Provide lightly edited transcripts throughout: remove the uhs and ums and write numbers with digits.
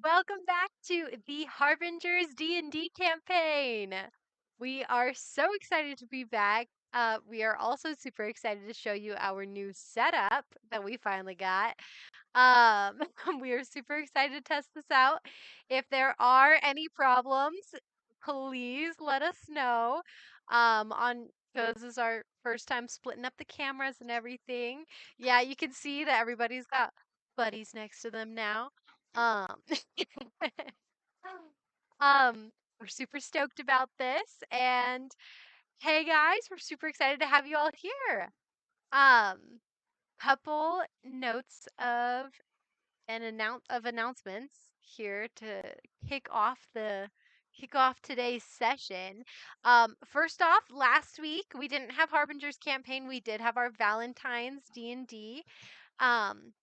welcome back to the Harbingers D&D campaign. We are so excited to be back. We are also super excited to show you our new setup that we finally got. Um, we are super excited to test this out. If there are any problems, please let us know. On because this is our first time splitting up the cameras and everything. Yeah, you can see that everybody's got buddies next to them now. Um, we're super stoked about this, and hey guys, we're super excited to have you all here. Um, couple notes of announcements here to kick off today's session. First off, last week we didn't have Harbinger's campaign. We did have our Valentine's D&D. Um,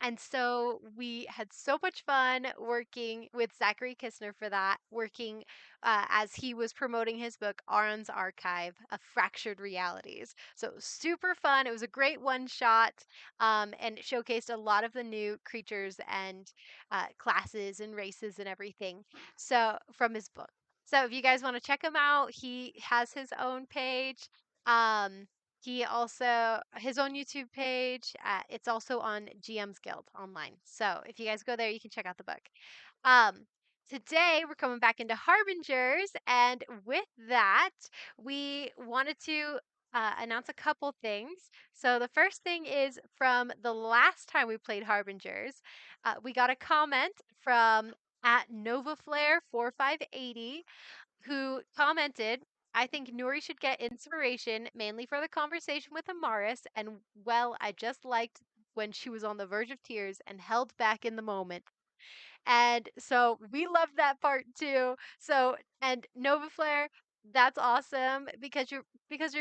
and so we had so much fun working with Zachary Kistner for that, working as he was promoting his book, Aron's Archive of Fractured Realities. So super fun. It was a great one shot, and it showcased a lot of the new creatures and classes and races and everything. So from his book. So if you guys want to check him out, he has his own page. Um, he also his own YouTube page. It's also on GM's Guild online. So if you guys go there, you can check out the book. Um, Today we're coming back into Harbingers, and with that, we wanted to announce a couple things. So the first thing is from the last time we played Harbingers, we got a comment from at NovaFlare4580 who commented, I think Nuri should get inspiration mainly for the conversation with Amaris, and well, I just liked when she was on the verge of tears and held back in the moment. And so we loved that part too. So, and Nova Flare, that's awesome because your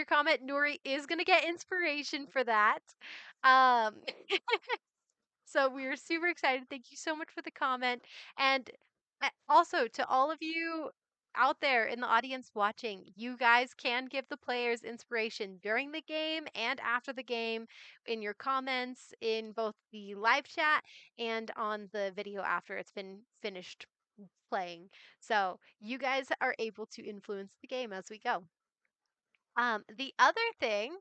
comment, Nuri, is gonna get inspiration for that. Um So we are super excited. Thank you so much for the comment. And also to all of you out there in the audience watching, you guys can give the players inspiration during the game and after the game in your comments in both the live chat and on the video after it's been finished playing. So you guys are able to influence the game as we go. The other thing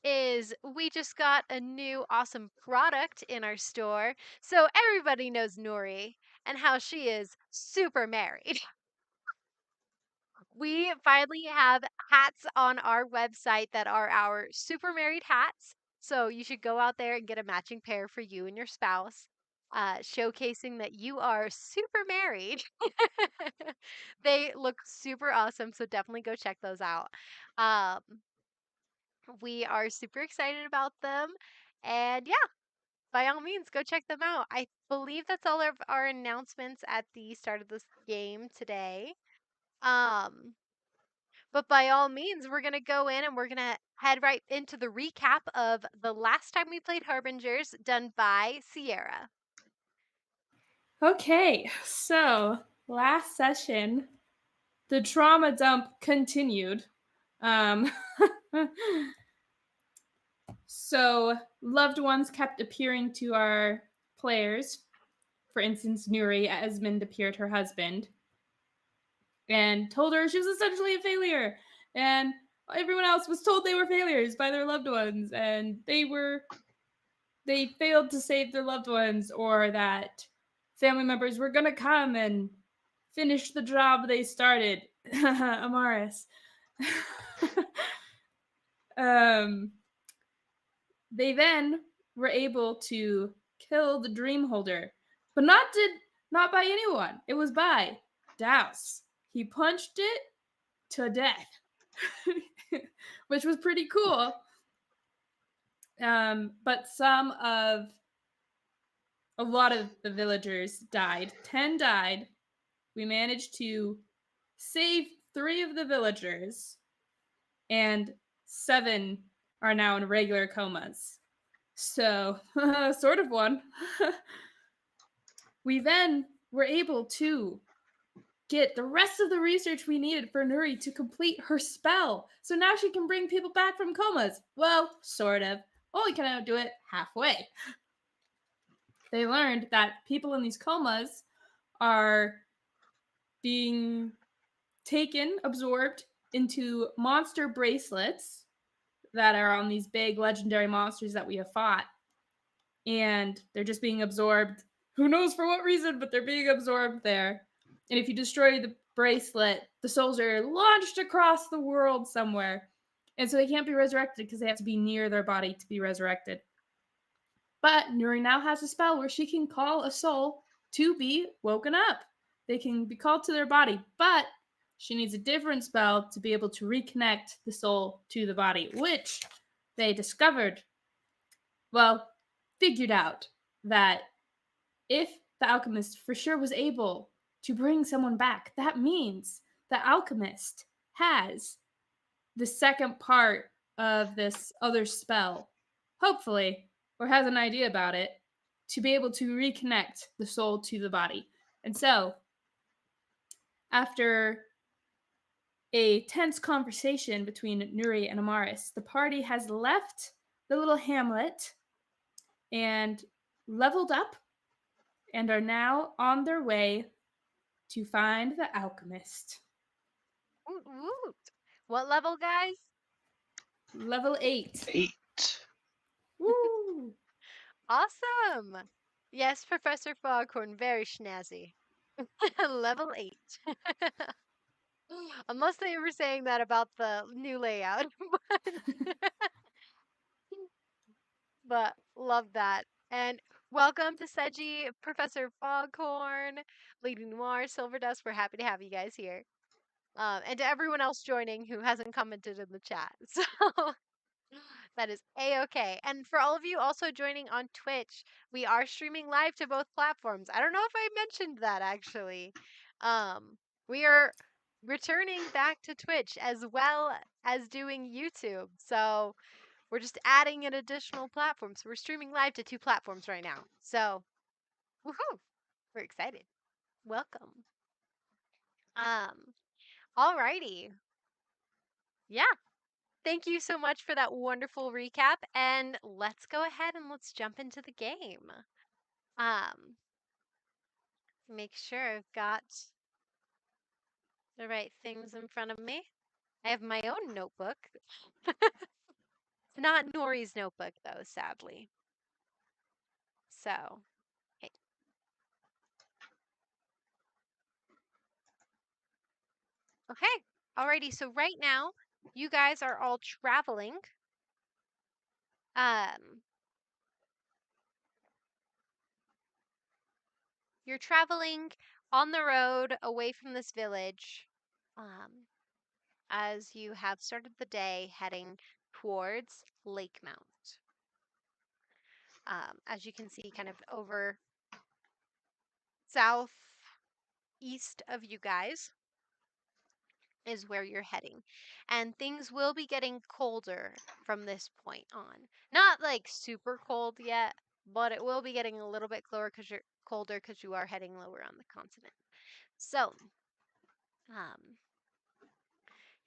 is we just got a new awesome product in our store. So everybody knows Nuri and how she is super married. We finally have hats on our website that are our super married hats. So you should go out there and get a matching pair for you and your spouse, showcasing that you are super married. They look super awesome, so definitely go check those out. Um, we are super excited about them. And yeah, by all means, go check them out. I believe that's all of our announcements at the start of this game today. Um, but by all means, we're going to go in and we're going to head right into the recap of the last time we played Harbingers done by Sierra. Okay, so last session, the trauma dump continued. So loved ones kept appearing to our players. For instance, Nuri, Esmond appeared her husband and told her she was essentially a failure. And everyone else was told they were failures by their loved ones, and they failed to save their loved ones, or that family members were gonna come and finish the job they started. Amaris. They then were able to kill the dream holder, but not by anyone. It was by Douse. He punched it to death, which was pretty cool. But a lot of the villagers died. 10 died. We managed to save 3 of the villagers, and 7 are now in regular comas. So, sort of one. We then were able to get the rest of the research we needed for Nuri to complete her spell. So now she can bring people back from comas. Well, sort of. Only can do it halfway. They learned that people in these comas are being absorbed into monster bracelets that are on these big legendary monsters that we have fought. And they're just being absorbed. Who knows for what reason, but they're being absorbed there. And if you destroy the bracelet, the souls are launched across the world somewhere. And so they can't be resurrected because they have to be near their body to be resurrected. But Nuri now has a spell where she can call a soul to be woken up. They can be called to their body, but she needs a different spell to be able to reconnect the soul to the body, which they discovered, figured out that if the alchemist for sure was able to bring someone back, that means the alchemist has the second part of this other spell, hopefully, or has an idea about it, to be able to reconnect the soul to the body. And so, after a tense conversation between Nuri and Amaris, the party has left the little hamlet and leveled up and are now on their way to find the alchemist. Woot woot. What level, guys? Level 8. 8. Woo! Awesome. Yes, Professor Foghorn, very snazzy. Level 8. Unless they were saying that about the new layout. But love that. And welcome to Seji, Professor Foghorn, Lady Noir, Silver Dust. We're happy to have you guys here. And to everyone else joining who hasn't commented in the chat. So that is a-okay. And for all of you also joining on Twitch, we are streaming live to both platforms. I don't know if I mentioned that actually. We are returning back to Twitch as well as doing YouTube. So we're just adding an additional platform. So we're streaming live to 2 platforms right now. So, woohoo! We're excited. Welcome. Alrighty. Yeah. Thank you so much for that wonderful recap. And let's go ahead and let's jump into the game. Make sure I've got the right things in front of me. I have my own notebook. It's not Nori's notebook though, sadly. So, okay. Okay. Alrighty, so right now, you guys are all traveling. You're traveling on the road away from this village, as you have started the day heading towards Lake Mount. As you can see, kind of over southeast of you guys is where you're heading. And things will be getting colder from this point on. Not like super cold yet, but it will be getting a little bit colder because you are heading lower on the continent. So,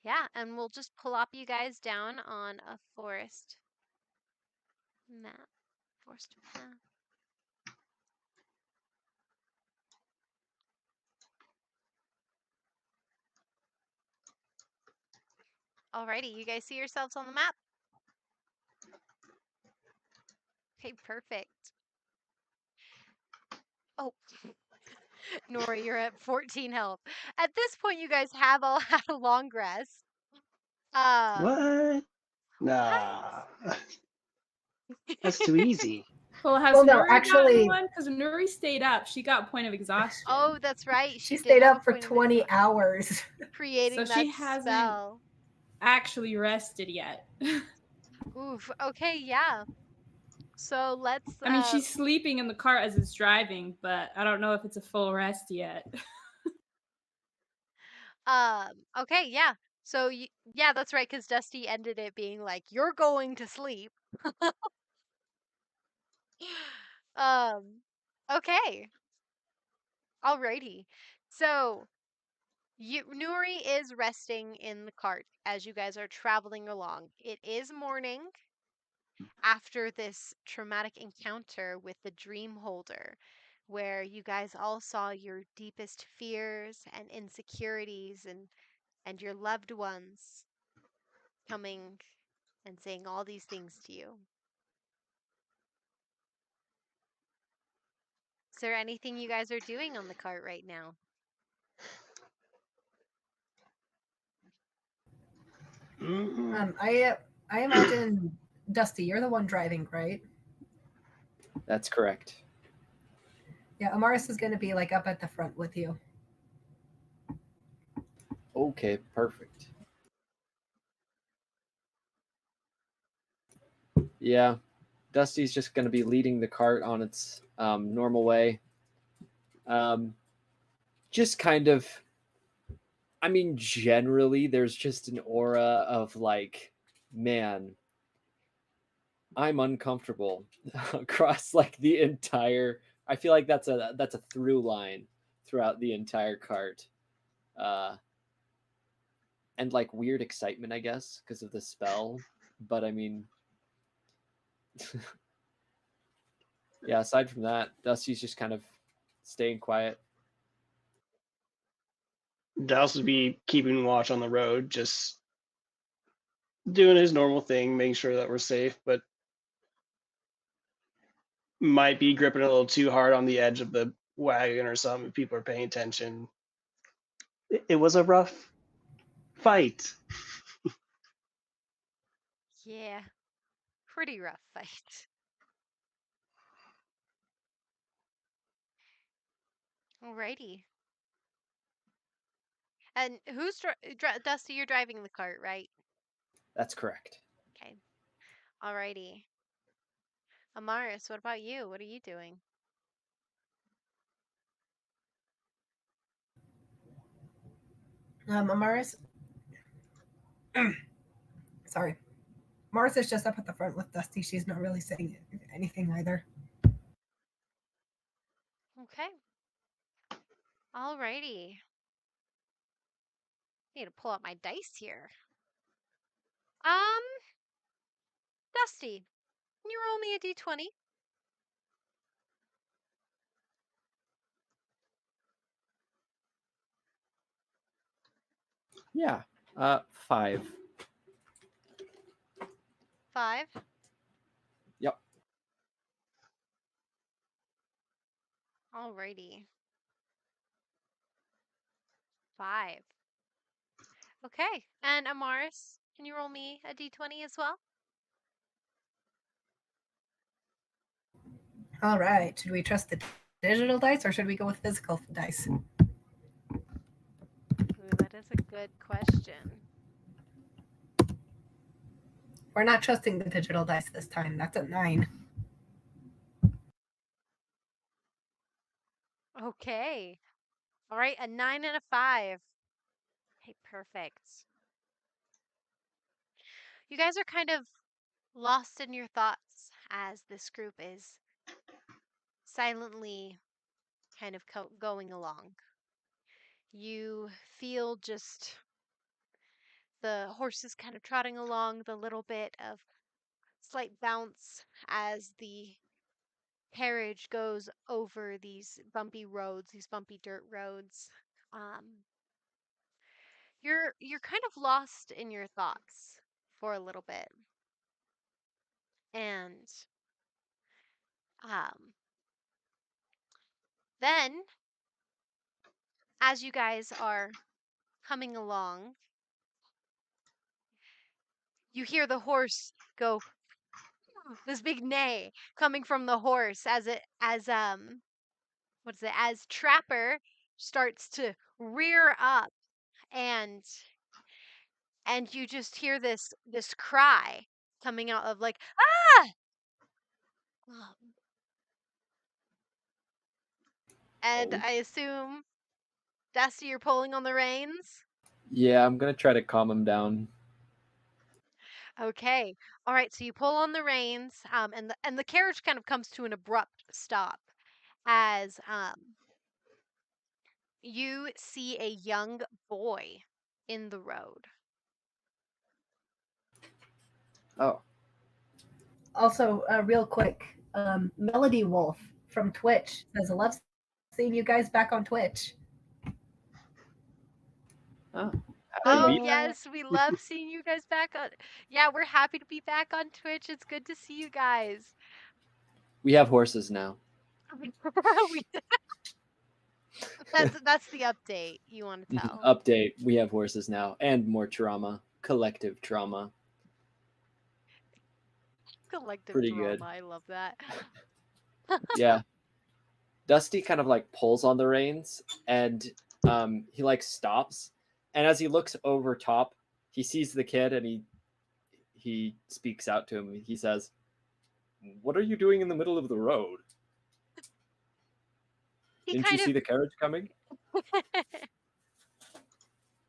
yeah, and we'll just plop you guys down on a forest map. Forest map. Alrighty, you guys see yourselves on the map? Okay, perfect. Oh, Nori, you're at 14 health. At this point, you guys have all had a long rest. What? What? Nah. That's too easy. Well, has Well, no, Nuri gotten actually, one? Because Nuri stayed up. She got point of exhaustion. Oh, that's right. she did stayed have a up for point of 20 hours. creating So she that hasn't spell. actually rested yet. Oof. Okay, yeah. So let's I mean, she's sleeping in the car as it's driving, but I don't know if it's a full rest yet. okay, yeah. So yeah, that's right, because Dusty ended it being like, "You're going to sleep." Okay. Alrighty. So Nuri is resting in the cart as you guys are traveling along. It is morning after this traumatic encounter with the dream holder. where you guys all saw your deepest fears and insecurities and your loved ones coming and saying all these things to you. Is there anything you guys are doing on the cart right now? I imagine Dusty, you're the one driving, right? That's correct. Yeah, Amaris is going to be like up at the front with you. Okay, perfect. Yeah, Dusty's just going to be leading the cart on its normal way. Just kind of, I mean, generally, there's just an aura of like, man, I'm uncomfortable across like the entire. I feel like that's a through line throughout the entire cart, uh, and like weird excitement, I guess, because of the spell. But I mean, yeah. Aside from that, Dusty's just kind of staying quiet. Douse would be keeping watch on the road, just doing his normal thing, making sure that we're safe, but might be gripping a little too hard on the edge of the wagon or something if people are paying attention. It was a rough fight. Yeah, pretty rough fight. Alrighty. And who's Dusty? You're driving the cart, right? That's correct. Okay. Alrighty. Amaris, what about you? What are you doing? Amaris, sorry. Amaris is just up at the front with Dusty. She's not really saying anything either. Okay. Alrighty. Need to pull out my dice here. Dusty, can you roll me a d20? Yeah. 5. 5. Yep. Alrighty. 5. Okay. And Amaris, can you roll me a d20 as well? All right. Should we trust the digital dice or should we go with physical dice? Ooh, that is a good question. We're not trusting the digital dice this time. That's a 9. Okay. All right, a 9 and a 5. Okay, perfect. You guys are kind of lost in your thoughts as this group is silently kind of going along. You feel just the horses kind of trotting along, the little bit of slight bounce as the carriage goes over these bumpy roads, these bumpy dirt roads. Um, you're kind of lost in your thoughts for a little bit, and um, then as you guys are coming along, you hear the horse go this big neigh coming from the horse as Trapper starts to rear up and you just hear this cry coming out of like ah. Um, and Oh. I assume Dusty, you're pulling on the reins. Yeah, I'm gonna try to calm him down. Okay. All right. So you pull on the reins, and the carriage kind of comes to an abrupt stop as you see a young boy in the road. Oh. Also, real quick, Melody Wolf from Twitch says, "I love seeing you guys back on Twitch." Oh. Oh, we- yes, we love seeing you guys back on. Yeah, we're happy to be back on Twitch. It's good to see you guys. We have horses now. We- that's the update you want to tell. Update: we have horses now, and more trauma, collective trauma. Collective Pretty trauma. good. I love that. Yeah. Dusty kind of like pulls on the reins, and he like stops, and as he looks over top, he sees the kid, and he speaks out to him. He says, "What are you doing in the middle of the road? He Didn't you kind see the carriage coming?"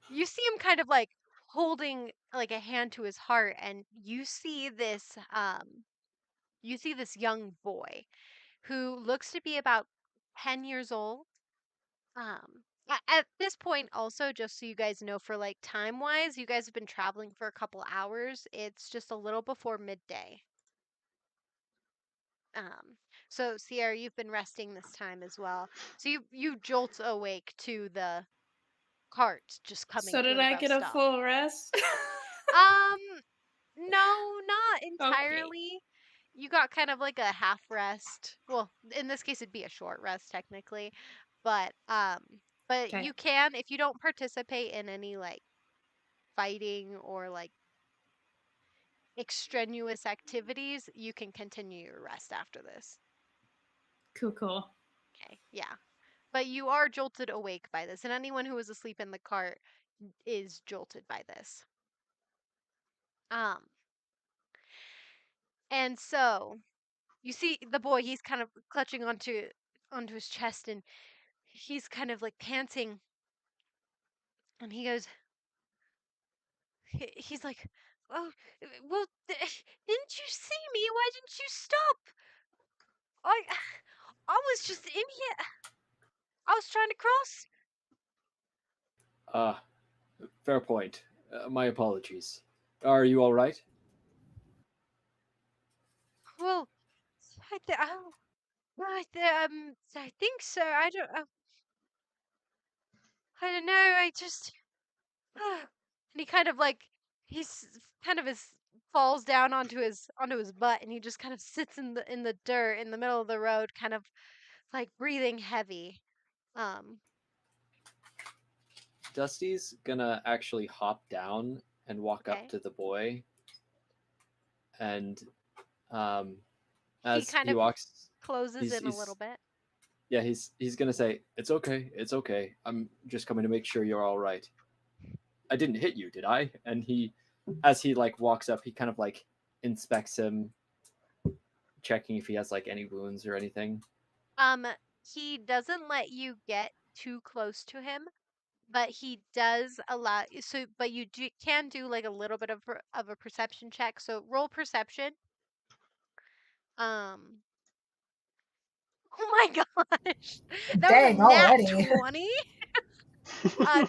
You see him kind of like holding like a hand to his heart, and you see this young boy who looks to be about 10 years old. At this point, also, just so you guys know, for like time wise, you guys have been traveling for a couple hours. It's just a little before midday. So Sierra, you've been resting this time as well. So you jolt awake to the cart just coming So to did an I abrupt get a stop. full rest? Um, no, not Okay. entirely. You got kind of like a half rest. Well, in this case, it'd be a short rest technically, but Okay. you can, if you don't participate in any like fighting or like extraneous activities, you can continue your rest after this. Cool. Okay, yeah. But you are jolted awake by this, and anyone who was asleep in the cart is jolted by this. And so you see the boy, he's kind of clutching onto his chest, and he's kind of like panting, and he goes, he's like, "Oh, well, didn't you see me? Why didn't you stop? I I was just in here. I was trying to cross." Fair point. My apologies. Are you all right? Well, I think so. I don't know. I just and he kind of like he's kind of his falls down onto his butt, and he just kind of sits in the dirt in the middle of the road, kind of like breathing heavy. Um, Dusty's gonna actually hop down and walk okay. up to the boy, and He as kind he of walks, closes in a he's little bit. yeah, he's gonna say, "It's okay, it's okay. I'm just coming to make sure you're all right. I didn't hit you, did I?" And as he like walks up, he kind of like inspects him, checking if he has like any wounds or anything. He doesn't let you get too close to him, but he does allow so but you can do like a little bit of a perception check. So roll perception. Um Oh my gosh. That was a Dang, nat already. 20.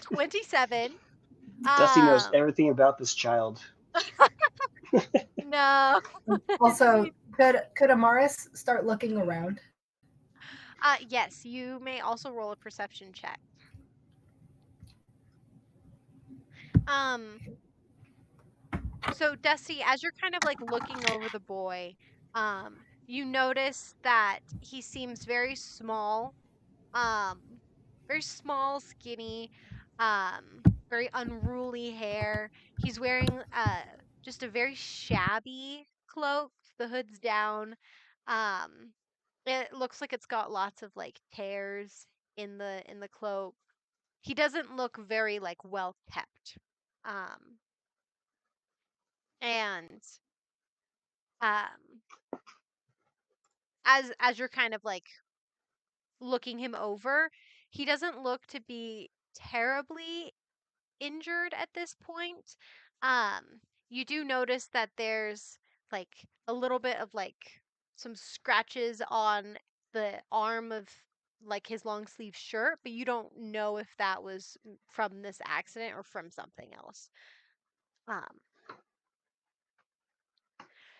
27. Dusty knows Um everything about this child. no. Also, could Amaris start looking around? Yes, you may also roll a perception check. Um So Dusty, as you're kind of like looking over the boy, you notice that he seems um, very small, skinny, very unruly hair. He's wearing just a very shabby cloak. The hood's down. Um, it looks like it's got lots of like tears in the cloak. He doesn't look very like well kept. Um, and um as you're kind of like looking him over, he doesn't look to be terribly injured at this point. Um, you do notice that there's like a little bit of like some scratches on the arm of like his long sleeve shirt, but you don't know if that was from this accident or from something else. Um,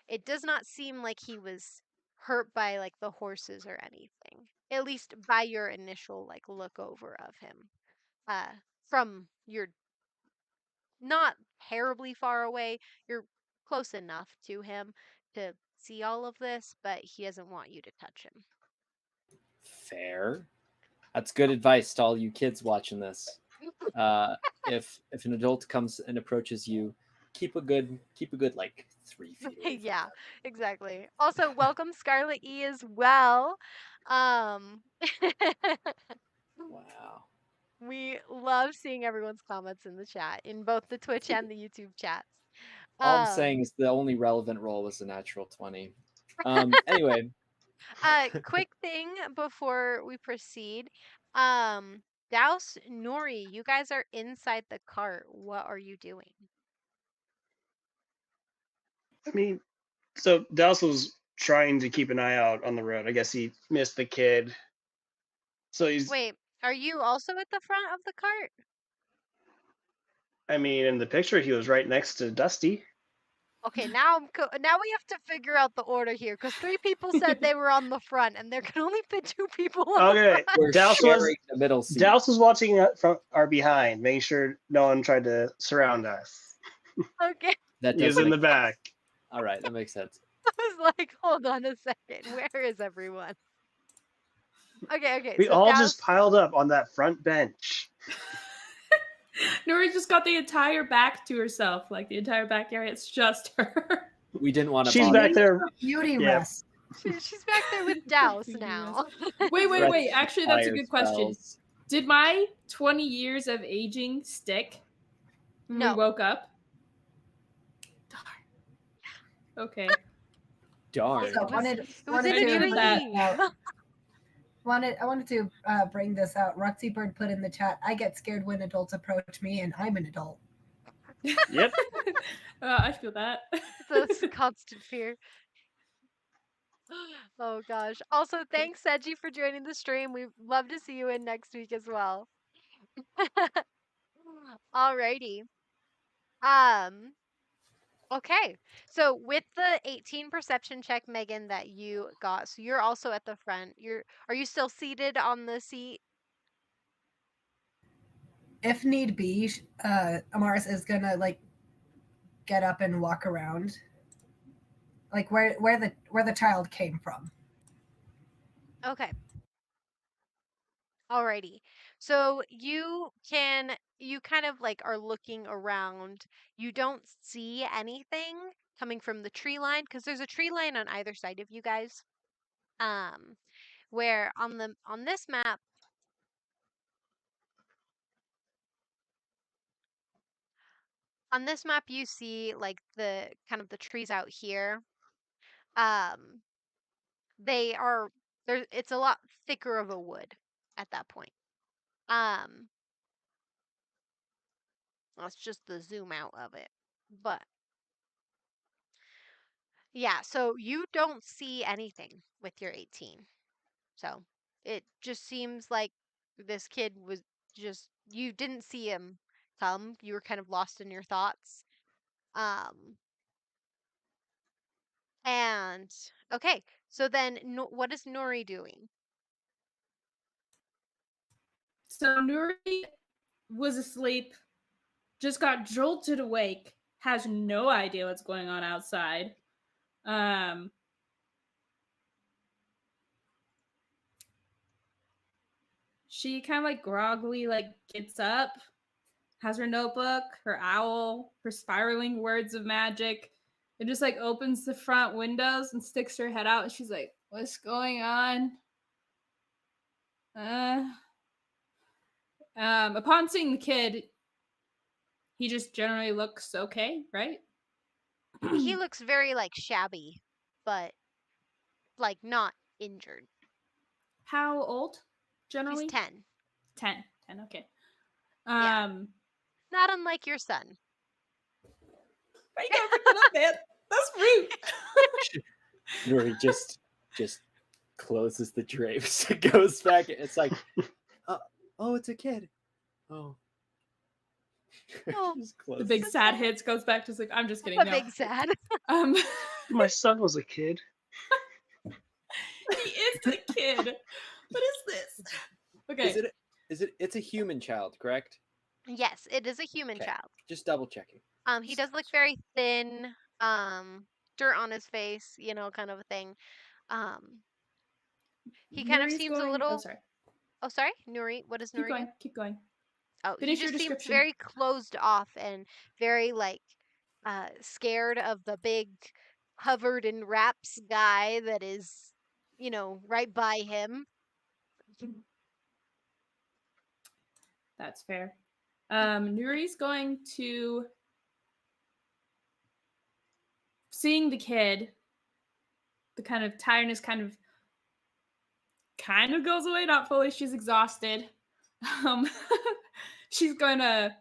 it does not seem like he was hurt by like the horses or anything. At least by your initial like look over of him. From your not terribly far away, you're close enough to him to see all of this, but he doesn't want you to touch him. Fair. That's good advice to all you kids watching this. If an adult comes and approaches you, keep a good like 3 feet away from Yeah, them. exactly. Also, welcome Scarlet E as well. Um Wow. we love seeing everyone's comments in the chat, in both the Twitch and the YouTube chats. All I'm saying Um is the only relevant roll was a natural 20. Anyway, quick thing before we proceed. Douse, Nuri, you guys are inside the cart. What are you doing? I mean, so Douse was trying to keep an eye out on the road. I guess he missed the kid. So he's, Wait, are you also at the front of the cart? I mean, in the picture, he was right next to Dusty. Okay, now now we have to figure out the order here because 3 people said they were on the front, and there can only fit 2 people on the Okay, front. we're Douse sharing was the middle seat. Douse was watching from our behind, making sure no one tried to surround us. Okay, That He was does in make the back. All right, that makes sense. I was like, hold on a second, where is everyone? Okay, We so all Douse, just piled up on that front bench. Nuri just got the entire back to herself, like the entire back area. It's just her. We didn't want to She's bother. back there. Beauty Yeah. rest. she's back there with Douse now. Wait. Threats, Actually, that's a fire good question. spells. Did my 20 years of aging stick when we No. woke up? Darn. Okay. Darn. So It was wanted, it was wanted in to a bring that dream. I wanted to bring this out. Ruxy Bird put in the chat, I get scared when adults approach me, and I'm an adult. Yep. I feel that. It's a constant fear. Oh gosh. Also, thanks Seji for joining the stream. We'd love to see you in next week as well. Alrighty. Okay. So with the 18 perception check, Megan, that you got, so you're also at the front. Are you still seated on the seat? If need be, Amaris is gonna like get up and walk around, like where the child came from. Okay. Alrighty. So you kind of like are looking around. You don't see anything coming from the tree line because there's a tree line on either side of you guys. Where on this map you see like the kind of the trees out here. They are there. It's a lot thicker of a wood at that point. That's just the zoom out of it. But yeah, so you don't see anything with your 18. So it just seems like this kid was you didn't see him come. You were kind of lost in your thoughts. And okay, so then what is Nuri doing? So Nuri was asleep, just got jolted awake, has no idea what's going on outside. She kind of like groggily like gets up, has her notebook, her owl, her spiraling words of magic, and just like opens the front windows and sticks her head out. And she's like, "What's going on?" Upon seeing the kid, he just generally looks okay, right? He looks very like shabby, but like not injured. How old? Generally, He's 10. 10. Okay. Yeah. Not unlike your son. I gotta bring that up, man. That's rude. Nuri just closes the drapes. It goes back. It's like, oh, it's a kid. Oh. Oh, Just The closes. big sad hits goes back to like, I'm just kidding. a No. big sad. My son was a kid. He is the kid. What is this? Okay. It's a human child, correct? Yes, it is a human Okay. child. Just double checking. He does look very thin, dirt on his face, kind of a thing. Um, he kind of Nuri's seems a going. Oh, little. sorry. Oh, sorry, Nuri. What does Keep Nuri do? going. Keep going. Oh, he Finish your just seems description. very closed off and very like scared of the big covered in wraps guy that is, right by him. That's fair. Nuri's going to seeing the kid. The kind of tiredness kind of goes away, not fully. She's exhausted. Um, she's going to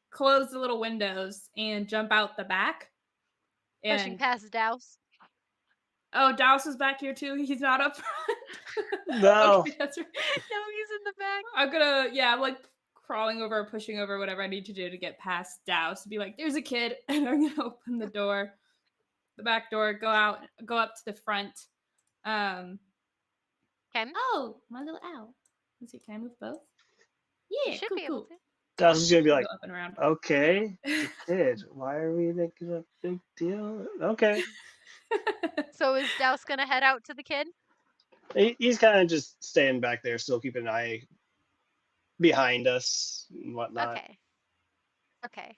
close the little windows and jump out the back. Pushing And past Douse. oh, Douse is back here too. He's not up front. No. Okay, that's right. No, he's in the back. I'm like crawling over, pushing over, whatever I need to do to get past Douse. Be like, there's a kid, and I'm gonna open the door, the back door, go up to the front. Okay. Oh, my little owl. Let's see, can I move both? You Yeah, should cool, be able cool. to. Douse is gonna be like, Go up and around. okay, the kid. Why are we making a big deal? Okay. So is Douse gonna head out to the kid? He's kind of just staying back there, still keeping an eye behind us and whatnot. Okay. Okay.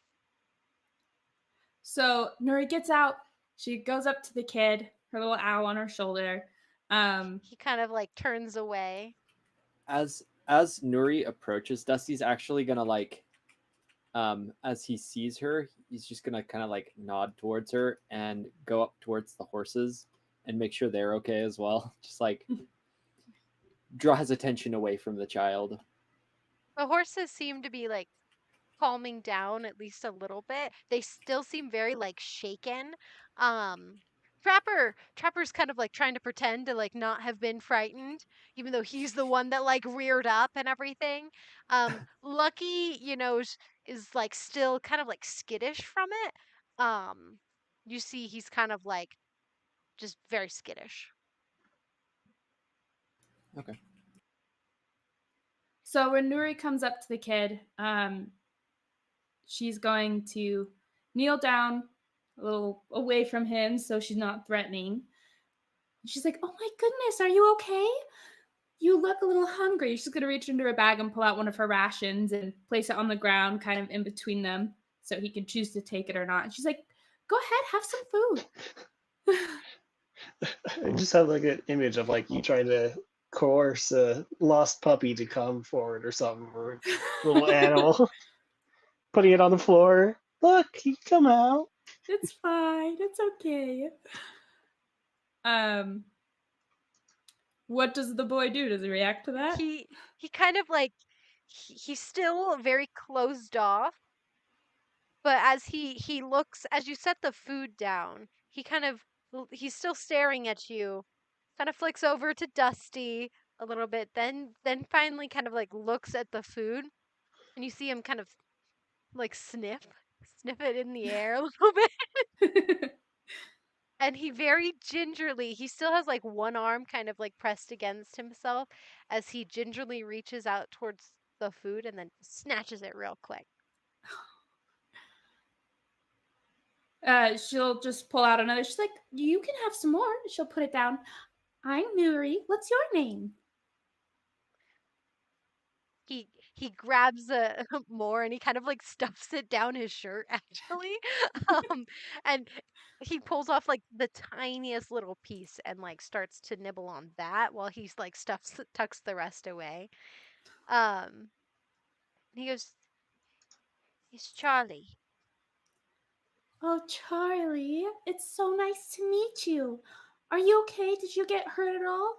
So Nuri gets out. She goes up to the kid, her little owl on her shoulder. He kind of like turns away. As Nuri approaches, Dusty's actually gonna like, as he sees her, he's just gonna kind of like nod towards her and go up towards the horses and make sure they're okay as well. Just like draw his attention away from the child. The horses seem to be like calming down at least a little bit. They still seem very like shaken. Um Trapper's kind of like trying to pretend to like not have been frightened, even though he's the one that like reared up and everything. Lucky, is like still kind of like skittish from it. You see he's kind of like just very skittish. Okay. So when Nuri comes up to the kid, she's going to kneel down a little away from him so she's not threatening. She's like, oh my goodness, are you okay? You look a little hungry. She's going to reach into her bag and pull out one of her rations and place it on the ground kind of in between them so he can choose to take it or not. And she's like, go ahead, have some food. I just have like an image of like you trying to coerce a lost puppy to come forward or something, or a little animal, putting it on the floor. Look, he come out. It's fine. It's okay. What does the boy do? Does he react to that? He kind of like he's still very closed off, but as he looks, as you set the food down, he's still staring at you, kind of flicks over to Dusty a little bit, then finally kind of like looks at the food, and you see him kind of like sniff it in the air a little bit. And he very gingerly, he still has like one arm kind of like pressed against himself as he gingerly reaches out towards the food and then snatches it real quick. She'll just pull out another. She's like, you can have some more. She'll put it down. I'm Nuri. What's your name? He grabs more and he kind of like stuffs it down his shirt actually. And he pulls off like the tiniest little piece and like starts to nibble on that while he's like tucks the rest away. He goes, "It's Charlie." Oh, Charlie. It's so nice to meet you. Are you okay? Did you get hurt at all?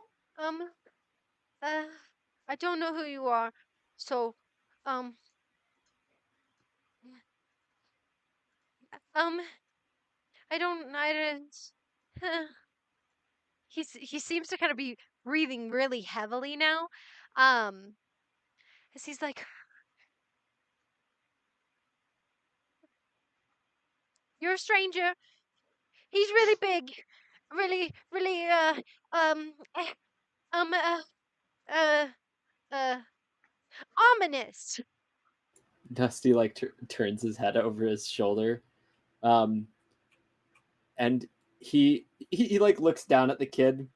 I don't know who you are, so, um, um, I don't. He seems to kind of be breathing really heavily now, as he's like, "You're a stranger. He's really big. really, really, um, uh, uh, uh, ominous. Dusty like turns his head over his shoulder, um, and he like looks down at the kid,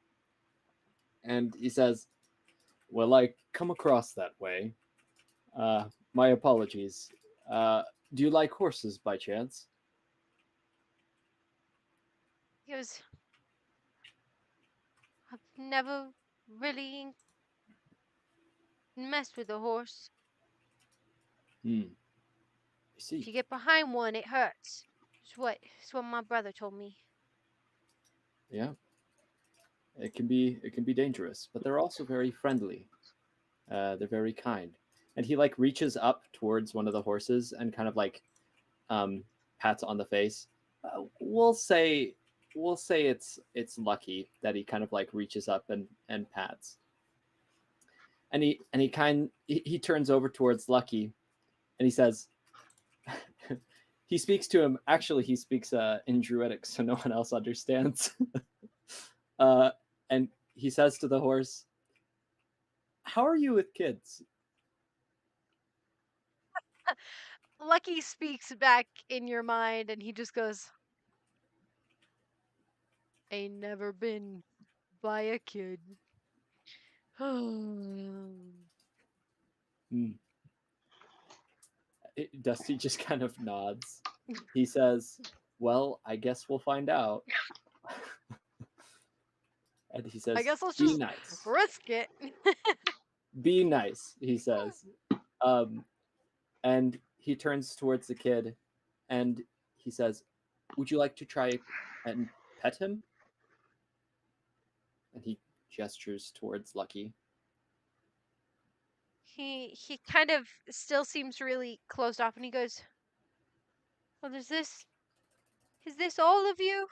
and he says, "Well, I come across that way. My apologies. Do you like horses by chance?" He goes, I've never really messed with a horse. Hmm. I If see. you get behind one, it hurts. It's what my brother told me. Yeah, it can be dangerous, but they're also very friendly. They're very kind. And he like reaches up towards one of the horses and kind of like um, pats on the face. We'll say it's lucky that he kind of like reaches up and pats. And he turns over towards Lucky and he says, he speaks to him. Actually, he speaks in Druidic, so no one else understands. uh, and he says to the horse, "How are you with kids?" Lucky speaks back in your mind and he just goes, Ain't never been by a kid. Hmm. Dusty just kind of nods. He says, "Well, I guess we'll find out." And he I says, guess let's "Be just nice. risk it. Be nice," he says. Um, and he turns towards the kid and he says, "Would you like to try and pet him?" And he gestures towards Lucky. He kind of still seems really closed off and he goes, Well, is this all of you?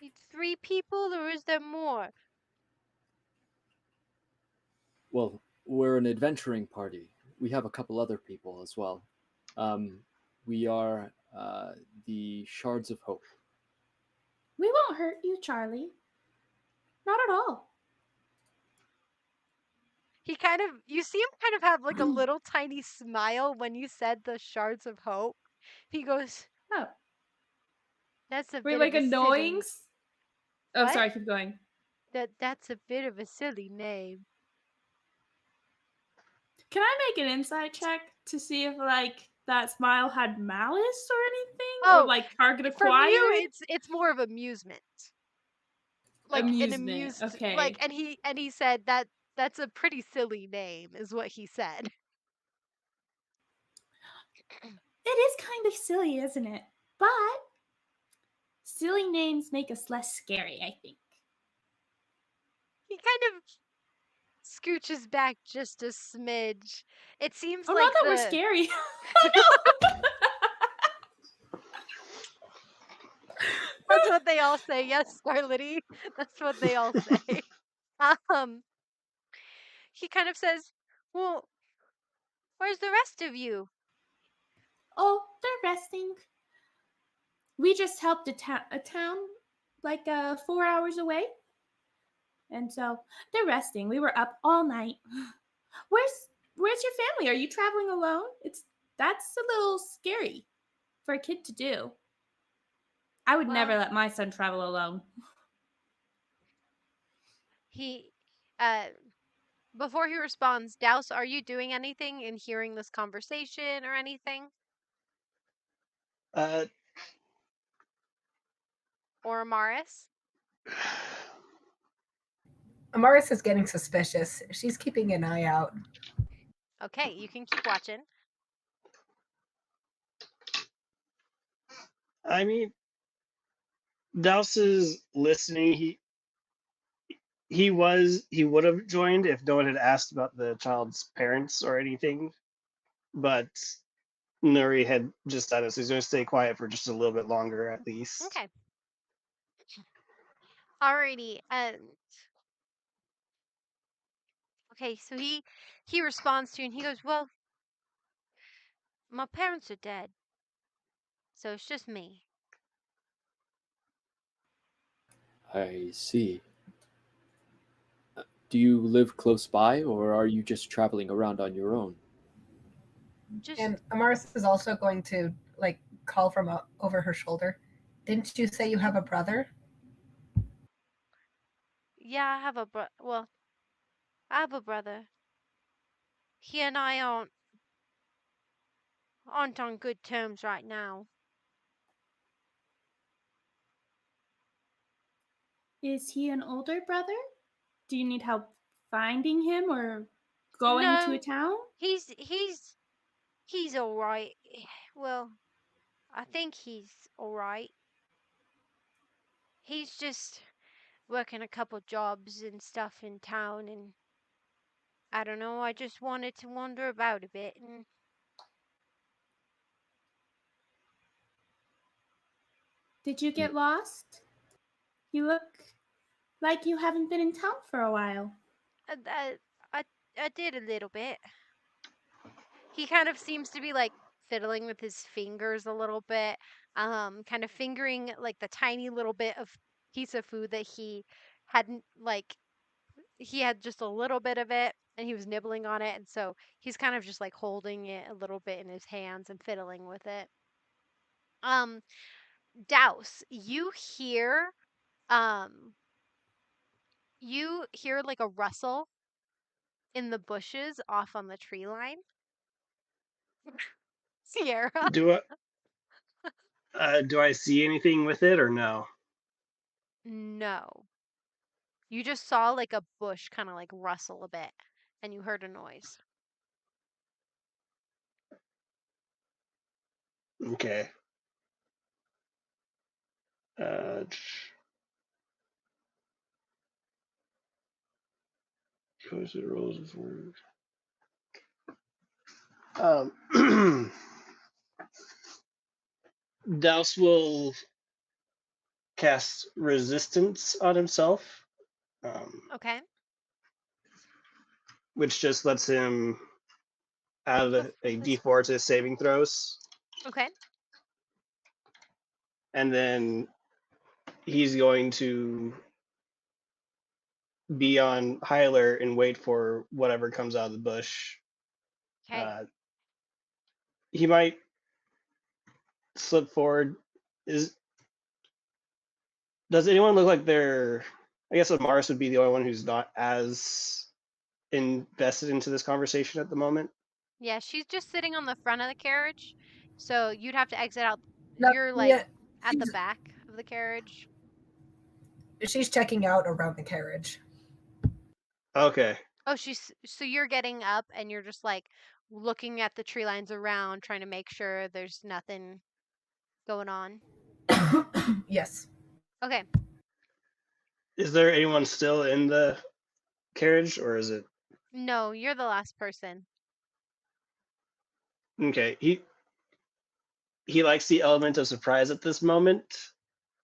You 3 people or is there more? "Well, we're an adventuring party. We have a couple other people as well. Um, we are the Shards of Hope." We won't hurt you, Charlie. Not at all. You see him kind of have like a little tiny smile when you said the shards of hope. He goes, Oh, That's a we're bit like of a annoying. silly. Oh, What? sorry, keep going. That's a bit of a silly name. Can I make an insight check to see if like that smile had malice or anything, or Oh, like target from you, acquired? it's more of amusement. Like an Amusement. amused like Okay. and he said that's a pretty silly name is what he said. It is kind of silly, isn't it? But silly names make us less scary, I think. He kind of scooches back just a smidge. It seems Oh, not like that we're the scary. That's what they all say. Yes, Scarlety. That's what they all say. Um, he kind of says, "Well, where's the rest of you?" Oh, they're resting. We just helped a town like 4 hours away, and so they're resting. We were up all night. Where's your family? Are you traveling alone? That's a little scary for a kid to do. I would never Well, let my son travel alone. he, uh, before he responds, Douse, are you doing anything in hearing this conversation or anything? Uh, Or Amaris? Amaris is getting suspicious. She's keeping an eye out. Okay, you can keep watching. I mean, Douse is listening. He would have joined if no one had asked about the child's parents or anything, but Nuri had just said it, so he's going to stay quiet for just a little bit longer at least. Okay. Alrighty. Okay, so he responds to you and he goes, Well, my parents are dead. So it's just me. I see. Do you live close by, or are you just traveling around on your own? Just And Amaris is also going to like call from over her shoulder. Didn't you say you have a brother? yeah, I have a well, I have a brother. He and I aren't on good terms right now. Is he an older brother? Do you need help finding him or going to a No, town? he's all right. Well, I think he's all right. He's just working a couple jobs and stuff in town, and I don't know, I just wanted to wander about a bit. And Did you get lost? You look like you haven't been in town for a while. I, I, I did a little bit. He kind of seems to be like fiddling with his fingers a little bit, kind of fingering like the tiny little bit of piece of food that he hadn't like he had just a little bit of it and he was nibbling on it, and so he's kind of just like holding it a little bit in his hands and fiddling with it. Um, Douse, um you hear like a rustle in the bushes off on the tree line. Sierra. Do I see anything with it or no? No. You just saw like a bush kind of like rustle a bit and you heard a noise. Okay. Goes it rolls of words. Douse will cast resistance on himself, Okay. which just lets him add Go a this d4 to his saving throws, Okay. and then he's going to be on high alert and wait for whatever comes out of the bush. Okay. He might slip forward. Does anyone look like they're? I guess Amaris would be the only one who's not as invested into this conversation at the moment. Yeah, she's just sitting on the front of the carriage. So you'd have to exit out. No, You're like yeah, at the back of the carriage. she's checking out around the carriage. Okay. Oh, so you're getting up and you're just like looking at the tree lines around trying to make sure there's nothing going on. Yes. Okay. Is there anyone still in the carriage, or is it No, you're the last person. okay? He likes the element of surprise at this moment,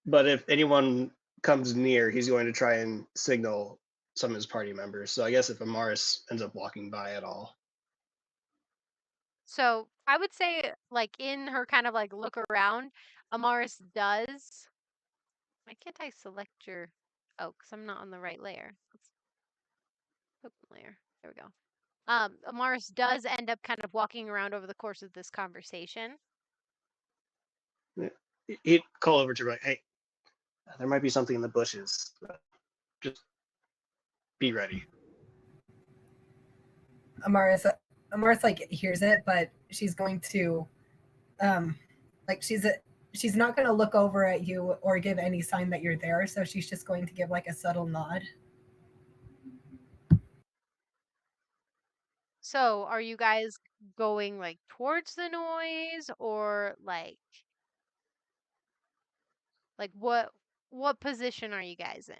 but if anyone comes near, he's going to try and signal some of his party members. So I guess if Amaris ends up walking by at all. So I would say, like, in her kind of like look around, Amaris does. Why can't I select your. Oh, because I'm not on the right layer. Let's open layer. There we go. Amaris does end up kind of walking around over the course of this conversation. He'd call over to her like, "Hey, there might be something in the bushes. Just be ready." Amaris like hears it, but she's going to, like she's not going to look over at you or give any sign that you're there. So she's just going to give like a subtle nod. So are you guys going like towards the noise or like what position are you guys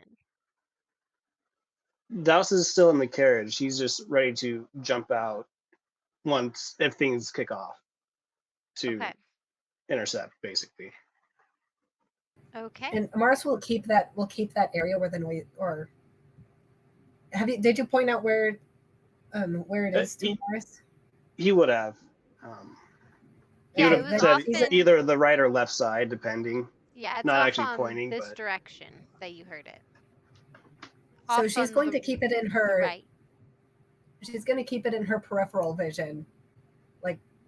in? Douse is still in the carriage. He's just ready to jump out once if things kick off to Okay. intercept, basically. Okay. And Amaris will keep that area where the noise, or did you point out where it is to Amaris? He would have. He would Yeah, it have was said off in either the right or left side, depending. Yeah, it's Not off actually on pointing, this but direction. that you heard it. So Off she's on going the, to keep it in the her. right. She's going to keep it in her peripheral vision,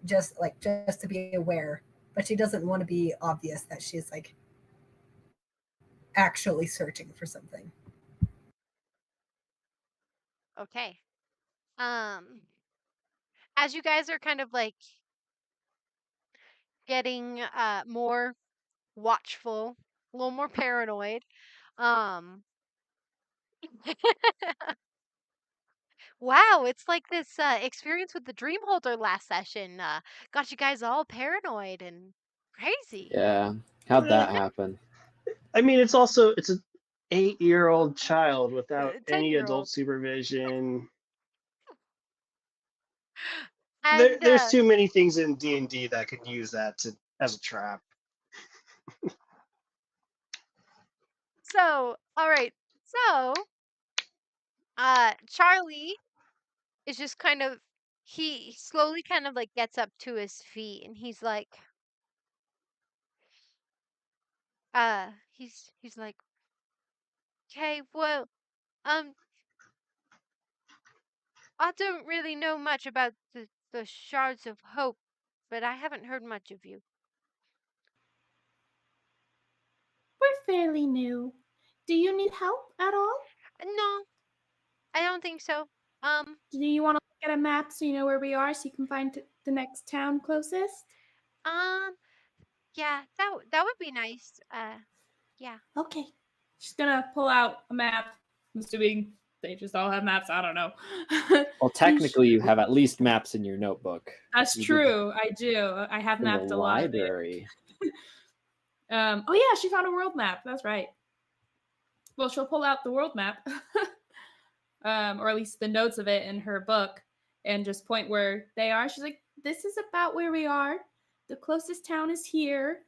just to be aware. But she doesn't want to be obvious that she's like actually searching for something. Okay. As you guys are kind of like getting more watchful, a little more paranoid. Um Wow, it's like this experience with the dream holder last session got you guys all paranoid and crazy. Yeah. How'd that happen? I mean, it's an 8-year-old child without any 10-year-old. adult supervision. And There's too many things in D&D that could use that as a trap. so, all right. So, Charlie is just kind of he slowly kind of like gets up to his feet and he's like he's like, "Okay, well, um I don't really know much about the shards of hope, but I haven't heard much of you." We're fairly new. Do you need help at all? No, I don't think so. Do you want to look at a map so you know where we are so you can find the next town closest? Um, yeah, that would be nice. Yeah. Okay. She's gonna pull out a map. I'm assuming they just all have maps. I don't know. Well, technically, you have at least maps in your notebook. That's You did true. I do. I have from the mapped a lot of it. library. Oh yeah, she found a world map. That's right. Well, she'll pull out the world map, or at least the notes of it in her book, and just point where they are. She's like, "This is about where we are. The closest town is here.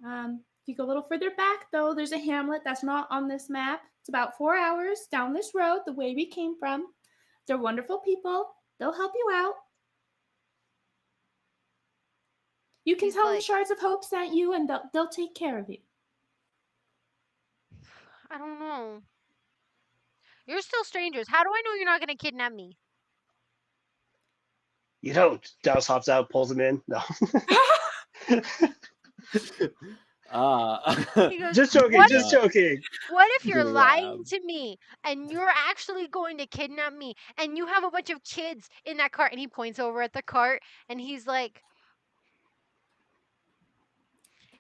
If you go a little further back, though, there's a hamlet that's not on this map. It's about 4 hours down this road, the way we came from. They're wonderful people. They'll help you out. You can He's tell them like, Shards of Hope sent you, and they'll take care of you." I don't know. You're still strangers. How do I know you're not gonna kidnap me? You don't. Douse hops out, pulls him in. No. He goes, Just joking. "What Just if joking. what if you're lying Grab. to me and you're actually going to kidnap me and you have a bunch of kids in that cart?" And he points over at the cart and he's like,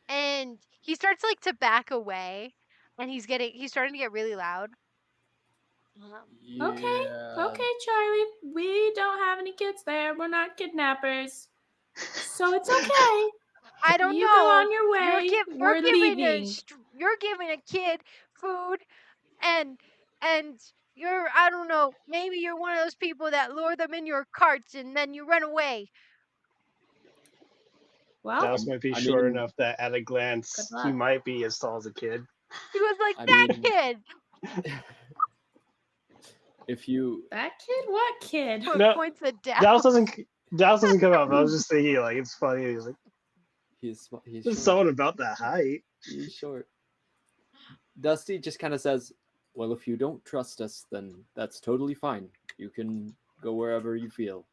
and he starts like to back away and he's starting to get really loud. Okay, Charlie. We don't have any kids there. We're not kidnappers. So it's okay. I don't You know. go on your way. We're leaving. You're giving a kid food and you're, I don't know, maybe you're one of those people that lure them in your carts and then you run away. Well, Douse might be I short mean- enough that at a glance Good he luck. might be as tall as a kid. He was like, I that mean- kid. If you that kid? What kid? No, Points it down. Douse doesn't come up. I was just thinking, like, it's funny. He's like, he's there's short. someone about that height. He's short. Dusty just kind of says, "Well, if you don't trust us, then that's totally fine. You can go wherever you feel.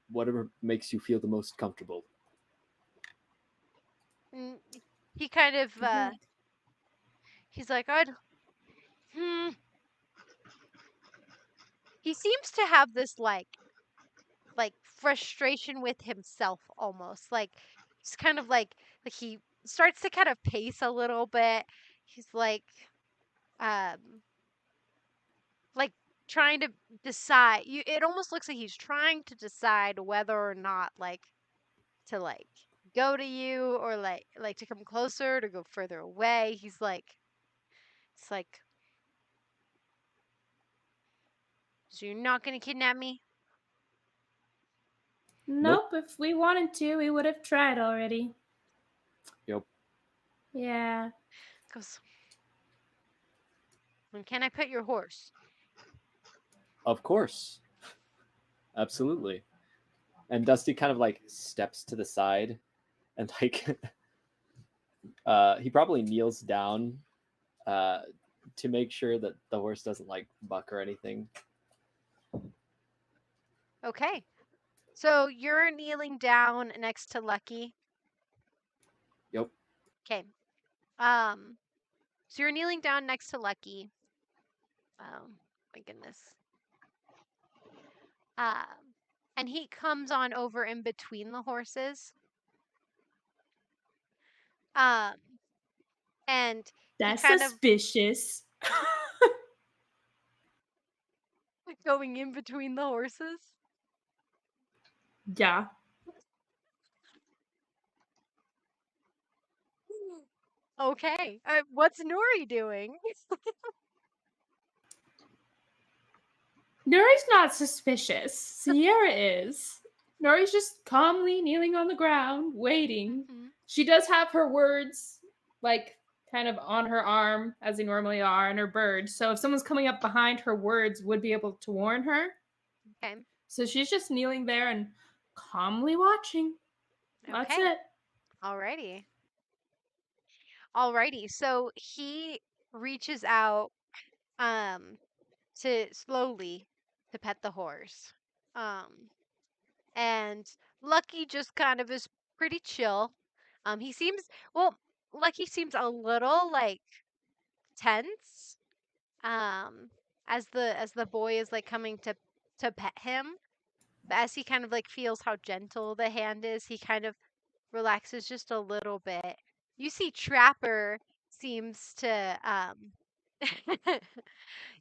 Whatever makes you feel the most comfortable." And he kind of he's like, he seems to have this like frustration with himself almost. Like it's kind of like he starts to kind of pace a little bit. He's like trying to decide. It almost looks like he's trying to decide whether or not to go to you or like to come closer, to go further away. He's like, it's like, so you're not gonna kidnap me? Nope. If we wanted to, we would have tried already. Yep. Yeah. Goes, when can I pet your horse? Of course. Absolutely. And Dusty kind of like steps to the side and like he probably kneels down to make sure that the horse doesn't like buck or anything. Okay. So you're kneeling down next to Lucky. Yep. Okay. So you're kneeling down next to Lucky. Oh my goodness. And he comes on over in between the horses. And he That's kind of suspicious. going in between the horses. Yeah. Okay. What's Nuri doing? Nuri's not suspicious. Sierra is. Nuri's just calmly kneeling on the ground, waiting. Mhm. She does have her words, like, kind of on her arm, as they normally are, and her bird. So if someone's coming up behind, her words would be able to warn her. Okay. So she's just kneeling there and calmly watching. That's Okay. it. Alrighty. Alrighty. So he reaches out to slowly to pet the horse. And Lucky just kind of is pretty chill. He seems Lucky seems a little like tense. As the boy is like coming to pet him, but as he kind of like feels how gentle the hand is, he kind of relaxes just a little bit. You see Trapper seems to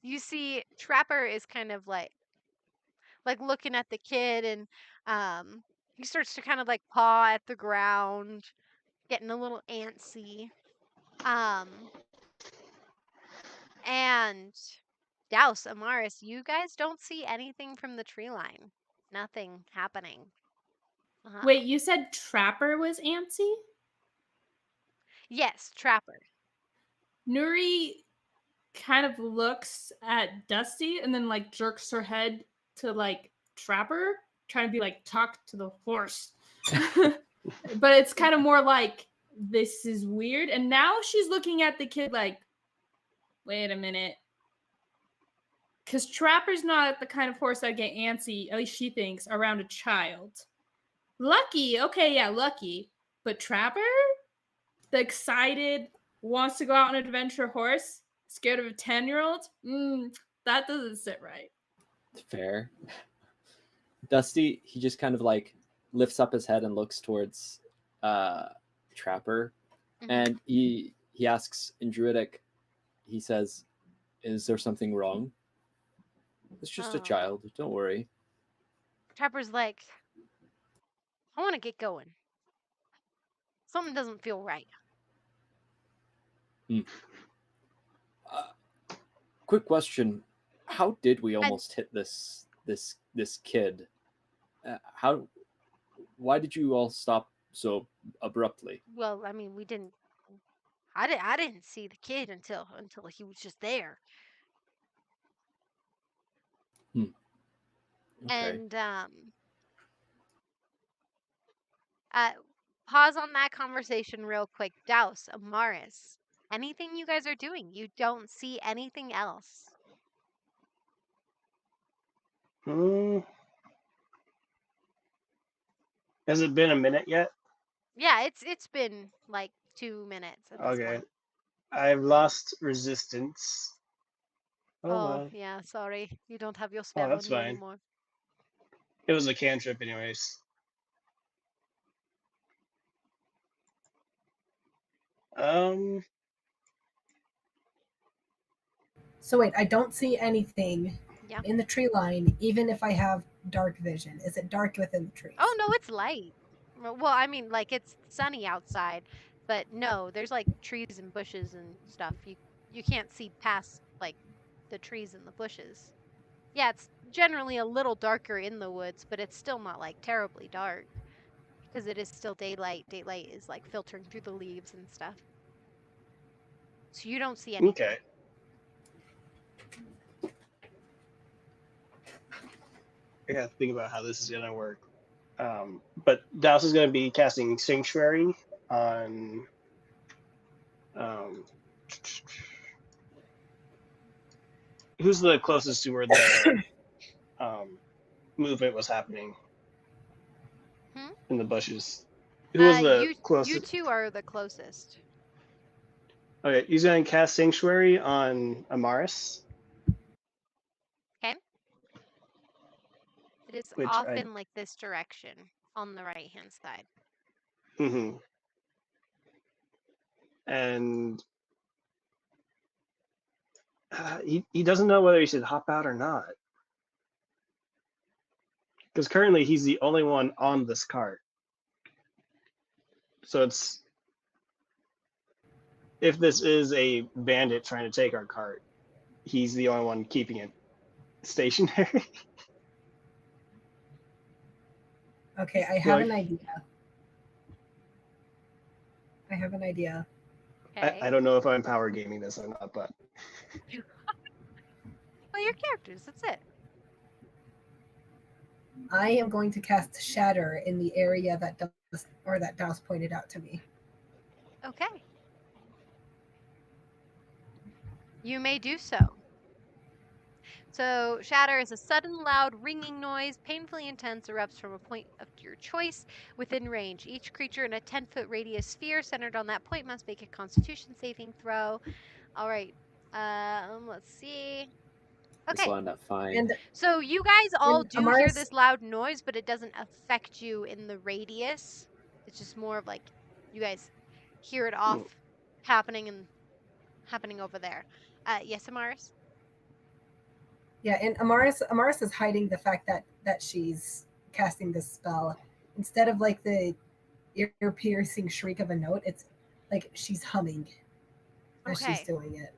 you see Trapper is kind of like looking at the kid, and he starts to kind of like paw at the ground, getting a little antsy. And Douse, Amaris, you guys don't see anything from the tree line. Nothing happening. Wait, you said Trapper was antsy? Yes, Trapper. Nuri kind of looks at Dusty and then like jerks her head to like Trapper, trying to be like, talk to the horse. But it's kind of more like, this is weird. And now she's looking at the kid like, wait a minute. Because Trapper's not the kind of horse that get antsy, at least she thinks, around a child. Lucky, okay, yeah, Lucky. But Trapper? The excited, wants to go out on an adventure horse, scared of a 10-year-old? That doesn't sit right. Fair. Dusty, he just kind of like lifts up his head and looks towards Trapper, and he asks in Druidic, he says, "Is there something wrong?" "It's just a child. Don't worry." Trapper's like, I want to get going. Something doesn't feel right. Quick question: how did we almost hit this kid? Why did you all stop so abruptly? Well, I mean, we didn't. I didn't see the kid until he was just there. Okay. And pause on that conversation real quick. Douse, Amaris, anything you guys are doing? You don't see anything else. Has it been a minute yet? Yeah, it's been like 2 minutes at this Okay. point. I've lost resistance. Oh, yeah, sorry. You don't have your spell that's on you fine. anymore. It was a cantrip anyways. So wait, I don't see anything Yeah. in the tree line, even if I have dark vision. Is it dark within the trees? Oh, no, it's light. Well, I mean, like, it's sunny outside, but no, there's like trees and bushes and stuff. You can't see past like the trees and the bushes. Yeah, it's generally a little darker in the woods, but it's still not like terribly dark because it is still daylight. Daylight is like filtering through the leaves and stuff. So you don't see anything. Okay. I gotta think about how this is gonna work. But Douse is gonna be casting Sanctuary on Um, who's the closest to where the movement was happening Hmm? in the bushes? Who was the You closest? two are the closest. Okay, he's going to cast Sanctuary on Amaris, Okay. It is which off I. in like this direction on the right hand side. Mm-hmm. And he doesn't know whether he should hop out or not. Because currently he's the only one on this cart. So it's if this is a bandit trying to take our cart, he's the only one keeping it stationary. Okay, I have an idea. I have an idea. Okay. I don't know if I'm power gaming this or not, but Well, your characters. That's it. I am going to cast Shatter in the area that Douse pointed out to me. Okay. You may do so. So, shatter is a sudden, loud, ringing noise, painfully intense, erupts from a point of your choice within range. Each creature in a 10-foot radius sphere centered on that point must make a Constitution saving throw. All right. Let's see. This Okay. will end up fine. And So you guys all And do hear Amaris- this loud noise, but it doesn't affect you in the radius. It's just more of like you guys hear it off happening over there. Yes, Amaris? yeah, and Amaris is hiding the fact that she's casting this spell. Instead of like the ear-piercing shriek of a note, it's like she's humming as she's Okay. doing it.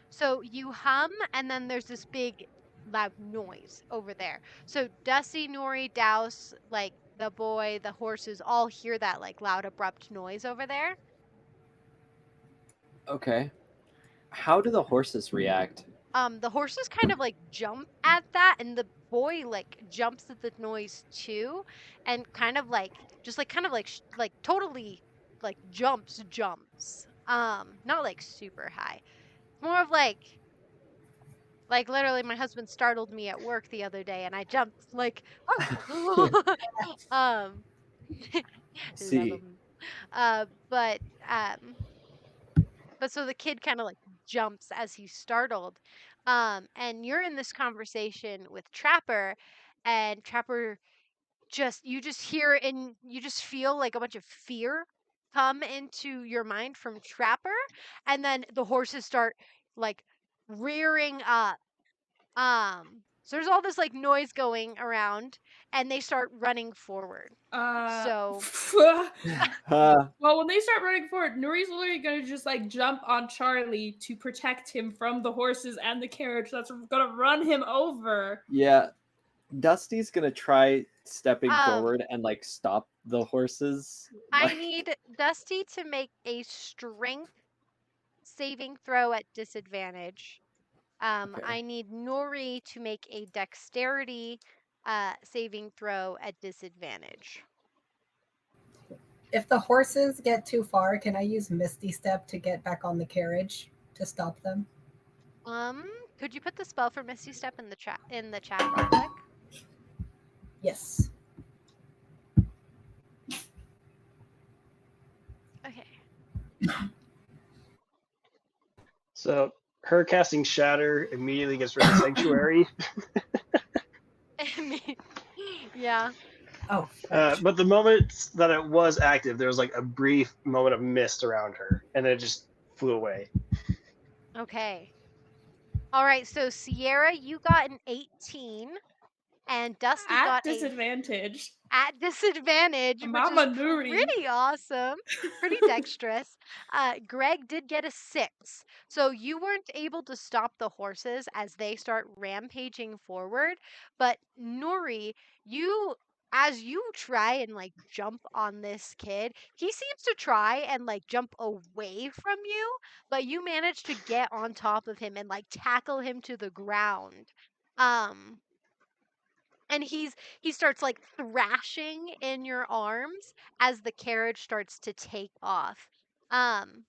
So you hum, and then there's this big loud noise over there. So Dusty, Nuri, Douse, like the boy, the horses, all hear that like loud, abrupt noise over there. Okay. How do the horses react? The horses kind of like jump at that, and the boy like jumps at the noise too, and kind of like just like kind of like like totally like jumps. Not like super high. More of like literally my husband startled me at work the other day and I jumped like um love See. him. But so the kid kind of like jumps as he's startled. And you're in this conversation with Trapper, and Trapper you just hear and you just feel like a bunch of fear come into your mind from Trapper, and then the horses start like rearing up. So there's all this like noise going around, and they start running forward. So Well, when they start running forward, Nuri's literally gonna just like jump on Charlie to protect him from the horses and the carriage that's gonna run him over. Yeah. Dusty's gonna try stepping Um, forward and like stop the horses. I Like, need Dusty to make a strength saving throw at disadvantage. Okay. I need Nuri to make a dexterity saving throw at disadvantage. If the horses get too far, can I use Misty Step to get back on the carriage to stop them? Could you put the spell for Misty Step in the chat real quick? Yes. Okay. so her casting Shatter immediately gets rid of Sanctuary. Yeah. Oh. But the moment that it was active, there was like a brief moment of mist around her, and then it just flew away. Okay. All right. So Sierra, you got an 18, and Dusty At got disadvantage. at disadvantage, which Mama is Nuri. pretty awesome, pretty dexterous. Greg did get a 6, so you weren't able to stop the horses as they start rampaging forward. But Nuri, as you try and like jump on this kid, he seems to try and like jump away from you, but you manage to get on top of him and like tackle him to the ground. And he starts like thrashing in your arms as the carriage starts to take off. Um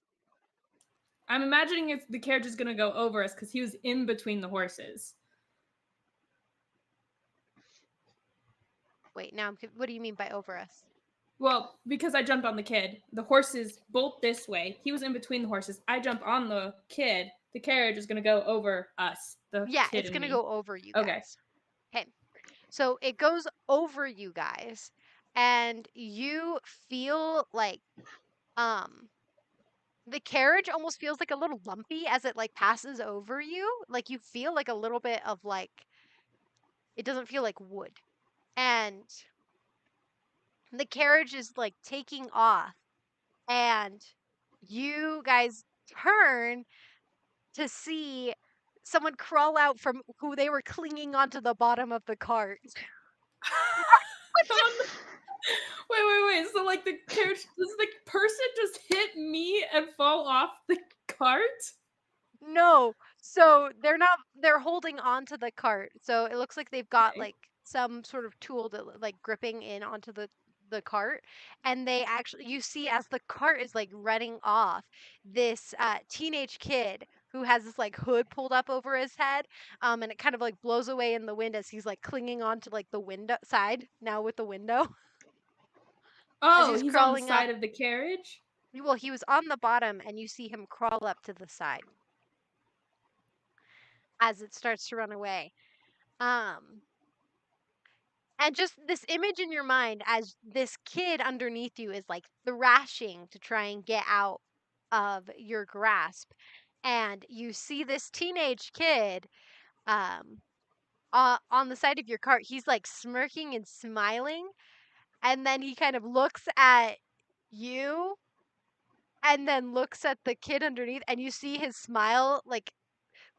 I'm imagining the carriage is going to go over us because he was in between the horses. Wait, now what do you mean by over us? Well, because I jumped on the kid. The horses bolt this way. He was in between the horses. I jump on the kid. The carriage is going to go over us. The Yeah, kid it's and going to me. go over you Okay. guys. Okay. So it goes over you guys, and you feel like the carriage almost feels like a little lumpy as it like passes over you. Like you feel like a little bit of like it doesn't feel like wood. And the carriage is like taking off, and you guys turn to see someone crawl out from who they were clinging onto the bottom of the cart. Wait. So, like, the carriage, does the person just hit me and fall off the cart? No. So they're holding onto the cart. So it looks like they've got Okay. like some sort of tool to like gripping in onto the cart, and they actually you see as the cart is like running off, this teenage kid who has this like hood pulled up over his head, and it kind of like blows away in the wind as he's like clinging onto like the window side now with the window. Oh, he's he's on the crawling up. side of the carriage? Well, he was on the bottom, and you see him crawl up to the side as it starts to run away. And just this image in your mind as this kid underneath you is like thrashing to try and get out of your grasp. And you see this teenage kid on the side of your cart. He's like smirking and smiling. And then he kind of looks at you and then looks at the kid underneath. And you see his smile, like,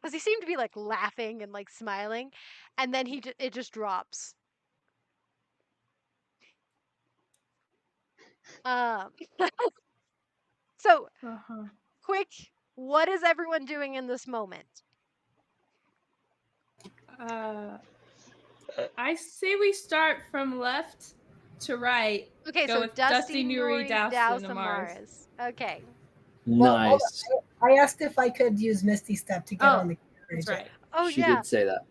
because he seemed to be like laughing and like smiling. And then it just drops. Um, so Uh-huh. quick, what is everyone doing in this moment? I say we start from left to right. Okay, Go so with Dusty, Nuri, Nuri, Douse, and and Amaris. Amaris. Okay. Well, hold Nice. on. I asked if I could use Misty Step to get on the carriage. That's right. Oh She yeah. did say that.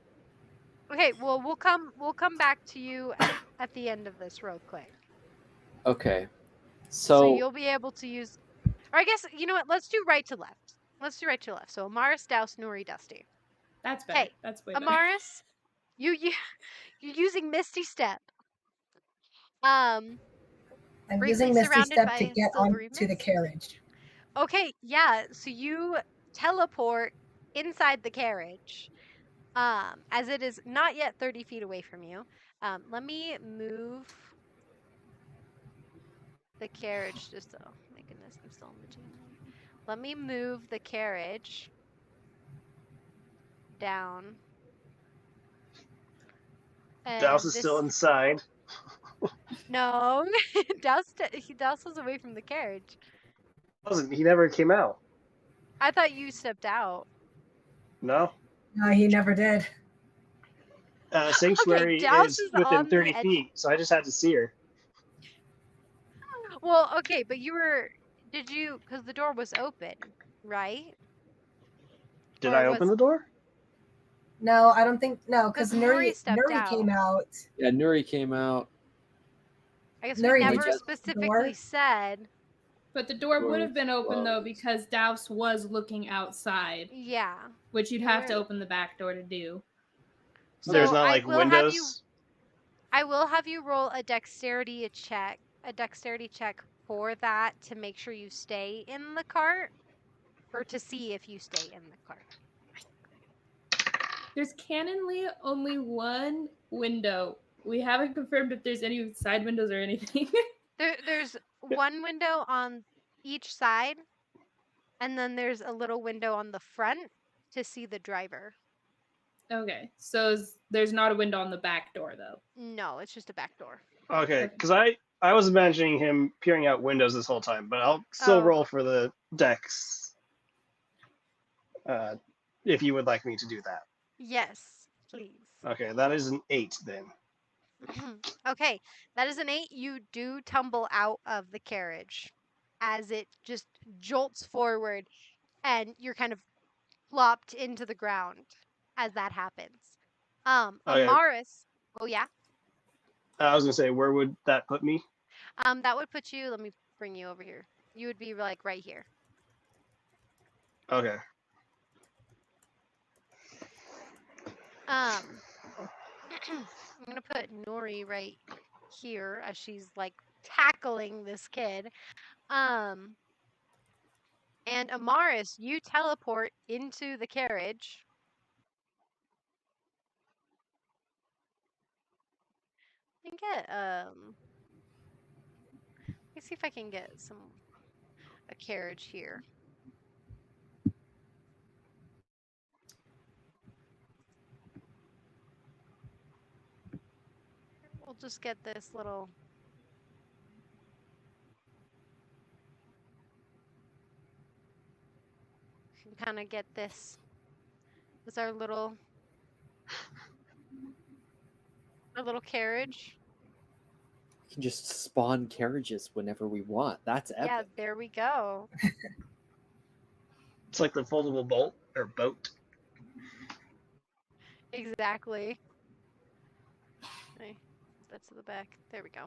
Okay, well we'll come back to you at the end of this real quick. Okay. So So you'll be able to use, or I guess you know what? Let's do right to left. Let's do right to left. So Amaris, Douse, Nuri, Dusty. That's better. Okay, That's way better. Amaris, you're using Misty Step. I'm Briefly using Misty surrounded Step by to get silvery onto the mist. carriage. Okay, yeah. So you teleport inside the carriage, as it is not yet 30 feet away from you. Let me move the carriage. Just oh my goodness, I'm still in the game mode. Let me move the carriage down. Douse is still inside. No, Douse was away from the carriage. Wasn't he? Never came out. I thought you stepped out. No. No, he never did. Sanctuary Douse is is within on the 30 edge. feet, so I just had to see her. Well, okay, but did you, because the door was open, right? Did Or I open the door? No, I don't think no, because 'Cause Nuri Nuri stepped out. came out. yeah, Nuri came out. I guess Nuri, we did never you open the specifically door? said. But the door Door would have been open, though, closed. because Douse was looking outside, Yeah. which you'd You have to were- open the back door to do. There's So not I like will have you. windows. I will have you roll a dexterity check for that to make sure you stay in the cart, or to see if you stay in the cart. There's canonly only one window. We haven't confirmed if there's any side windows or anything. There's one window on each side, and then there's a little window on the front to see the driver. Okay, so there's not a window on the back door, though. No, it's just a back door. Okay, because I was imagining him peering out windows this whole time, but I'll still Oh. roll for the dex. If you would like me to do that. Yes, please. Okay, that is an 8 then. Okay, that is an 8. You do tumble out of the carriage as it just jolts forward, and you're kind of plopped into the ground as that happens. Okay. Amaris, oh yeah, I was gonna say, where would that put me? that would put you. Let me bring you over here. You would be like right here. Okay. Um, I'm gonna put Nuri right here as she's like tackling this kid. Um, and Amaris, you teleport into the carriage. And get let me see if I can get a carriage here. We'll just get this little. Can kind of get this. This our little carriage. We can just spawn carriages whenever we want. That's Yeah, epic. there we go. It's like the foldable bolt or boat. Exactly. Okay, that's to the back. There we go.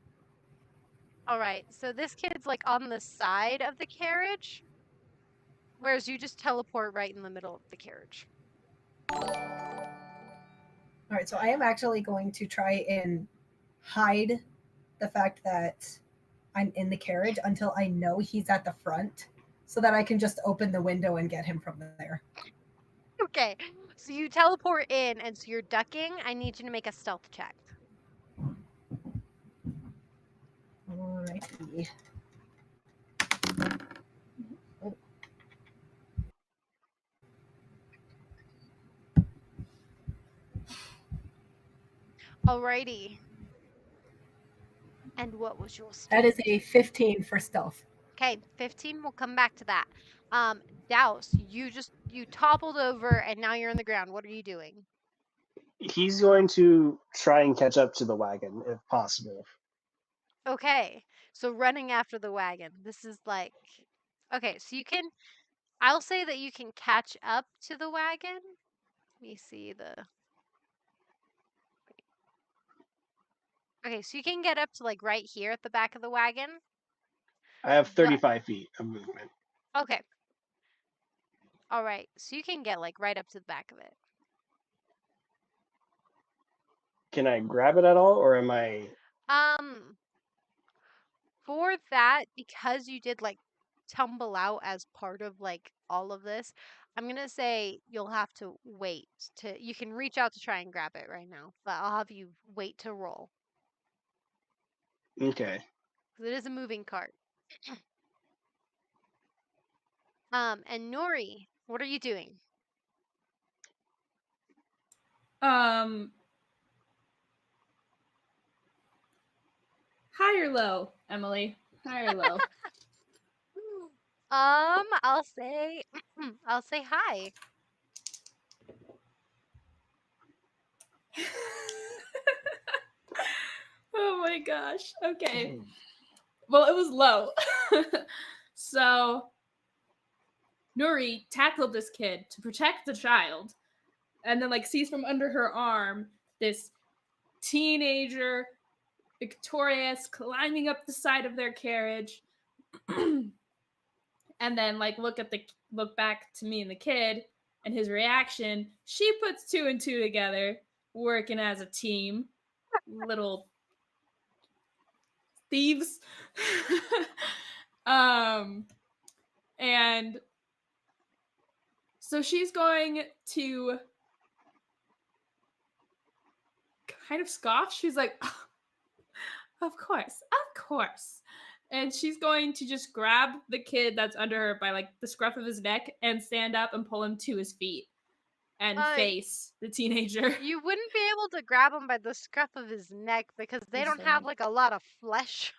All right, so this kid's like on the side of the carriage, whereas you just teleport right in the middle of the carriage. All right, so I am actually going to try and hide the fact that I'm in the carriage until I know he's at the front so that I can just open the window and get him from there. Okay, so you teleport in, and so you're ducking. I need you to make a stealth check. Alrighty. Alrighty. And what was your stealth? That is a 15 for stealth. Okay, 15. We'll come back to that. Douse, you toppled over, and now you're on the ground. What are you doing? He's going to try and catch up to the wagon if possible. Okay, so running after the wagon. This is like, okay, so you can. I'll say that you can catch up to the wagon. Let me see the. Okay, so you can get up to like right here at the back of the wagon. I have But 35 feet of movement. okay. All right, so you can get like right up to the back of it. Can I grab it at all, or am I? For that, because you did like tumble out as part of like all of this, I'm gonna say you'll have to wait to. You can reach out to try and grab it right now, but I'll have you wait to roll Okay. because it is a moving cart. And Nuri, what are you doing? High or low, Emily? High or low? I'll say, I'll say hi. Oh my gosh. Okay. Well, it was low. So Nuri tackled this kid to protect the child, and then like sees from under her arm this teenager, victorious, climbing up the side of their carriage. And then like look back to me and the kid and his reaction. She puts two and two together, working as a team. Little thieves. And so she's going to kind of scoff. She's like, oh, of course. And she's going to just grab the kid that's under her by like the scruff of his neck and stand up and pull him to his feet and face the teenager. You wouldn't be able to grab him by the scruff of his neck because they don't have like a lot of flesh.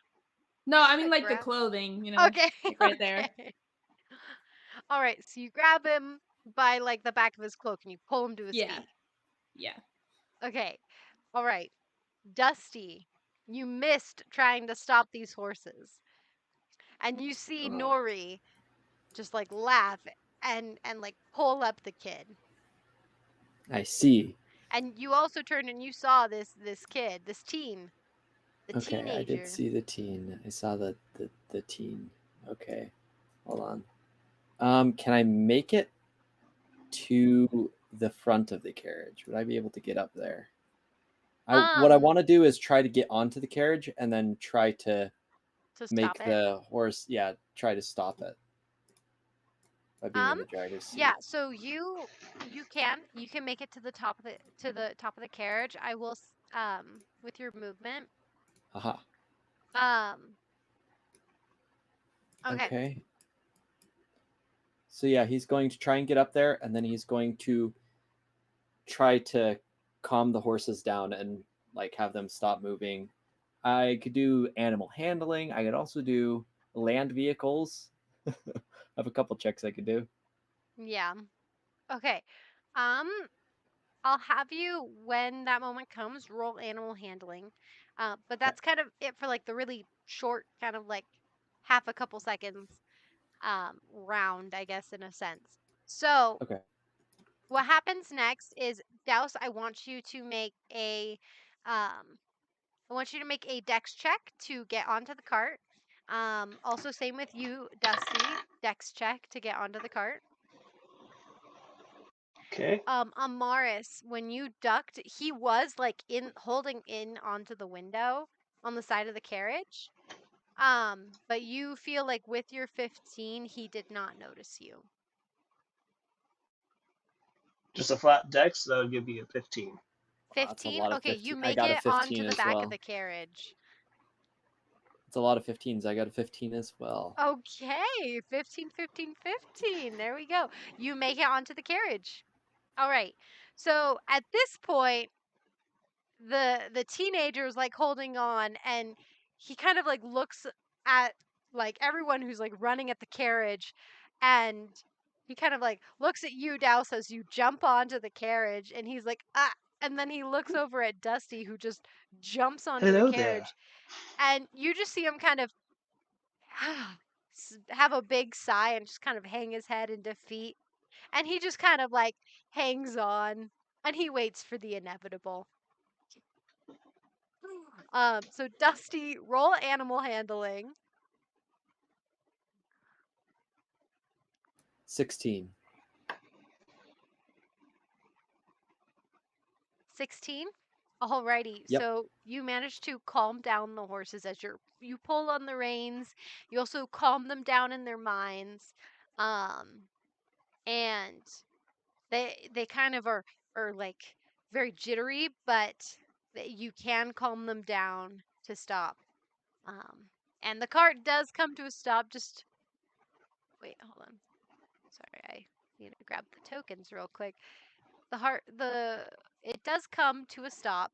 No, I mean like the grab. clothing, you know. Okay. Like right there. All right, so you grab him by like the back of his cloak and you pull him to his feet. Yeah. Okay. All right. Dusty, you missed trying to stop these horses. And you see Nuri just like laugh and like pull up the kid. I see. And you also turned and you saw this kid, this teen, the Okay, I did teenager. see the teen. I saw the teen. Okay, hold on. Can I make it to the front of the carriage? Would I be able to get up there? What I want to do is try to get onto the carriage and then try to make stop it. the horse. Yeah, try to stop it by being in the driver's seat. Yeah, so you can make it to the top of the carriage. I will with your movement. Aha. Okay. Okay. So yeah, he's going to try and get up there, and then he's going to try to calm the horses down and like have them stop moving. I could do animal handling. I could also do land vehicles. I have a couple checks I could do. Yeah. Okay. I'll have you, when that moment comes, roll animal handling. But that's kind of it for like the really short, kind of like half a couple seconds round, I guess, in a sense. So Okay. what happens next is, Douse, I want you to make a dex check to get onto the cart. Also same with you, Dusty, dex check to get onto the cart. Okay. Amaris, when you ducked, he was like holding in onto the window on the side of the carriage. But you feel like with your 15, he did not notice you. Just a flat dex, that would give me a 15. 15? Wow, Okay, you I make got a it 15 onto the as back well. of the carriage. It's a lot of 15s. I got a 15 as well. Okay, 15, 15, 15. There we go. You make it onto the carriage. All right. So at this point, the teenager is like holding on, and he kind of like looks at like everyone who's like running at the carriage, and he kind of like looks at you, Douse, as you jump onto the carriage, and he's like, ah, and then he looks over at Dusty, who just jumps onto the Hello there. carriage, and you just see him kind of have a big sigh and just kind of hang his head in defeat, and he just kind of like hangs on, and he waits for the inevitable. So Dusty, roll animal handling. 16. 16. Alrighty, Yep. so you manage to calm down the horses as you pull on the reins. You also calm them down in their minds, and they kind of are like very jittery, but you can calm them down to stop. And the cart does come to a stop. Just wait, hold on. Sorry, I need to grab the tokens real quick. It does come to a stop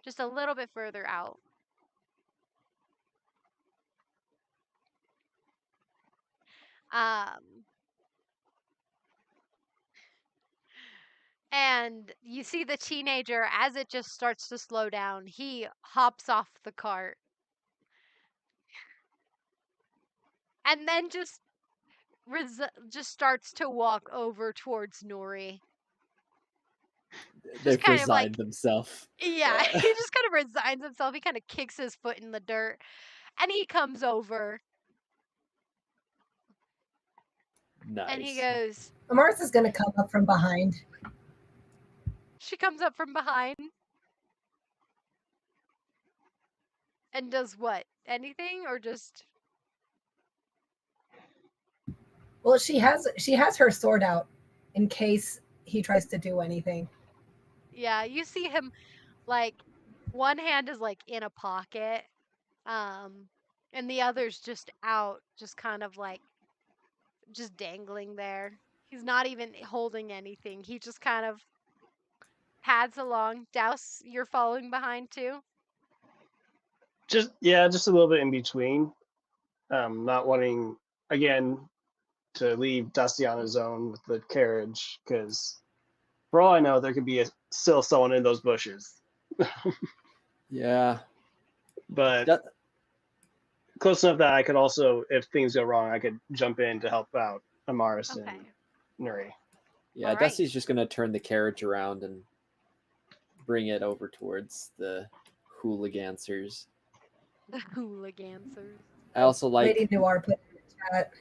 just a little bit further out. And you see the teenager, as it just starts to slow down, he hops off the cart. And then just starts to walk over towards Nuri. They've kind of like- resigned themselves. Yeah, he just kind of resigns himself. He kind of kicks his foot in the dirt, and he comes over. Nice. And he goes, Amaris is going to come up from behind. she comes up from behind. And does what? Anything, or just? Well, she has her sword out in case he tries to do anything. Yeah, you see him, like, one hand is like in a pocket, and the other's just out, just kind of like just dangling there. He's not even holding anything. He just kind of pads along. Douse, you're following behind too? Just a little bit in between. Not wanting again to leave Dusty on his own with the carriage, because for all I know, there could be still someone in those bushes. Yeah. But close enough that I could also, if things go wrong, I could jump in to help out. Amaris Okay. and Nuri. Yeah, All right. Dusty's just gonna turn the carriage around and bring it over towards the hooligansers. The hooligansers. I also like. Lady Noir put in the chat.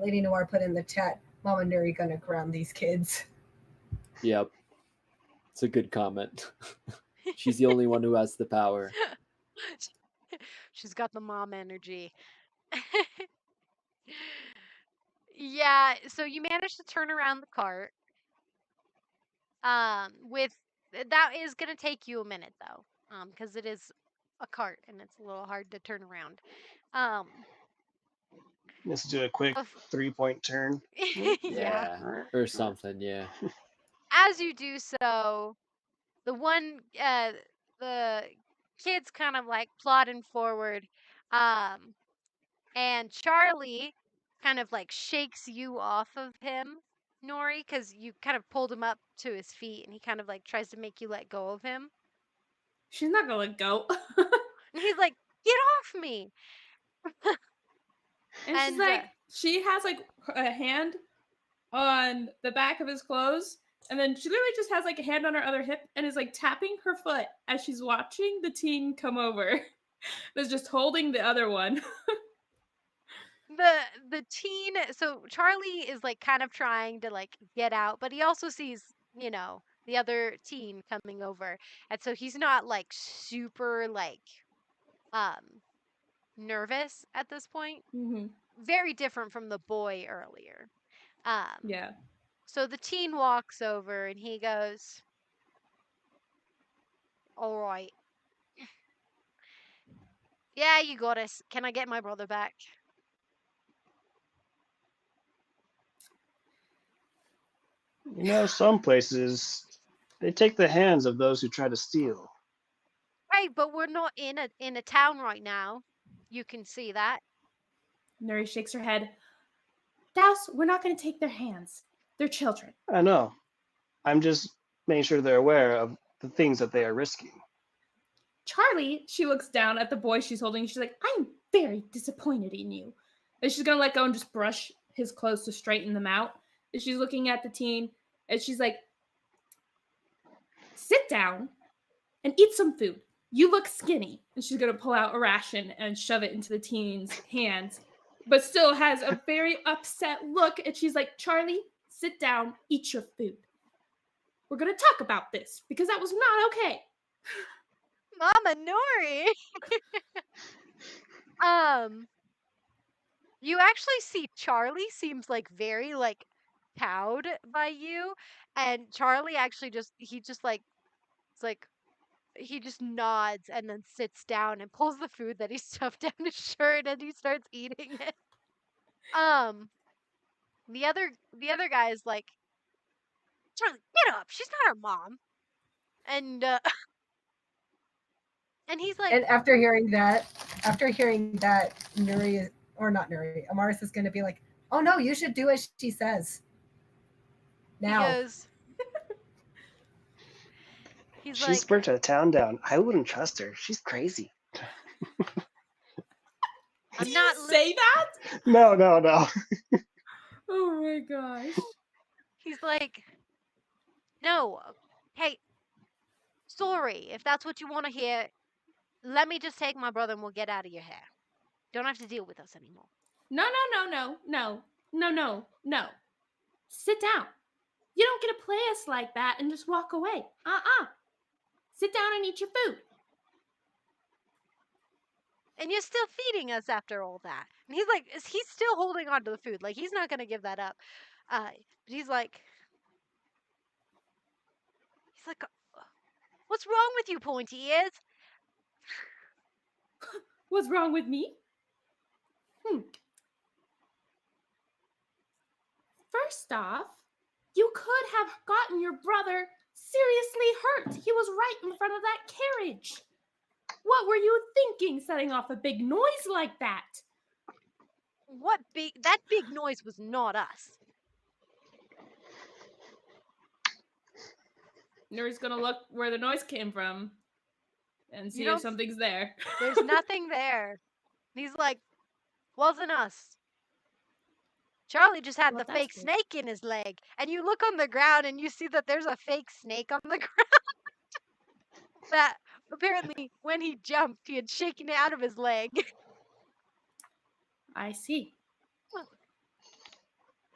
Lady Noir put in the chat. Mama Nuri gonna ground these kids. Yep, it's a good comment. She's the only one who has the power. She's got the mom energy. Yeah, so you managed to turn around the cart. With that is gonna take you a minute though, because it is a cart and it's a little hard to turn around. Let's do a quick bef- 3-point turn. yeah. Or something. Yeah. As you do so, the kid's kind of like plodding forward, and Charlie kind of like shakes you off of him, Nori, because you kind of pulled him up to his feet, and he kind of like tries to make you let go of him, She's not gonna let go. and he's like, "Get off me!" And she's And, like, she has like a hand on the back of his clothes, and then she literally just has like a hand on her other hip and is like tapping her foot as she's watching the teen come over. That's just holding the other one. the teen, so Charlie is like kind of trying to like get out, but he also sees, the other teen coming over, and so he's not like super like nervous at this point. Mm-hmm. Very different from the boy earlier. Yeah. So the teen walks over and he goes, "All right. Yeah, you got us. Can I get my brother back?" Some places, they take the hands of those who try to steal. Right, but we're not in a town right now. You can see that. Nuri shakes her head. Douse, we're not going to take their hands. They're children. I know. I'm just making sure they're aware of the things that they are risking. Charlie, she looks down at the boy she's holding. She's like, I'm very disappointed in you. And she's going to let go and just brush his clothes to straighten them out. And she's looking at the teen and she's like, sit down and eat some food. You look skinny. And she's going to pull out a ration and shove it into the teen's hands, but still has a very upset look. And she's like, Charlie, sit down, eat your food. We're going to talk about this because that was not okay. Mama Nori. You actually see Charlie seems like very like cowed by you, and Charlie actually he just like it's like he just nods and then sits down and pulls the food that he stuffed down his shirt and he starts eating it. The other guy is like, "Charlie, get up. She's not our mom." And and he's like, And after hearing that, Nuri, or not Nuri, Amaris is going to be like, "Oh no, you should do as she says." Now, he goes, he's She's like, burnt a town down. I wouldn't trust her. She's crazy. "I'm not Say that? No. Oh my gosh. He's like, "No, hey, sorry, if that's what you want to hear, let me just take my brother and we'll get out of your hair. Don't have to deal with us anymore." No. Sit down. You don't get to play us like that and just walk away. Sit down and eat your food. And you're still feeding us after all that. And he's still holding on to the food. Like, he's not going to give that up. He's like, "What's wrong with you, pointy ears?" What's wrong with me? First off, you could have gotten your brother seriously hurt. He was right in front of that carriage. What were you thinking, setting off a big noise like that? That big noise was not us. Nuri's gonna look where the noise came from and see if something's there. There's nothing there. He's like, "Wasn't us." Charlie just had Well, the that's fake good. snake in his leg. And you look on the ground and you see that there's a fake snake on the ground that apparently when he jumped, he had shaken it out of his leg. I see.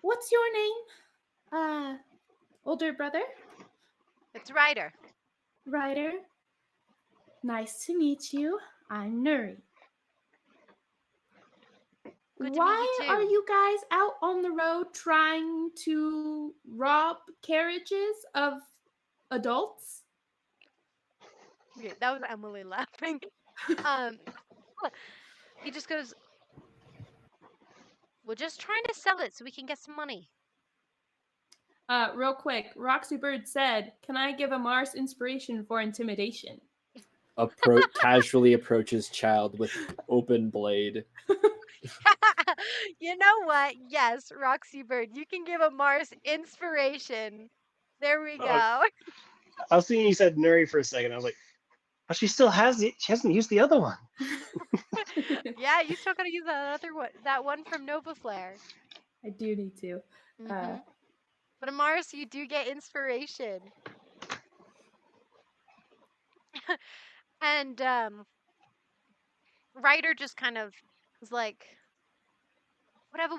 What's your name? Older brother? It's Ryder. Ryder? Nice to meet you. I'm Nuri. Good to meet Why you are too. you guys out on the road trying to rob carriages of adults? Okay, that was Emily laughing. He just goes, we're just trying to sell it so we can get some money. Real quick, Roxy Bird said, "Can I give Amaris inspiration for intimidation?" Casually approaches child with open blade. You know what? Yes, Roxy Bird, you can give a Mars inspiration. There we Oh. go. I was thinking you said Nuri for a second. I was like, oh, she still has it. She hasn't used the other one. Yeah, you still gotta use that other one, that one from Nova Flare. I do need to. But Amaris, you do get inspiration. And Ryder just kind of was like, whatever,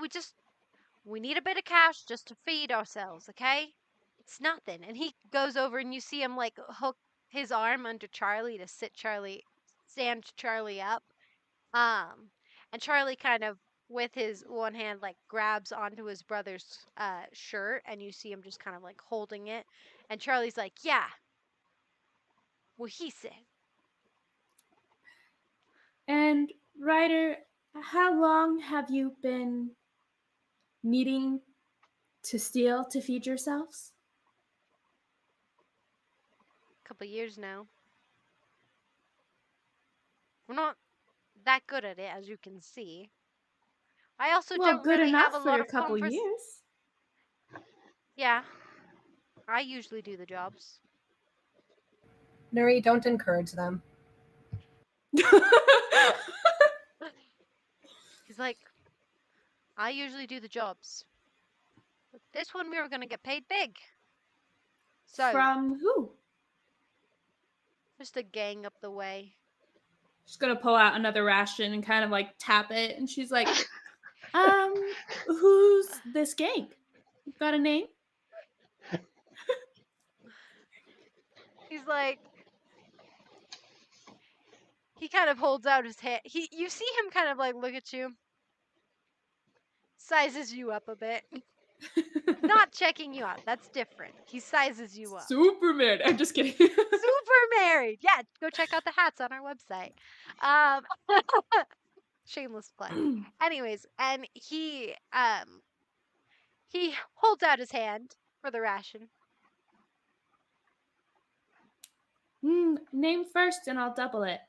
we need a bit of cash just to feed ourselves, okay? It's nothing. And he goes over and you see him like hook his arm under Charlie to stand Charlie up. And Charlie kind of with his one hand like grabs onto his brother's shirt, and you see him just kind of like holding it. And Charlie's like, yeah, what he said. And Ryder, how long have you been needing to steal to feed yourselves? A couple years now. We're not that good at it, as you can see. I also Well, don't good really enough have a for lot a of couple years. Yeah, I usually do the jobs. Nuri, don't encourage them. He's like, I usually do the jobs. But this one we were gonna get paid big. So From who? just a gang up the way. She's gonna pull out another ration and kind of like tap it, and she's like, who's this gang? Got a name? He's like, he kind of holds out his hand. You see him kind of like look at you, sizes you up a bit. Not checking you out. That's different. He sizes you up. Superman. I'm just kidding. Super married. Yeah, go check out the hats on our website. Shameless plug. Anyways, and he holds out his hand for the ration. Name first and I'll double it.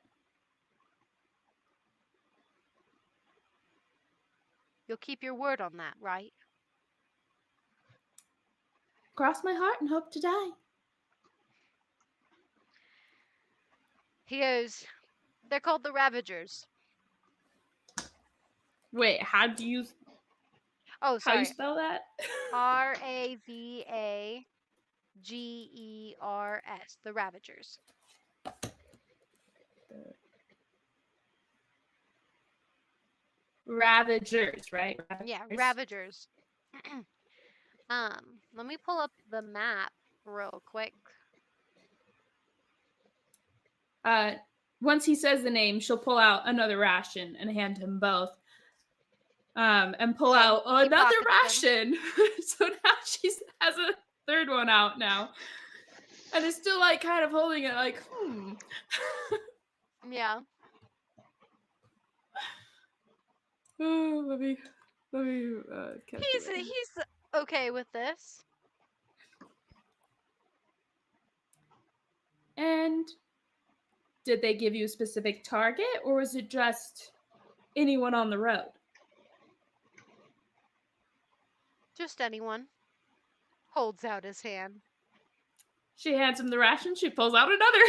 You'll keep your word on that, right? Cross my heart and hope to die. He goes, they're called the Ravagers. Wait, how do you sorry. spell that? Ravagers. The Ravagers. Ravagers, right? Yeah, Ravagers. Let me pull up the map real quick. Once he says the name, she'll pull out another ration and hand him both. And pull out another ration. So now she has a third one out now. And is still like kind of holding it like, Yeah. let me He's okay with this. And did they give you a specific target, or was it just anyone on the road? Just anyone. Holds out his hand. She hands him the ration. She pulls out another.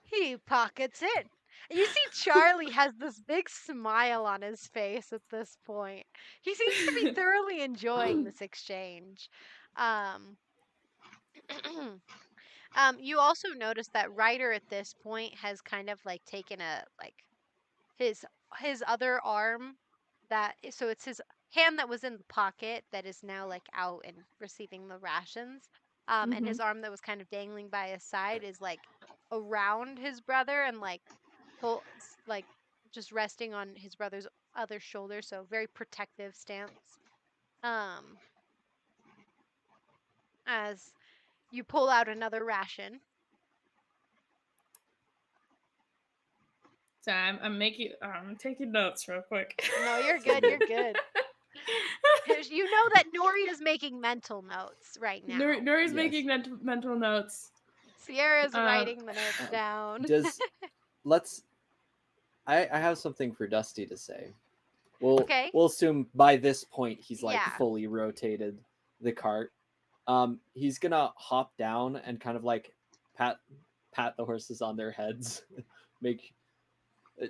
He pockets it. You see Charlie has this big smile on his face at this point. He seems to be thoroughly enjoying this exchange. Um, you also notice that Ryder at this point has kind of like taken a his his other arm so it's his hand that was in the pocket that is now like out and receiving the rations. And his arm that was kind of dangling by his side is like around his brother and like like just resting on his brother's other shoulder, so very protective stance. As you pull out another ration. So I'm taking notes real quick. No, you're good. You're good. You know that Nuri is making mental notes right now. Nuri's Yes. making mental notes. Sierra's writing the notes down. I have something for Dusty to say. We'll assume by this point he's like fully rotated the cart. He's gonna hop down and kind of like pat the horses on their heads, make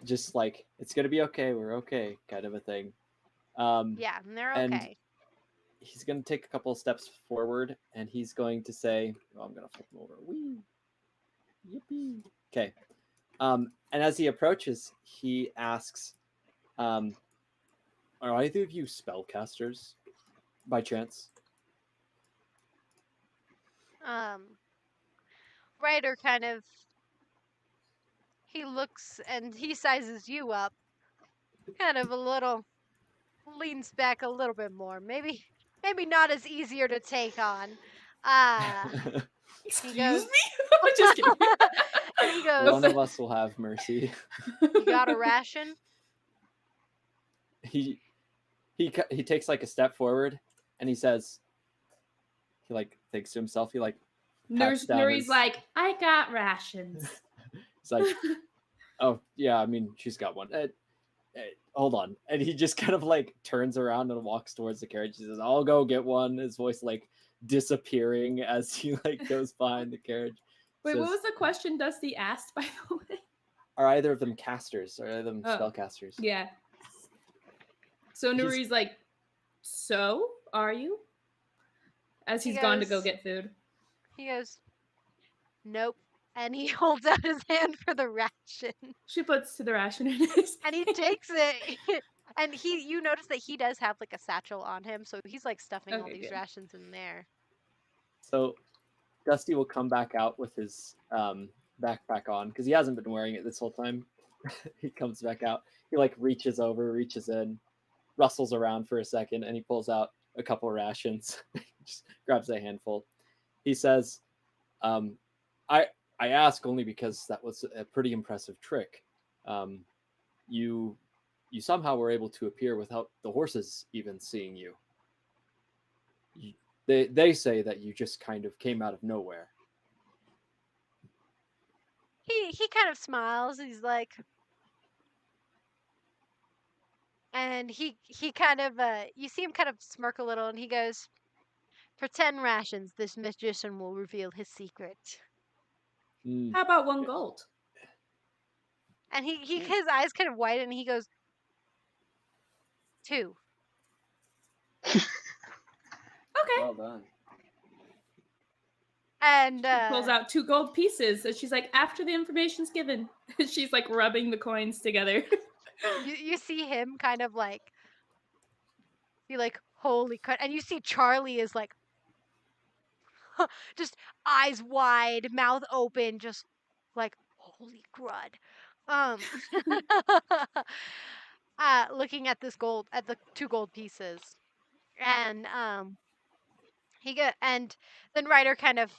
just like it's gonna be okay, we're okay, kind of a thing. Yeah, and they're okay. And he's gonna take a couple of steps forward, and he's going to say, "I'm gonna flip him over." Whee! Yippee! Okay. And as he approaches, he asks, "Are either of you spellcasters, by chance?" Ryder kind of he looks and he sizes you up, kind of a little leans back a little bit more. Maybe not as easier to take on. Excuse me? Just kidding. And he goes, "One of us will have mercy." "You got a ration?" He takes like a step forward, and he says, he like thinks to himself. He like Nuri's like, "I got rations." He's like, "Oh yeah, I mean, she's got one. Hold on." And he just kind of like turns around and walks towards the carriage. He says, "I'll go get one." His voice like disappearing as he like goes behind the carriage. Wait, says, what was the question Dusty asked, by the way? Are either of them casters? Are either of them spellcasters? Yeah. So Nuri's like, "So, are you?" As he's gone to go get food. He goes, "Nope." And he holds out his hand for the ration. She puts the ration in his and he takes it. And you notice that he does have like a satchel on him, so he's like stuffing all these rations in there. So Dusty will come back out with his backpack on, because he hasn't been wearing it this whole time. He comes back out. He like reaches in, rustles around for a second, and he pulls out a couple rations. Just grabs a handful. He says, I ask only because that was a pretty impressive trick. You somehow were able to appear without the horses even seeing you. They say that you just kind of came out of nowhere." He kind of smiles. He's like, and he kind of you see him kind of smirk a little, and he goes, "For 10 rations, this magician will reveal his secret." How about 1 gold? And his eyes kind of widen, and he goes, 2. Okay. Well done. And she pulls out 2 gold pieces, and she's like, "After the information's given." She's like rubbing the coins together. you see him kind of like be like, "Holy crap!" And you see Charlie is like, just eyes wide, mouth open, just like, "Holy crud!" Looking at this gold, at the 2 gold pieces, and and then Ryder kind of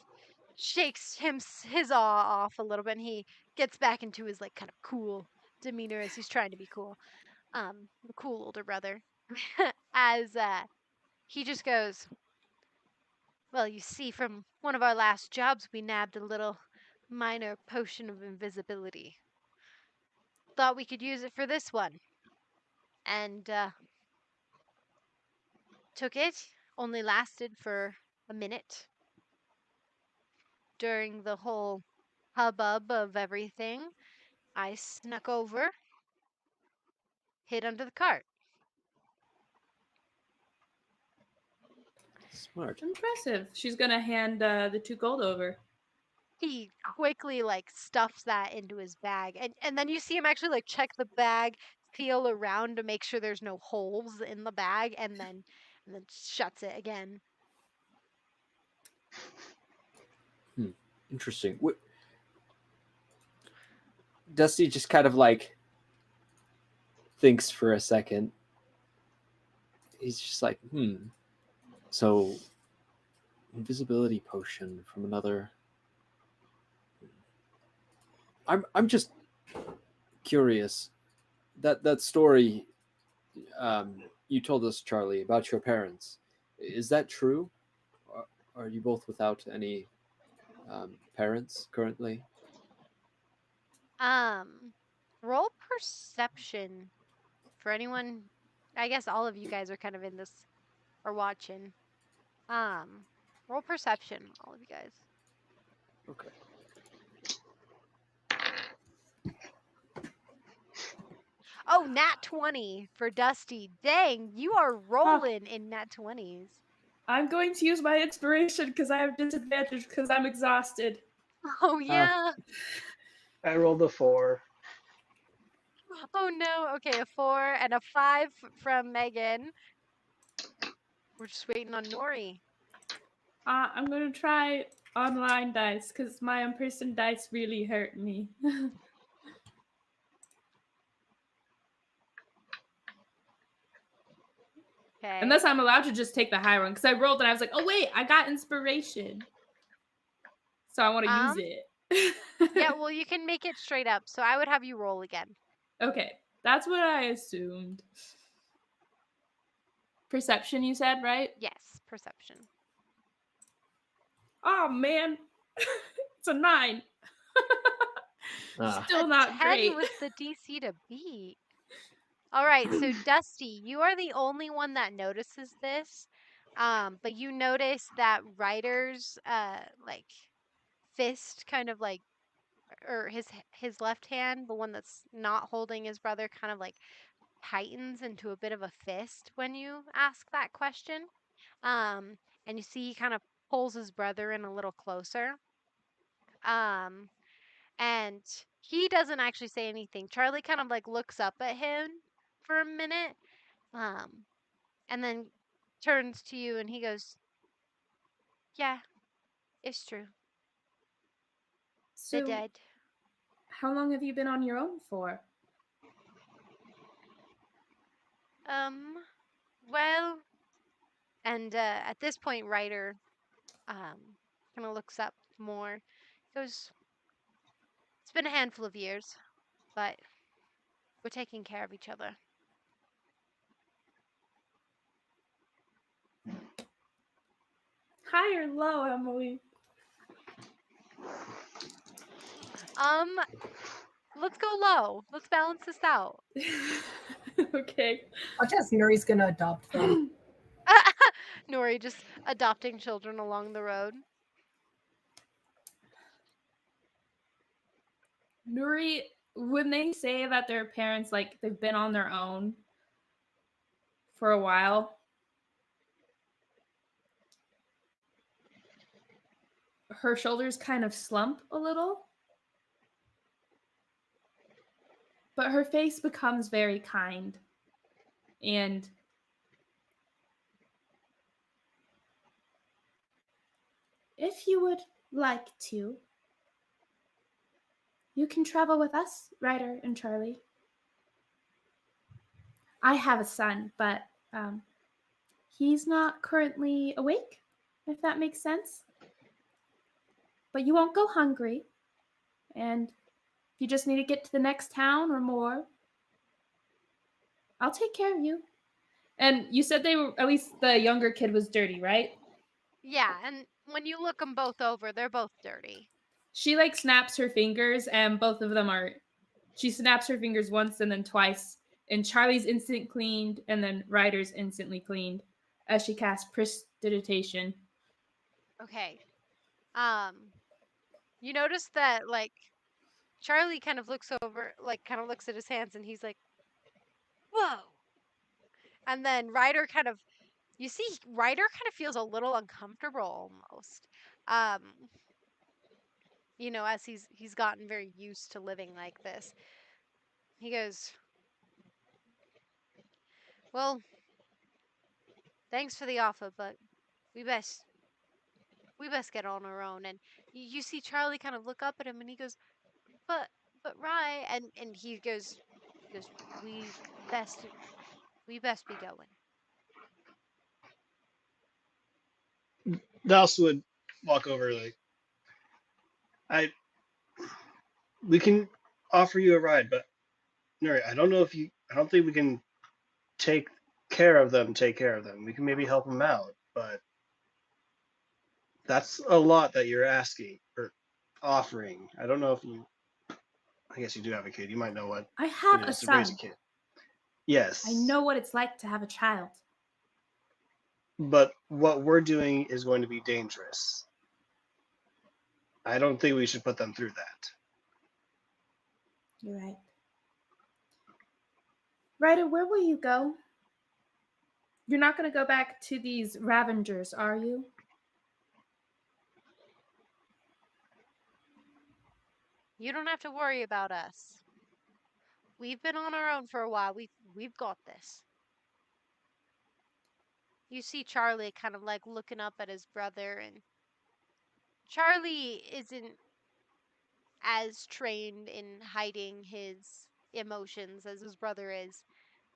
shakes his awe off a little bit, and he gets back into his like kind of cool demeanor as he's trying to be cool, the cool older brother, as he just goes, "Well, you see, from one of our last jobs, we nabbed a little minor potion of invisibility. Thought we could use it for this one, and took it. Only lasted for a minute. During the whole hubbub of everything, I snuck over, hid under the cart. Smart. Impressive. She's gonna hand the 2 gold over. He quickly like stuffs that into his bag, and then you see him actually like check the bag, feel around to make sure there's no holes in the bag, and then shuts it again. Interesting. Dusty just kind of like thinks for a second. He's just like, so invisibility potion from another. I'm just curious. That story you told us, Charlie, about your parents. Is that true? Are you both without any parents currently? Roll perception for anyone. I guess all of you guys are kind of in this or watching. Roll perception, all of you guys. Okay. Oh, nat 20 for Dusty. Dang, you are rolling in nat 20s. I'm going to use my inspiration because I have disadvantage because I'm exhausted. Oh, yeah. I rolled a 4. Oh, no. Okay, a 4 and a 5 from Megan. We're just waiting on Nuri. I'm going to try online dice because my in-person dice really hurt me. Okay. Unless I'm allowed to just take the high one because I rolled and I was like, oh, wait, I got inspiration. So I want to use it. Yeah, well, you can make it straight up. So I would have you roll again. Okay, that's what I assumed. Perception, you said, right? Yes, perception. Oh, man. It's a 9. Still not 10 great. was the DC to beat. All right, so Dusty, you are the only one that notices this. But you notice that Ryder's like fist kind of like, or his left hand, the one that's not holding his brother, kind of like tightens into a bit of a fist when you ask that question. And you see he kind of pulls his brother in a little closer. And he doesn't actually say anything. Charlie kind of like looks up at him for a minute, and then turns to you and he goes, "Yeah, it's true. They're So, dead." how long have you been on your own for? Well, and at this point, Ryder, kind of looks up more. Goes, "It's been a handful of years, but we're taking care of each other." High or low, Emily? Let's go low. Let's balance this out. Okay. I'll just Nuri's gonna adopt them. Nuri just adopting children along the road. Nuri, when they say that their parents, like, they've been on their own for a while, her shoulders kind of slump a little, but her face becomes very kind. And if you would like to, you can travel with us, Ryder and Charlie. I have a son, but he's not currently awake, if that makes sense. But you won't go hungry. And if you just need to get to the next town or more, I'll take care of you. And you said they were, at least the younger kid was dirty, right? Yeah, and when you look them both over, they're both dirty. She like snaps her fingers and both of them are, she snaps her fingers once and then twice. And Charlie's instant cleaned and then Ryder's instantly cleaned as she casts prestidigitation. Okay. You notice that like Charlie kind of looks over, like, kind of looks at his hands, and he's like, whoa. And then Ryder kind of, you see, Ryder kind of feels a little uncomfortable almost. You know, as he's gotten very used to living like this. He goes, well, thanks for the offer, but we best get on our own. And you see Charlie kind of look up at him, and he goes, but Rye, and he goes, we best be going. Douse would walk over like, we can offer you a ride, but Nuri, I don't think we can take care of them. We can maybe help them out, but that's a lot that you're asking or offering. I don't know if you. I guess you do have a kid. You might know what I have it a is to raise a son. kid. Yes. I know what it's like to have a child. But what we're doing is going to be dangerous. I don't think we should put them through that. You're right. Ryder, where will you go? You're not going to go back to these Ravengers, are you? You don't have to worry about us. We've been on our own for a while. We've got this. You see Charlie kind of like looking up at his brother, and Charlie isn't as trained in hiding his emotions as his brother is.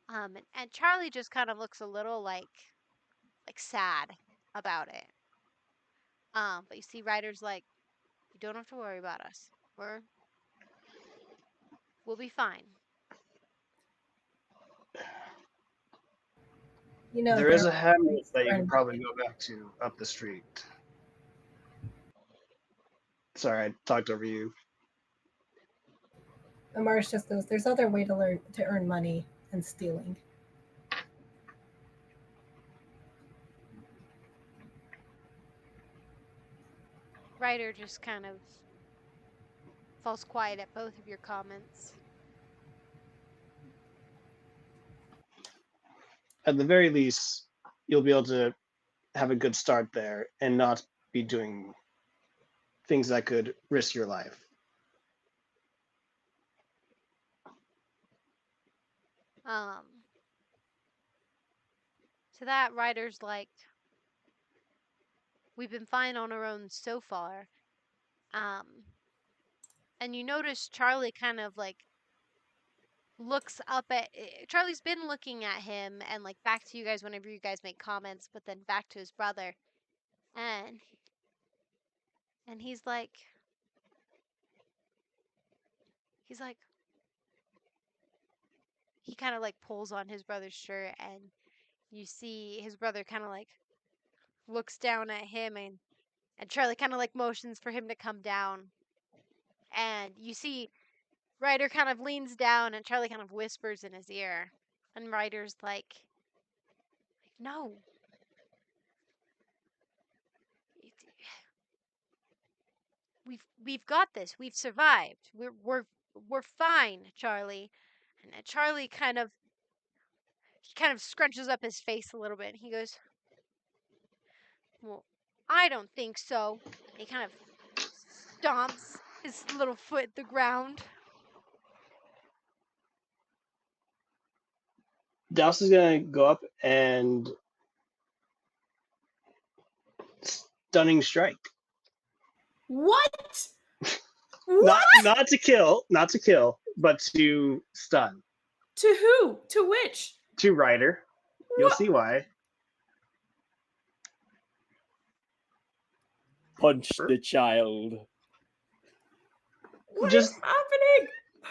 And Charlie just kind of looks a little like sad about it. But you see Ryder's like, you don't have to worry about us. We'll be fine. You know, There is a hamlet ways that to you earn can probably go back to up the street. Sorry, I talked over you. Amaris just goes, there's other way to earn money than stealing. Ryder just kind of falls quiet at both of your comments. At the very least, you'll be able to have a good start there and not be doing things that could risk your life. To that, Ryder's like, we've been fine on our own so far. And you notice Charlie kind of like looks up at Charlie's been looking at him and like back to you guys whenever you guys make comments, but then back to his brother. And he's like he kind of like pulls on his brother's shirt, and you see his brother kind of like looks down at him, and Charlie kind of like motions for him to come down. And you see Ryder kind of leans down, and Charlie kind of whispers in his ear. And Ryder's like, no. We've got this. We've survived. We're fine, Charlie. And Charlie kind of scrunches up his face a little bit, and he goes, well, I don't think so. And he kind of stomps his little foot at the ground. Douse is gonna go up and stunning strike. What? What? Not to kill, but to stun. To who? To which? To Ryder. You'll What? see why. Punch the child. What Just- is happening?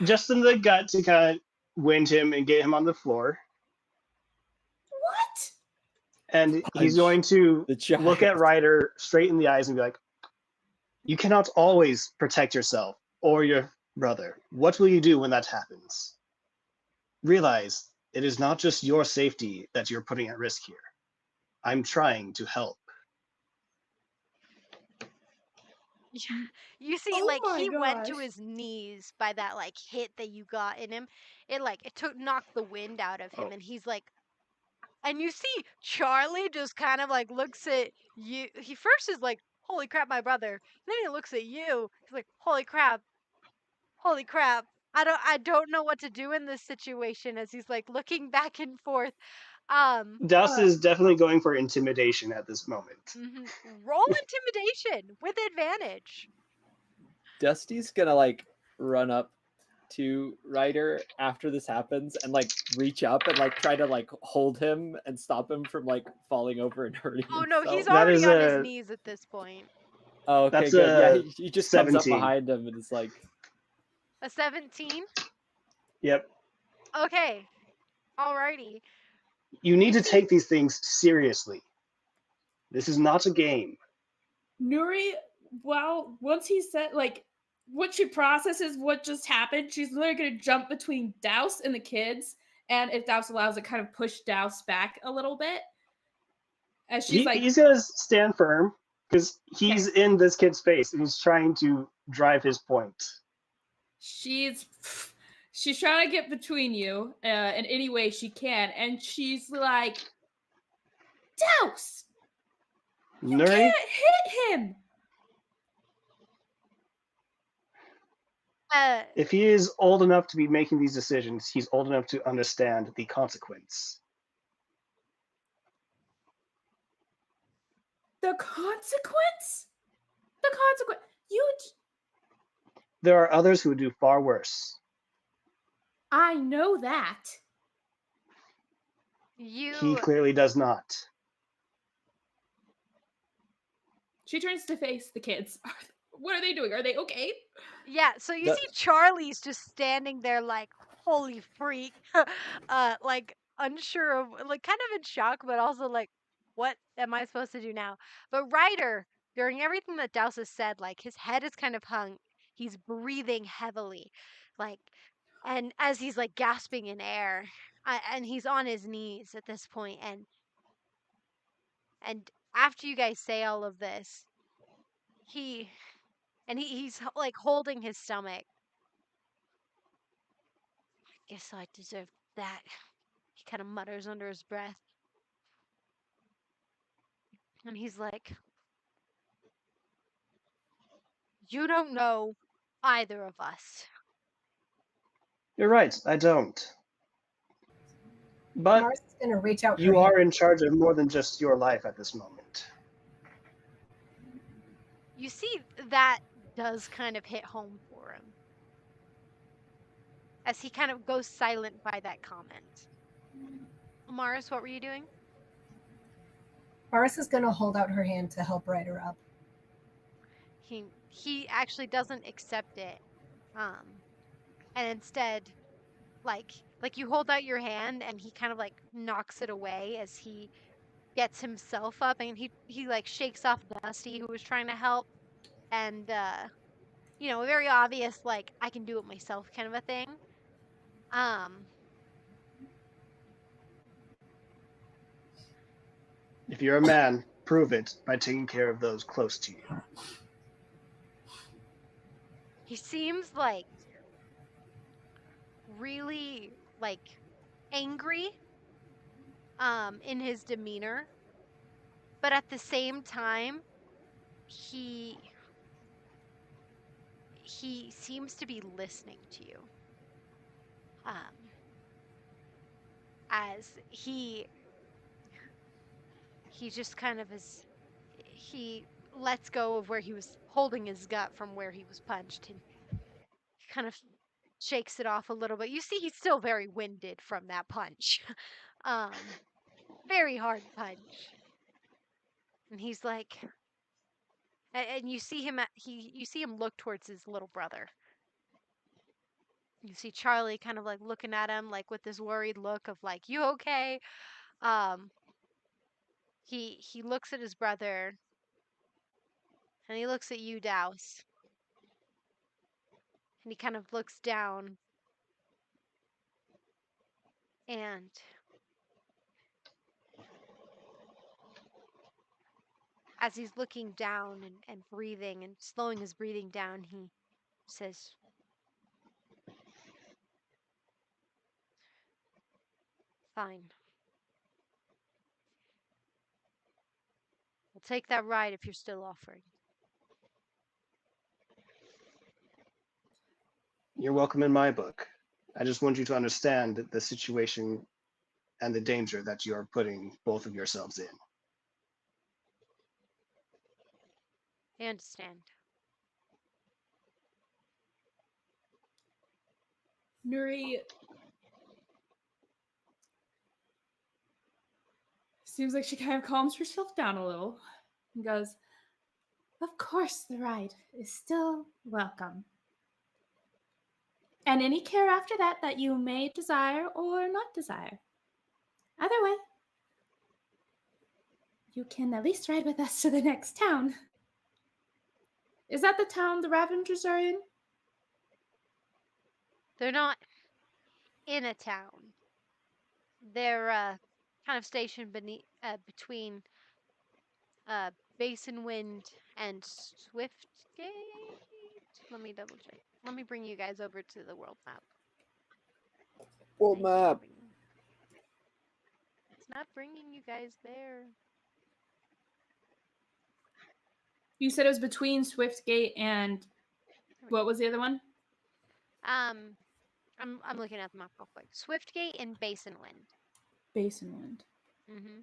Just in the gut to kind of wind him and get him on the floor. What? And he's Punch going to the child. look at Ryder straight in the eyes and be like, you cannot always protect yourself or your brother. What will you do when that happens? Realize it is not just your safety that you're putting at risk here. I'm trying to help. Yeah. You see, Oh like, my he went to gosh. his knees by that, like, hit that you got in him. It knocked the wind out of him, Oh. and he's like, and you see Charlie just kind of like looks at you. He first is like, holy crap, my brother. Then he looks at you. He's like, holy crap, holy crap. I don't know what to do in this situation as he's like looking back and forth. Douse is definitely going for intimidation at this moment. Roll intimidation with advantage. Dusty's gonna like run up to Ryder after this happens and like reach up and like try to like hold him and stop him from like falling over and hurting Oh no, himself. he's That already is on his a knees at this point. Oh, okay, that's good. Yeah, a he just comes up 17. behind him and is like, A 17? Yep. Okay. Alrighty. You need You to see, take these things seriously. This is not a game. Nuri, well, once he said, like, what she processes what just happened, she's literally going to jump between Douse and the kids. And if Douse allows it, kind of push Douse back a little bit. As she's like, He's gonna stand firm because he's okay. in this kid's face and he's trying to drive his point. She's trying to get between you in any way she can. And she's like, Douse, you Nuri, can't hit him. if he is old enough to be making these decisions, he's old enough to understand the consequence. The consequence? The consequence. There are others who would do far worse. I know that. He you clearly does not. She turns to face the kids. What are they doing? Are they okay? Yeah, so you The- see Charlie's just standing there like, holy freak. Like unsure of, like kind of in shock, but also like, what am I supposed to do now? But Ryder, during everything that Douse has said, like his head is kind of hung. He's breathing heavily. Like, and as he's like gasping in air, and he's on his knees at this point, and after you guys say all of this, he he's like holding his stomach. Guess I deserve that. He kind of mutters under his breath. And he's like, you don't know either of us. You're right, I don't. But Mars is going to reach out her you hand. are in charge of more than just your life at this moment. You see, that does kind of hit home for him. As he kind of goes silent by that comment. Amaris, what were you doing? Mars is going to hold out her hand to help Ryder up. He actually doesn't accept it. And instead, like you hold out your hand and he kind of like knocks it away as he gets himself up, and he like shakes off Dusty, who was trying to help, and very obvious, like, I can do it myself kind of a thing. If you're a man, prove it by taking care of those close to you. He seems like really like angry in his demeanor, but at the same time he seems to be listening to you. As he just kind of is, he lets go of where he was holding his gut from where he was punched, and kind of shakes it off a little bit. You see he's still very winded from that punch. Very hard punch. And he's like, and you see him you see him look towards his little brother. You see Charlie kind of like looking at him like with this worried look of like, you okay? He looks at his brother, and he looks at you, Douse. And he kind of looks down, and as he's looking down and breathing and slowing his breathing down, he says, "Fine. We'll take that ride if you're still offering." You're welcome in my book. I just want you to understand the situation and the danger that you are putting both of yourselves in. I understand. Nuri seems like she kind of calms herself down a little and goes, "Of course, the ride is still welcome. And any care after that you may desire or not desire. Either way, you can at least ride with us to the next town." Is that the town the Ravengers are in? They're not in a town. They're kind of stationed between Basin Wind and Swiftgate. Let me double check. Let me bring you guys over to the world map. World map. It's not bringing you guys there. You said it was between Swiftgate and what was the other one? I'm looking at the map real quick. Swiftgate and Basin Wind. Basin Wind. Mm-hmm.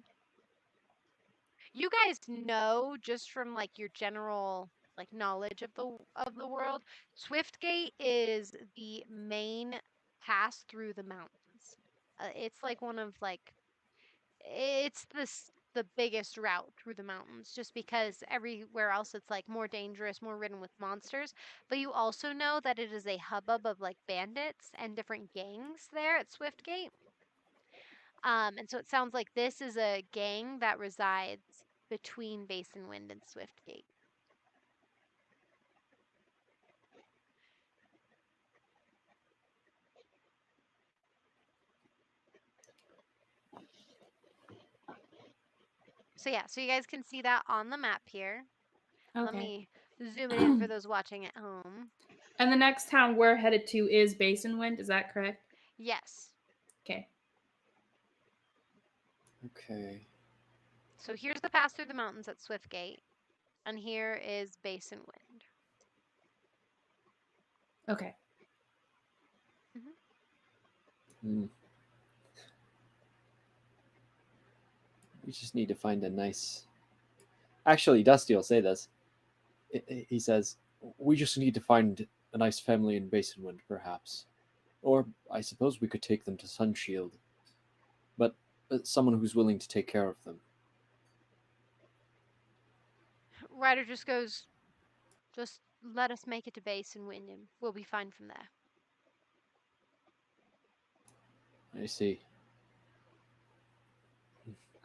You guys know just from like your general like knowledge of the world, Swiftgate is the main pass through the mountains. It's like one of like it's the biggest route through the mountains just because everywhere else it's like more dangerous, more ridden with monsters. But you also know that it is a hubbub of like bandits and different gangs there at Swiftgate. And so it sounds like this is a gang that resides between Basin Wind and Swiftgate. So yeah, so you guys can see that on the map here. Okay. Let me zoom it in for those watching at home. And the next town we're headed to is Basin Wind, is that correct? Yes. Okay. Okay. So here's the pass through the mountains at Swiftgate, and here is Basin Wind. Okay. We just need to find a nice. Actually, Dusty will say this. He says, "We just need to find a nice family in Basinwind, perhaps. Or I suppose we could take them to Sunshield. But someone who's willing to take care of them." Ryder just goes, "Just let us make it to Basin Wind, and we'll be fine from there." I see.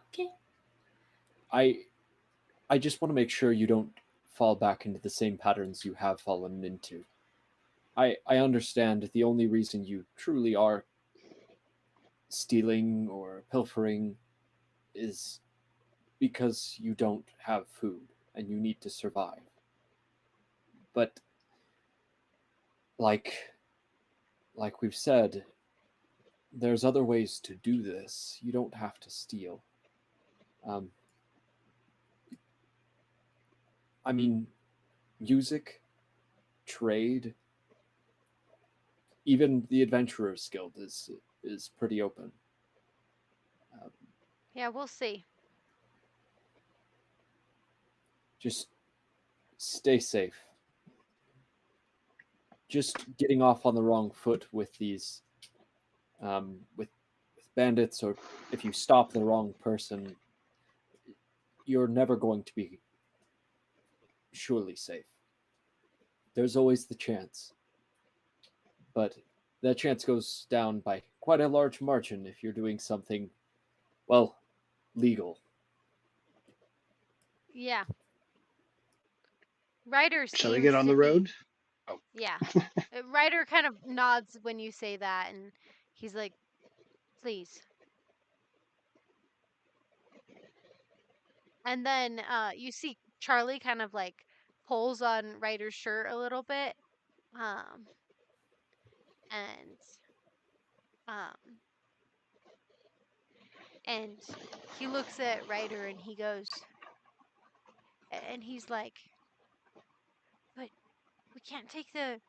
Okay. I just want to make sure you don't fall back into the same patterns you have fallen into. I understand the only reason you truly are stealing or pilfering is because you don't have food and you need to survive. But like we've said, there's other ways to do this. You don't have to steal. I mean, music, trade, even the Adventurers Guild is pretty open. Yeah, we'll see. Just stay safe. Just getting off on the wrong foot with these, with bandits, or if you stop the wrong person, you're never going to be surely safe. There's always the chance. But that chance goes down by quite a large margin if you're doing something, well, legal. Yeah. Ryder Shall we seems get on to the be- road? Oh. Yeah. Ryder kind of nods when you say that, and he's like, "Please." And then you see Charlie kind of like pulls on Ryder's shirt a little bit. Um, and um, and he looks at Ryder and he goes, and he's like, "But we can't take the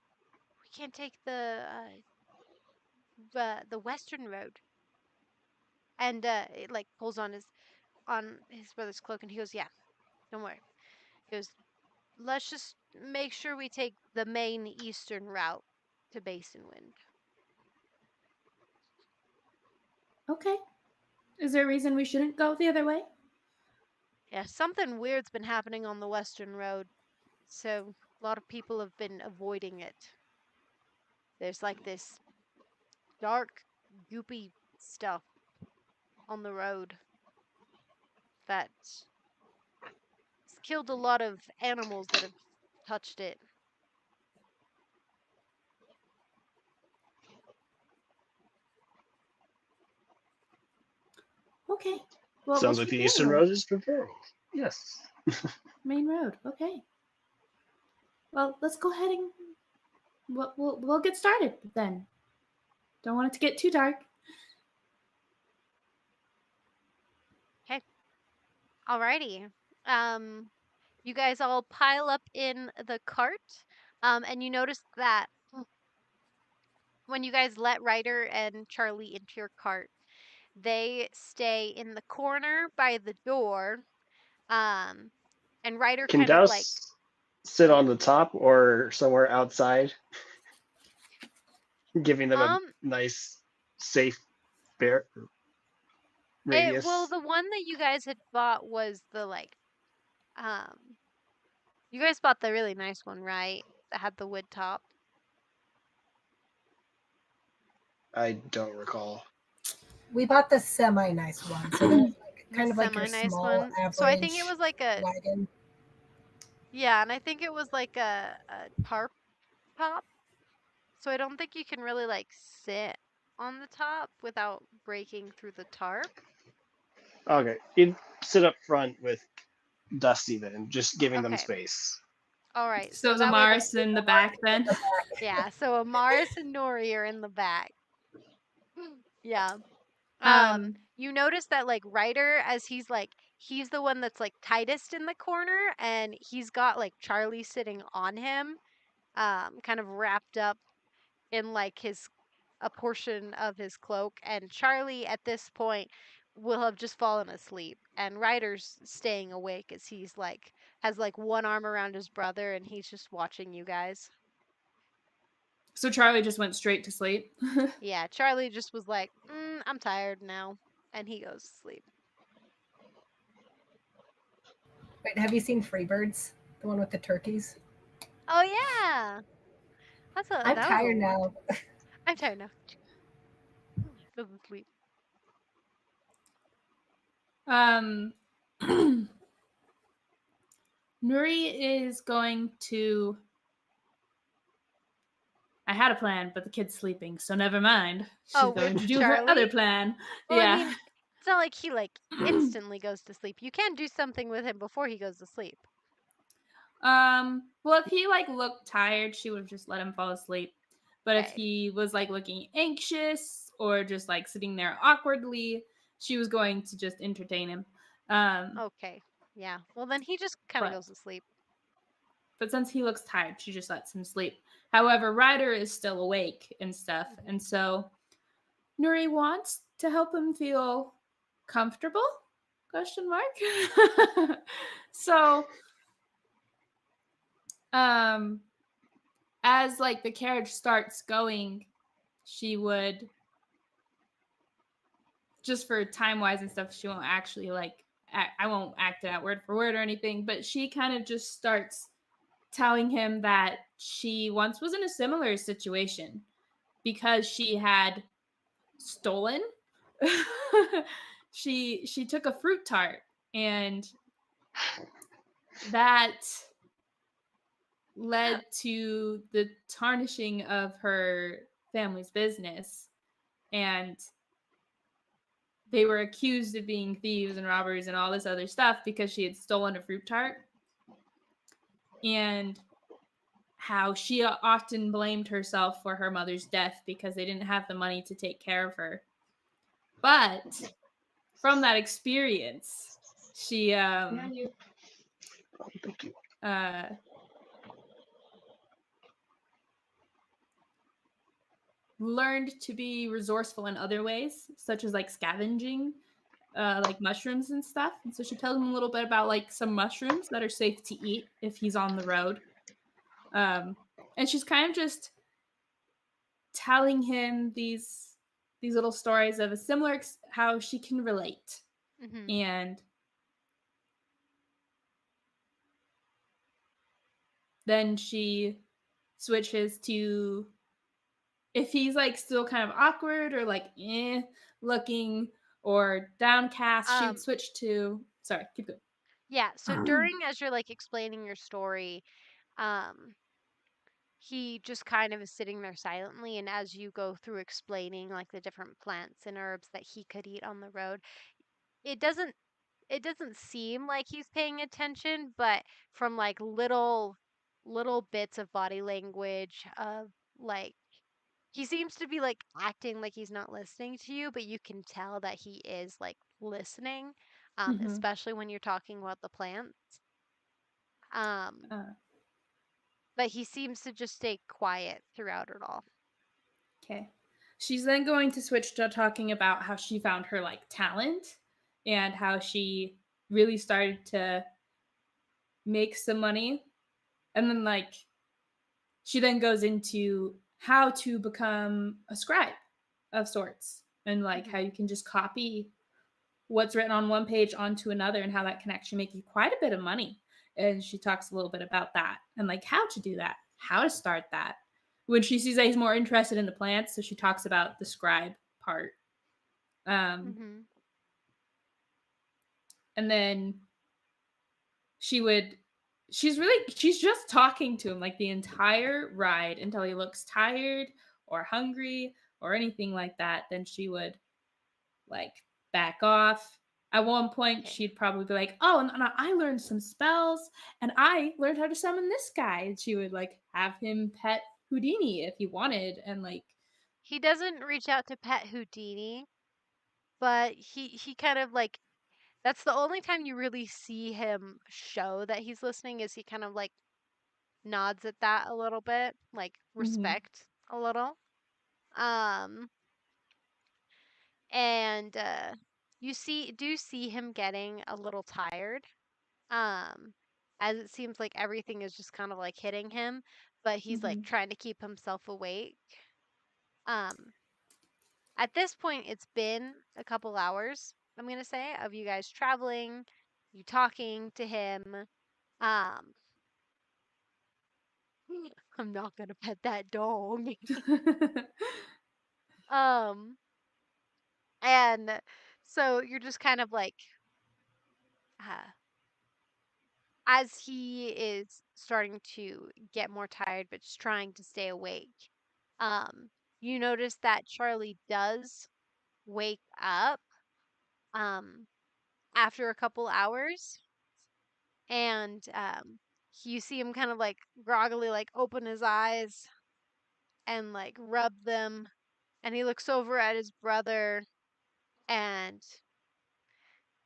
western road." And it like pulls on his brother's cloak, and he goes, "Yeah, don't worry." He goes, "Let's just make sure we take the main eastern route to Basin Wind." Okay. Is there a reason we shouldn't go the other way? Yeah, something weird's been happening on the western road, so a lot of people have been avoiding it. There's like this dark, goopy stuff on the road that's killed a lot of animals that have touched it. Okay. Well, Sounds we'll like take the the other Eastern road. Road is preparing. Yes. Main road. Okay. Well, let's go ahead and we'll get started then. Don't want it to get too dark. Okay. Alrighty. You guys all pile up in the cart, and you notice that when you guys let Ryder and Charlie into your cart, they stay in the corner by the door, um, and Ryder Can kind of like, Douse sit yeah, on the top or somewhere outside, giving them a um, nice, safe bear well, radius? the one that you guys had bought was the like, um, you guys bought the really nice one, right? That had the wood top. I don't recall. We bought the semi nice one, so that's like, The kind of like your semi-nice small one. So I think it average was like a, wagon. yeah, and I think it was like a tarp top. So I don't think you can really like sit on the top without breaking through the tarp. Okay, you'd sit up front with Dusty then, just giving them Okay. space. All right. So So is that way the Amaris in the back then? yeah, so Amaris and Nuri are in the back. Yeah. Um, You notice that like Ryder, as he's the one that's like tightest in the corner, and he's got like Charlie sitting on him, kind of wrapped up in like his a portion of his cloak, and Charlie at this point will have just fallen asleep, and Ryder's staying awake as he's like has like one arm around his brother, and he's just watching you guys. so Charlie just went straight to sleep. Yeah, Charlie just was like, I'm tired now, and he goes to sleep. Wait, have you seen Freebirds? The one with the turkeys? Oh yeah, I'm that was tired old one. now. I'm tired now. Goes to sleep. um, Nuri is going to. I had a plan, but the kid's sleeping, so never mind. She's Oh, going with to do her Charlie? other plan. Well, I Yeah. mean, it's not like he like instantly goes to sleep. You can do something with him before he goes to sleep. Well, if he like looked tired, she would have just let him fall asleep. But if Right. he was like looking anxious or just like sitting there awkwardly, she was going to just entertain him. Okay. Yeah. Well, then he just kind of But goes to sleep. but since he looks tired, she just lets him sleep. However, Ryder is still awake and stuff, and so Nuri wants to help him feel comfortable? Question mark. So, as like the carriage starts going, she would just for time wise and stuff, she won't actually like I won't act it out word for word or anything, but she kind of just starts telling him that she once was in a similar situation because she had stolen. She took a fruit tart, and that led to the tarnishing of her family's business, and they were accused of being thieves and robbers and all this other stuff because she had stolen a fruit tart. And how she often blamed herself for her mother's death because they didn't have the money to take care of her. But from that experience, she Thank you. learned to be resourceful in other ways, such as like scavenging, like mushrooms and stuff. And so she tells him a little bit about like some mushrooms that are safe to eat if he's on the road. And she's kind of just telling him these little stories of a similar how she can relate. Mm-hmm. And then she switches to, if he's like still kind of awkward or like looking or downcast, she'd switch to, sorry, keep going. Yeah, so during as you're like explaining your story, he just kind of is sitting there silently, and as you go through explaining like the different plants and herbs that he could eat on the road, it doesn't seem like he's paying attention, but from like little bits of body language of like he seems to be like acting like he's not listening to you, but you can tell that he is like listening, especially when you're talking about the plants. But he seems to just stay quiet throughout it all. Okay. She's then going to switch to talking about how she found her like talent and how she really started to make some money. And then like she then goes into how to become a scribe of sorts and like how you can just copy what's written on one page onto another and how that can actually make you quite a bit of money. And she talks a little bit about that and like how to do that, how to start that. When she sees that he's more interested in the plants, so she talks about the scribe part. And then she's just talking to him like the entire ride until he looks tired or hungry or anything like that. Then she would like back off. At one point, she'd probably be like, oh, and I learned some spells and I learned how to summon this guy. And she would like have him pet Houdini if he wanted. And like, he doesn't reach out to pet Houdini, but he kind of like, that's the only time you really see him show that he's listening, is he kind of like nods at that a little bit, like respect a little. And you do see him getting a little tired. As it seems like everything is just kind of like hitting him, but he's like trying to keep himself awake. At this point, it's been a couple hours, I'm gonna say, of you guys traveling, you talking to him. I'm not gonna pet that dog. And so you're just kind of like, as he is starting to get more tired, but just trying to stay awake, you notice that Charlie does wake up, after a couple hours, and you see him kind of like groggily like open his eyes and like rub them, and he looks over at his brother, and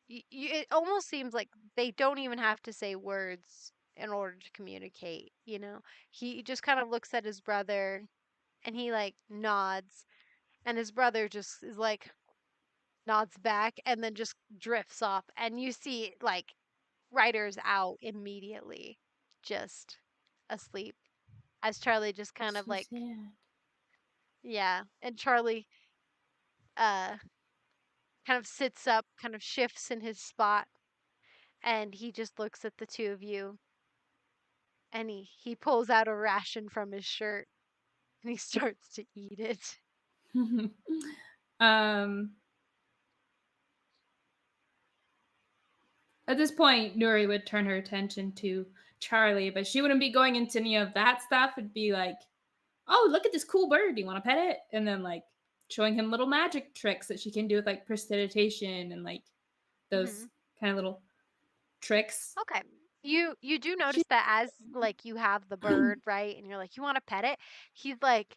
it almost seems like they don't even have to say words in order to communicate, you know? He just kind of looks at his brother and he like nods, and his brother just is like nods back and then just drifts off, and you see like Ryder's out immediately, just asleep, as Charlie just kind of so like, sad. yeah, and Charlie kind of sits up, kind of shifts in his spot, and he just looks at the two of you, and he pulls out a ration from his shirt and he starts to eat it. At this point, Nuri would turn her attention to Charlie, but she wouldn't be going into any of that stuff. It'd be like, oh, look at this cool bird. Do you want to pet it? And then like showing him little magic tricks that she can do with like prestidigitation and like those kind of little tricks. Okay. You do notice She- that as like you have the bird, right? And you're like, "You want to pet it?" He's like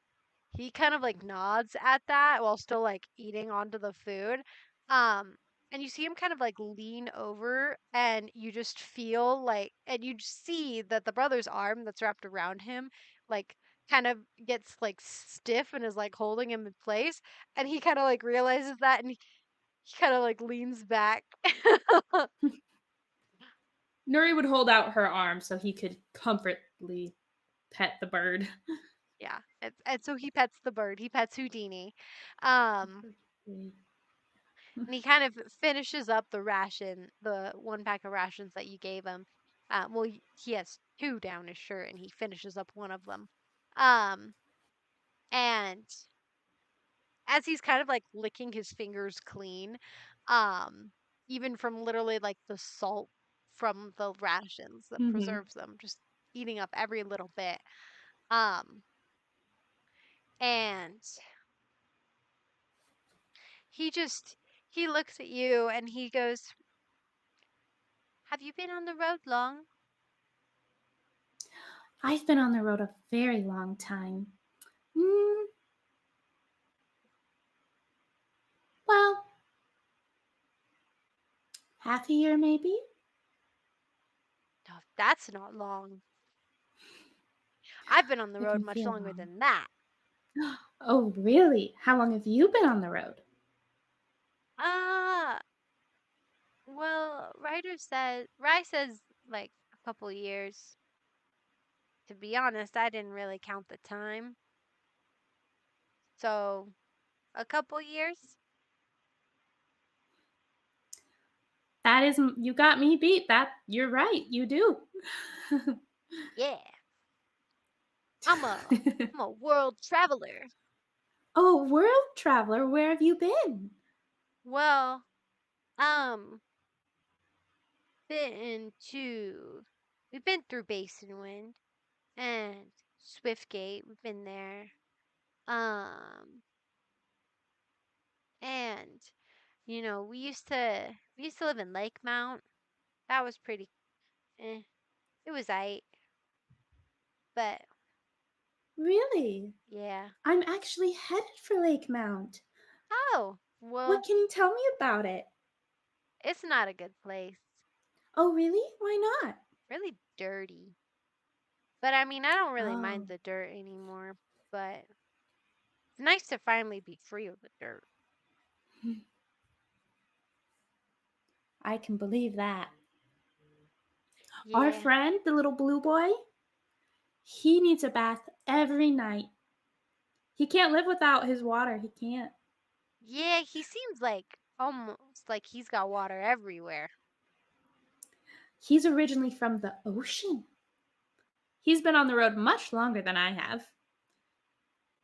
he kind of like nods at that while still like eating onto the food. Um and you see him kind of like lean over and you just feel like and you just see that the brother's arm that's wrapped around him like kind of gets like stiff and is like holding him in place and he kind of like realizes that and he kind of like leans back. Nuri would hold out her arm so he could comfortably pet the bird. Yeah, and so he pets the bird. He pets Houdini, um, and he kind of finishes up the ration, the 1 pack of rations that you gave him. Well, he has 2 down his shirt, and he finishes up one of them. Um, and as he's kind of like licking his fingers clean, um, even from literally like the salt from the rations that Mm-hmm. preserves them, just eating up every little bit. Um, and he looks at you and he goes, "Have you been on the road long?" I've been on the road a very long time. Mm, well, half a year maybe. No, that's not long. I've been on the It road can much feel longer long. than that. Oh, really? How long have you been on the road? Ah, well, Rye says like a couple years. To be honest, I didn't really count the time. So, a couple years? That is, you got me beat. That you're right. You do. Yeah. I'm a world traveler. Oh, world traveler, where have you been? Well, um, been to we've been through Basin Wind and Swiftgate. We've been there. Um, and we used to live in Lake Mount. That was pretty. Eh, it was aight, but Really? yeah. I'm actually headed for Lake Mount. Oh, What well, can you tell me about it? it's not a good place. Oh, really? Why not? Really dirty. But I mean, I don't really Oh, mind the dirt anymore. But it's nice to finally be free of the dirt. I can believe that. Our Yeah. friend, the little blue boy, he needs a bath every night. He can't live without his water. He can't. Yeah, he seems like almost like he's got water everywhere. He's originally from the ocean. He's been on the road much longer than I have.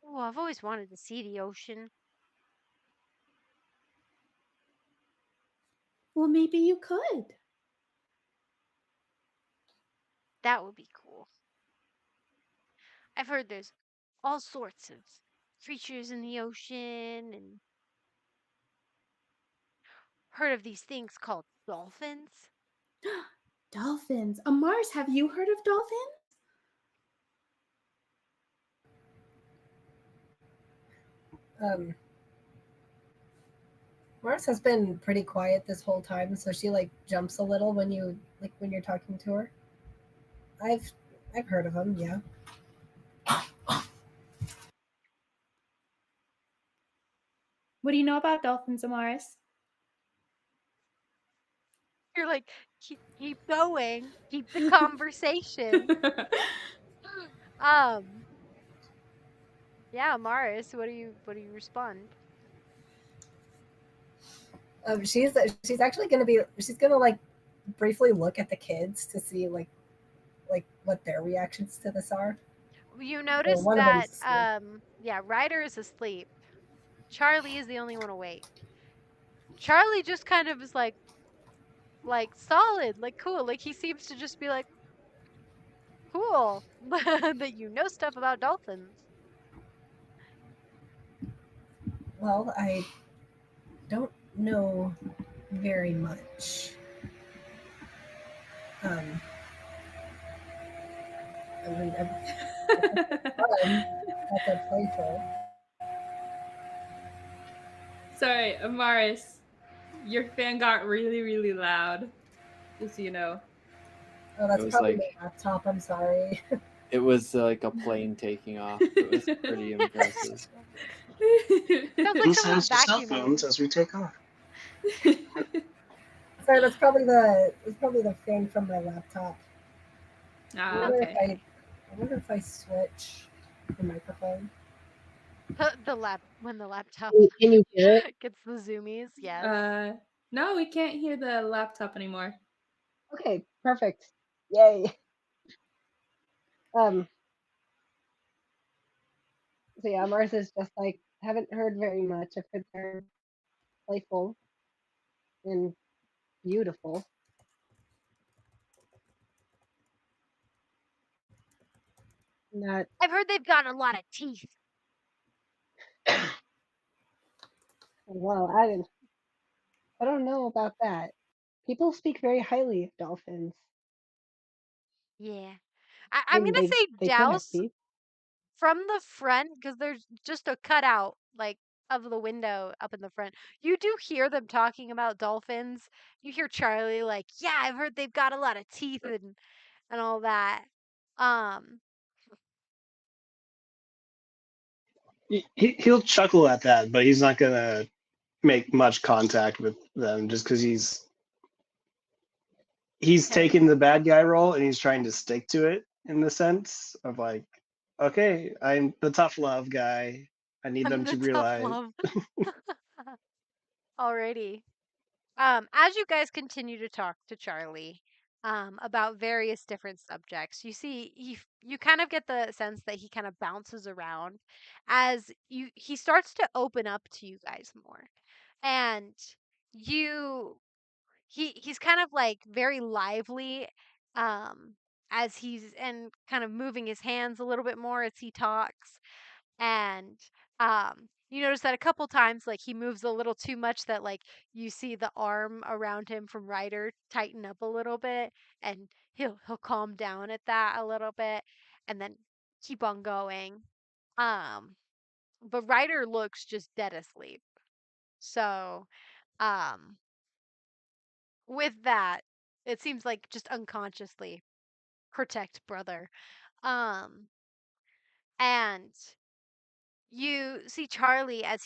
Oh, I've always wanted to see the ocean. Well, maybe you could. That would be cool. I've heard there's all sorts of creatures in the ocean and heard of these things called dolphins. Dolphins. Amaris, have you heard of dolphins? Um, Mars has been pretty quiet this whole time, so she like jumps a little when you're talking to her. I've I've heard of them, yeah. What do you know about dolphins, Amaris? You're like, keep going, keep the conversation. Um, yeah, Maris, what do you respond? She's actually gonna like briefly look at the kids to see like what their reactions to this are. You Or notice one of that them's asleep. yeah, Ryder is asleep. Charlie is the only one awake. Charlie just kind of is like solid, like cool. Like he seems to just be like cool that you know stuff about dolphins. Well, I don't know very much. Um, I mean, fun. That's a playful. Sorry, Amaris, your fan got really, really loud. Just so you know. Oh, It that's was probably like my laptop. I'm sorry. it was like a plane taking off. It was pretty impressive. Sounds like Who someone says to cell vacuuming. phones as we take off? Sorry, that's probably the fan from my laptop. I Ah, wonder if okay. I switch the microphone. When the laptop Can you hear it? gets the zoomies, yes. No, we can't hear the laptop anymore. Okay, perfect. Yay. Um. So yeah, Mars is just like haven't heard very much. I've heard they're playful and beautiful. Not I've heard they've got a lot of teeth. well. I don't know about that. People speak very highly of dolphins. Yeah. I I'm mean, gonna say they could have Douse teeth. from the front because there's just a cutout like of the window up in the front. You do hear them talking about dolphins. You hear Charlie like, "Yeah, I've heard they've got a lot of teeth and all that." Um, He'll chuckle at that, but he's not gonna make much contact with them just because he's okay. taking the bad guy role and he's trying to stick to it in the sense of like, okay, I'm the tough love guy. I need them I'm the to tough realize. love. Alrighty. As you guys continue to talk to Charlie, about various different subjects, you see you kind of get the sense that he kind of bounces around as he starts to open up to you guys more. And you he's kind of like very lively as he's and kind of moving his hands a little bit more as he talks and you notice that a couple times like he moves a little too much that like you see the arm around him from Ryder tighten up a little bit and he'll calm down at that a little bit and then keep on going um but Ryder looks just dead asleep so um with that it seems like just unconsciously protect brother um and you see Charlie as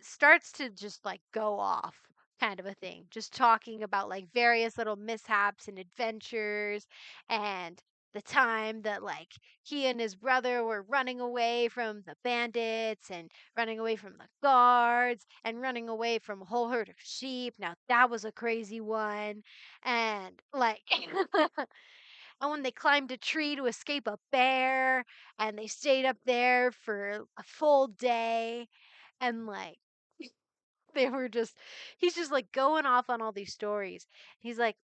starts to just like go off kind of a thing, just talking about like various little mishaps and adventures and the time that like he and his brother were running away from the bandits and running away from the guards and running away from a whole herd of sheep. Now that was a crazy one. And like and when they climbed a tree to escape a bear and they stayed up there for a full day and like they were just he's just like going off on all these stories. He's like,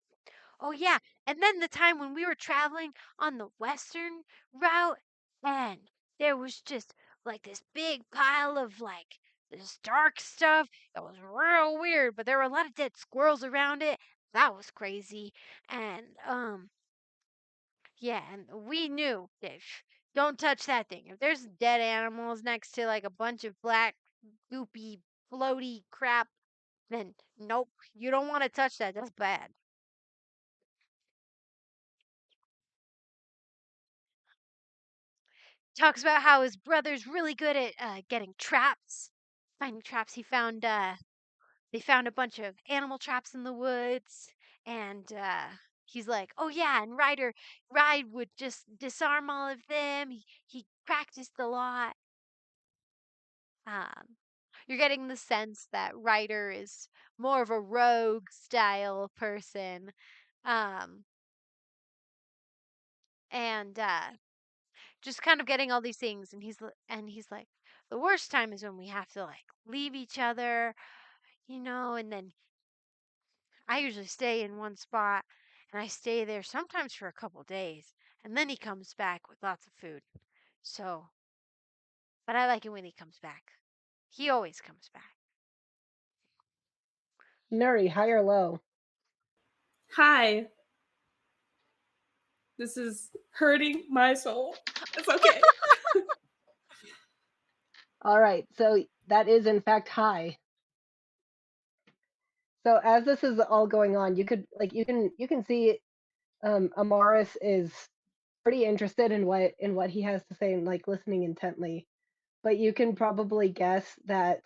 "Oh yeah, and then the time when we were traveling on the western route and there was just like this big pile of like this dark stuff. It was real weird, but there were a lot of dead squirrels around it. That was crazy. And yeah, and we knew that don't touch that thing. If there's dead animals next to like a bunch of black, goopy, floaty crap, then nope, you don't want to touch that. That's bad." Talks about how his brother's really good at getting traps, finding traps. They found a bunch of animal traps in the woods, and he's like, "Oh yeah," and Ride would just disarm all of them. He practiced a lot. Um, you're getting the sense that Ryder is more of a rogue style person. Um, and just kind of getting all these things and he's like the worst time is when we have to like leave each other, and then I usually stay in one spot and I stay there sometimes for a couple days and then he comes back with lots of food. So, but I like it when he comes back. He always comes back. Nuri, high or low? Hi. This is hurting my soul. It's okay. All right, so that is in fact high. So as this is all going on, you can see Amaris is pretty interested in what he has to say and like listening intently. But you can probably guess that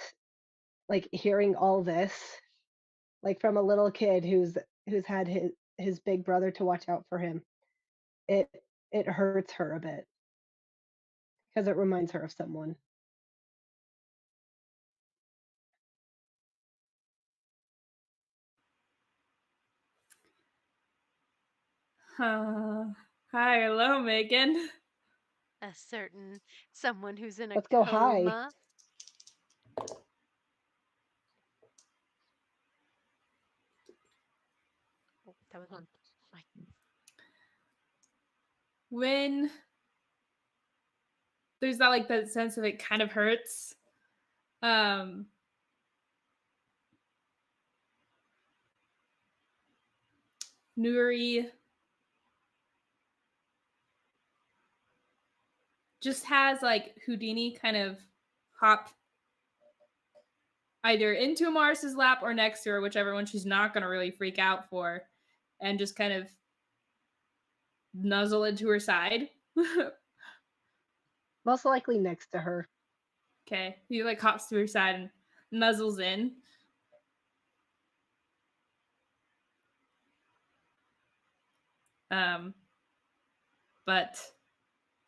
like hearing all this, like from a little kid who's had his big brother to watch out for him, it it hurts her a bit because it reminds her of someone. Hello, Megan. A certain someone who's in a Let's go high. coma. Oh, that was on my. When there's that sense of it kind of hurts. Nuri just has like Houdini kind of hop either into Amaris's lap or next to her, whichever one she's not going to really freak out for, and just kind of nuzzle into her side. Most likely next to her. Okay, he like hops to her side and nuzzles in. But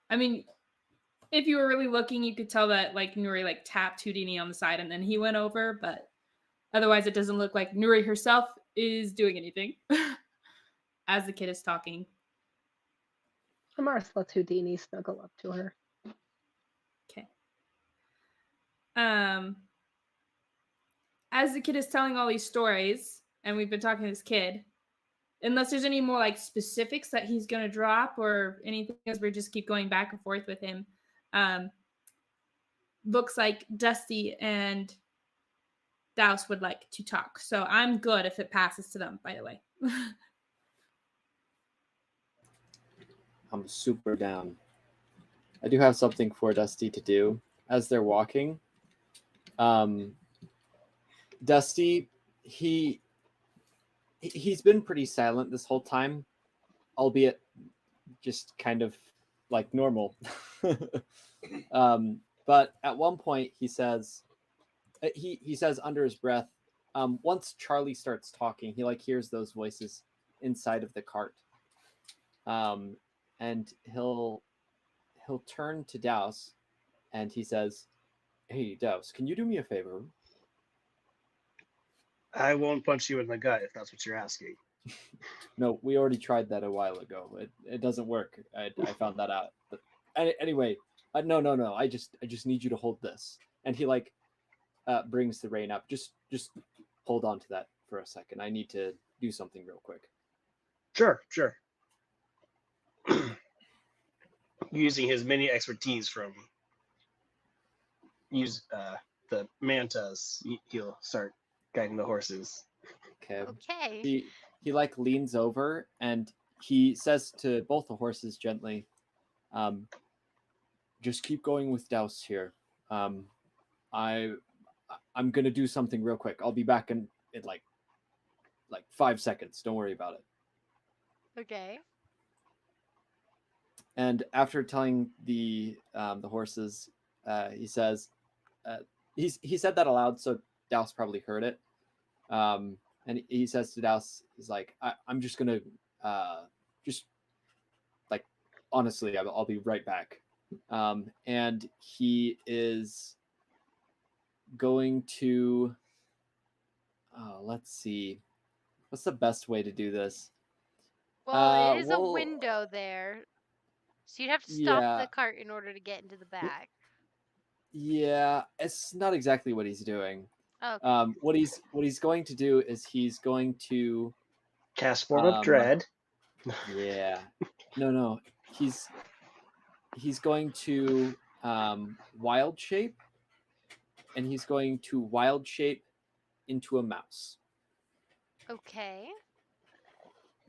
I mean, if you were really looking, you could tell that like Nuri like tapped Houdini on the side and then he went over, but otherwise it doesn't look like Nuri herself is doing anything as the kid is talking. Amaris lets Houdini snuggle up to her. Okay. As the kid is telling all these stories, and we've been talking to this kid, unless there's any more like specifics that he's gonna drop or anything, as we just keep going back and forth with him. Looks like Dusty and Douse would like to talk. So I'm good if it passes to them, by the way. I'm super down. I do have something for Dusty to do as they're walking. Dusty, he's been pretty silent this whole time, albeit just kind of like normal. But at one point he says under his breath, once Charlie starts talking, he like hears those voices inside of the cart. And he'll turn to Douse and he says, "Hey Douse, can you do me a favor?" I won't punch you in the gut if that's what you're asking. No, we already tried that a while ago. It doesn't work. I found that out. But anyway, no. I just need you to hold this. And he like brings the rein up. Just hold on to that for a second. I need to do something real quick. Sure. Using his mini expertise from the mantas, he'll start guiding the horses. Okay. He like leans over and he says to both the horses gently, just keep going with Douse here. I'm gonna do something real quick. I'll be back in like 5 seconds. Don't worry about it. Okay. And after telling the horses, he says, he said that aloud, so Douse probably heard it. And he says to Douse, he's like, I'm just gonna just like honestly, I'll be right back. And he is going to let's see, what's the best way to do this? Well, it is a well, window there, so you'd have to stop yeah, the cart in order to get into the back. yeah, it's not exactly what he's doing. Okay. What he's going to do is he's going to Cast Form of Dread. yeah, no, he's going to wild shape, and he's going to wild shape into a mouse. Okay.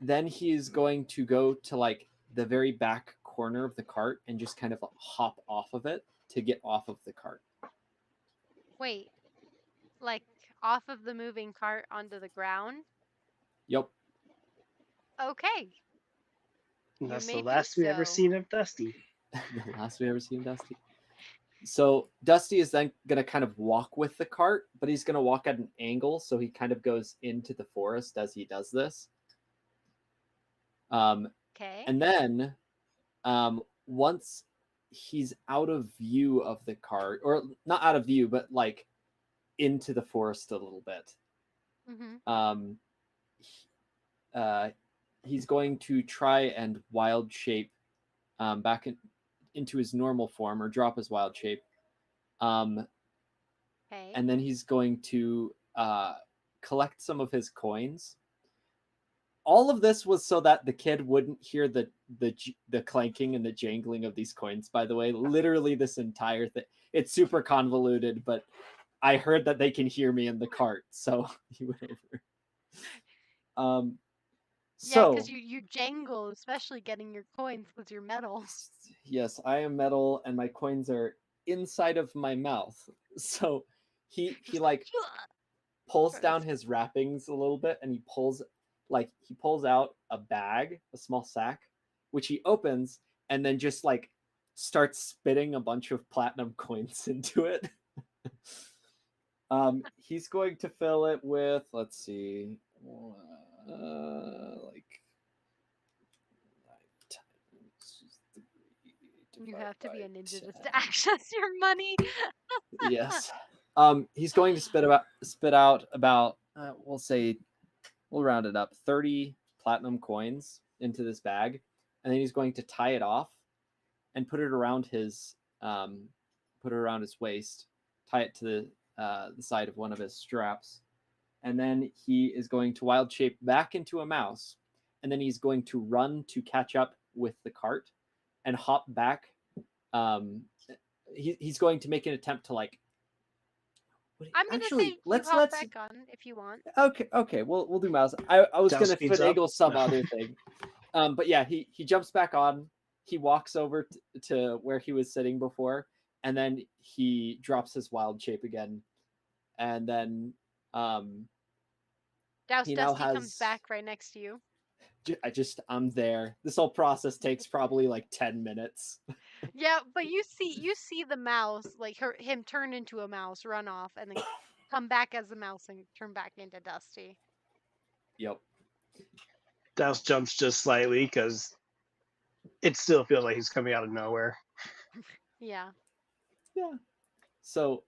Then he's going to go to like the very back corner of the cart and just kind of hop off of it to get off of the cart. Wait. Like off of the moving cart onto the ground? Yep. Okay. And You that's may the do last we ever so. seen of Dusty. The last we ever seen Dusty. So Dusty is then going to kind of walk with the cart, but he's going to walk at an angle, so he kind of goes into the forest as he does this. Okay. And then once he's out of view of the cart, or not out of view, but like into the forest a little bit, Mm-hmm. he's going to try and wild shape back into his normal form, or drop his wild shape. Okay. And then he's going to collect some of his coins. All of this was so that the kid wouldn't hear the clanking and the jangling of these coins, by the way. Literally this entire thing. It's super convoluted, but I heard that they can hear me in the cart, so he went over. Yeah, because you jangle, especially getting your coins with your metal. Yes, I am metal, and my coins are inside of my mouth. So he like pulls down his wrappings a little bit, and he pulls out a bag, a small sack, which he opens, and then just like starts spitting a bunch of platinum coins into it. He's going to fill it with, let's see, like You have to be a ninja just to access your money. Yes. He's going to spit out about we'll round it up, 30 platinum coins into this bag, and then he's going to tie it off and put it around his waist, tie it to the side of one of his straps, and then he is going to wild shape back into a mouse, and then he's going to run to catch up with the cart and hop back. He's going to make an attempt to like. I'm gonna say let's hop back on if you want. Okay, we'll do mouse. I was Douse gonna speeds finagle up. some No. other thing, but yeah, he jumps back on. He walks over to where he was sitting before, and then he drops his wild shape again, and then Douse he now Dusty comes back right next to you. I'm there. This whole process takes probably like 10 minutes. Yeah, but you see the mouse, like him turn into a mouse, run off, and then come back as a mouse and turn back into Dusty. Yep. Douse jumps just slightly because it still feels like he's coming out of nowhere. Yeah. Yeah. So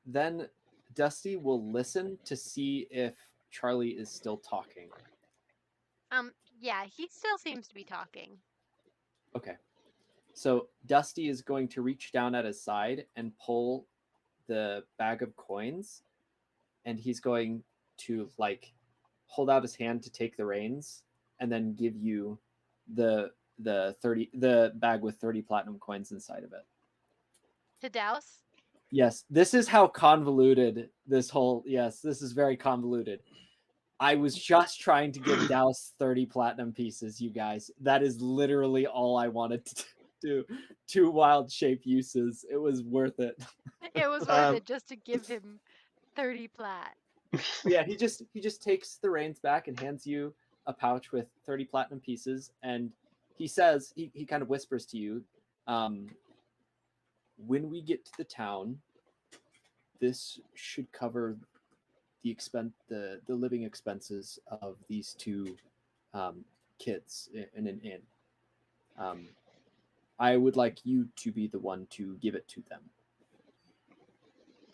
then Dusty will listen to see if Charlie is still talking. Yeah, he still seems to be talking. Okay. So Dusty is going to reach down at his side and pull the bag of coins, and he's going to like hold out his hand to take the reins, and then give you the bag with 30 platinum coins inside of it. To Douse? Yes, this is how convoluted this is very convoluted. I was just trying to give Douse 30 platinum pieces, you guys. That is literally all I wanted to do. 2 wild shape uses. It was worth it. It was worth it just to give him 30 plat. Yeah, he just takes the reins back and hands you a pouch with 30 platinum pieces, and he says, he kind of whispers to you, when we get to the town, this should cover the living expenses of these 2 kids in an inn. I would like you to be the one to give it to them.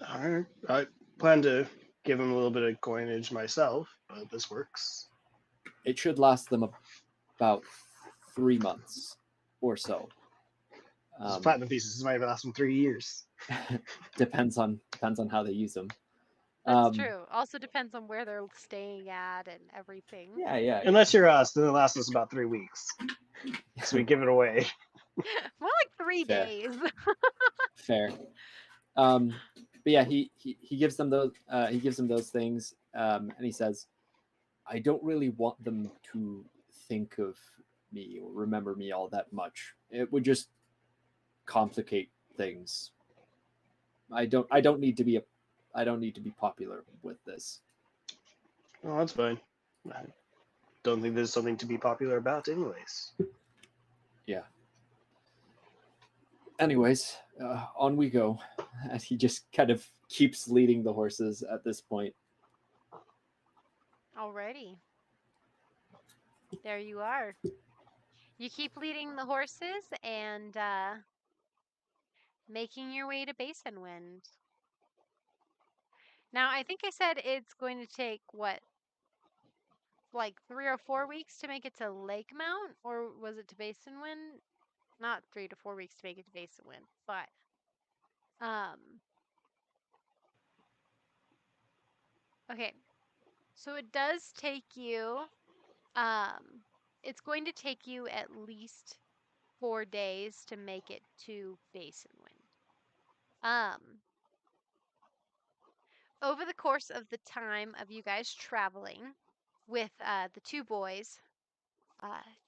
All right. I plan to give him a little bit of coinage myself, but this works. It should last them about 3 months or so. Platinum pieces might last them 3 years. Depends on how they use them. That's true. Also depends on where they're staying at and everything. Yeah. Unless you're us, then it lasts us about 3 weeks. So we give it away. More like 3 Fair. days. Fair. But yeah, he gives them those things, and he says, I don't really want them to think of me or remember me all that much. It would just complicate things. I don't need to be popular with this. Oh, that's fine. I don't think there's something to be popular about, anyways. Yeah. Anyways, on we go. And he just kind of keeps leading the horses at this point. Alrighty. There you are. You keep leading the horses and making your way to Basin Wind. Now, I think I said it's going to take, what, like 3 or 4 weeks to make it to Lake Mount? Or was it to Basin Wind? Not 3 to 4 weeks to make it to Basin Wind, but okay. So it does take you it's going to take you at least 4 days to make it to Basin Wind. Over the course of the time of you guys traveling with the two boys,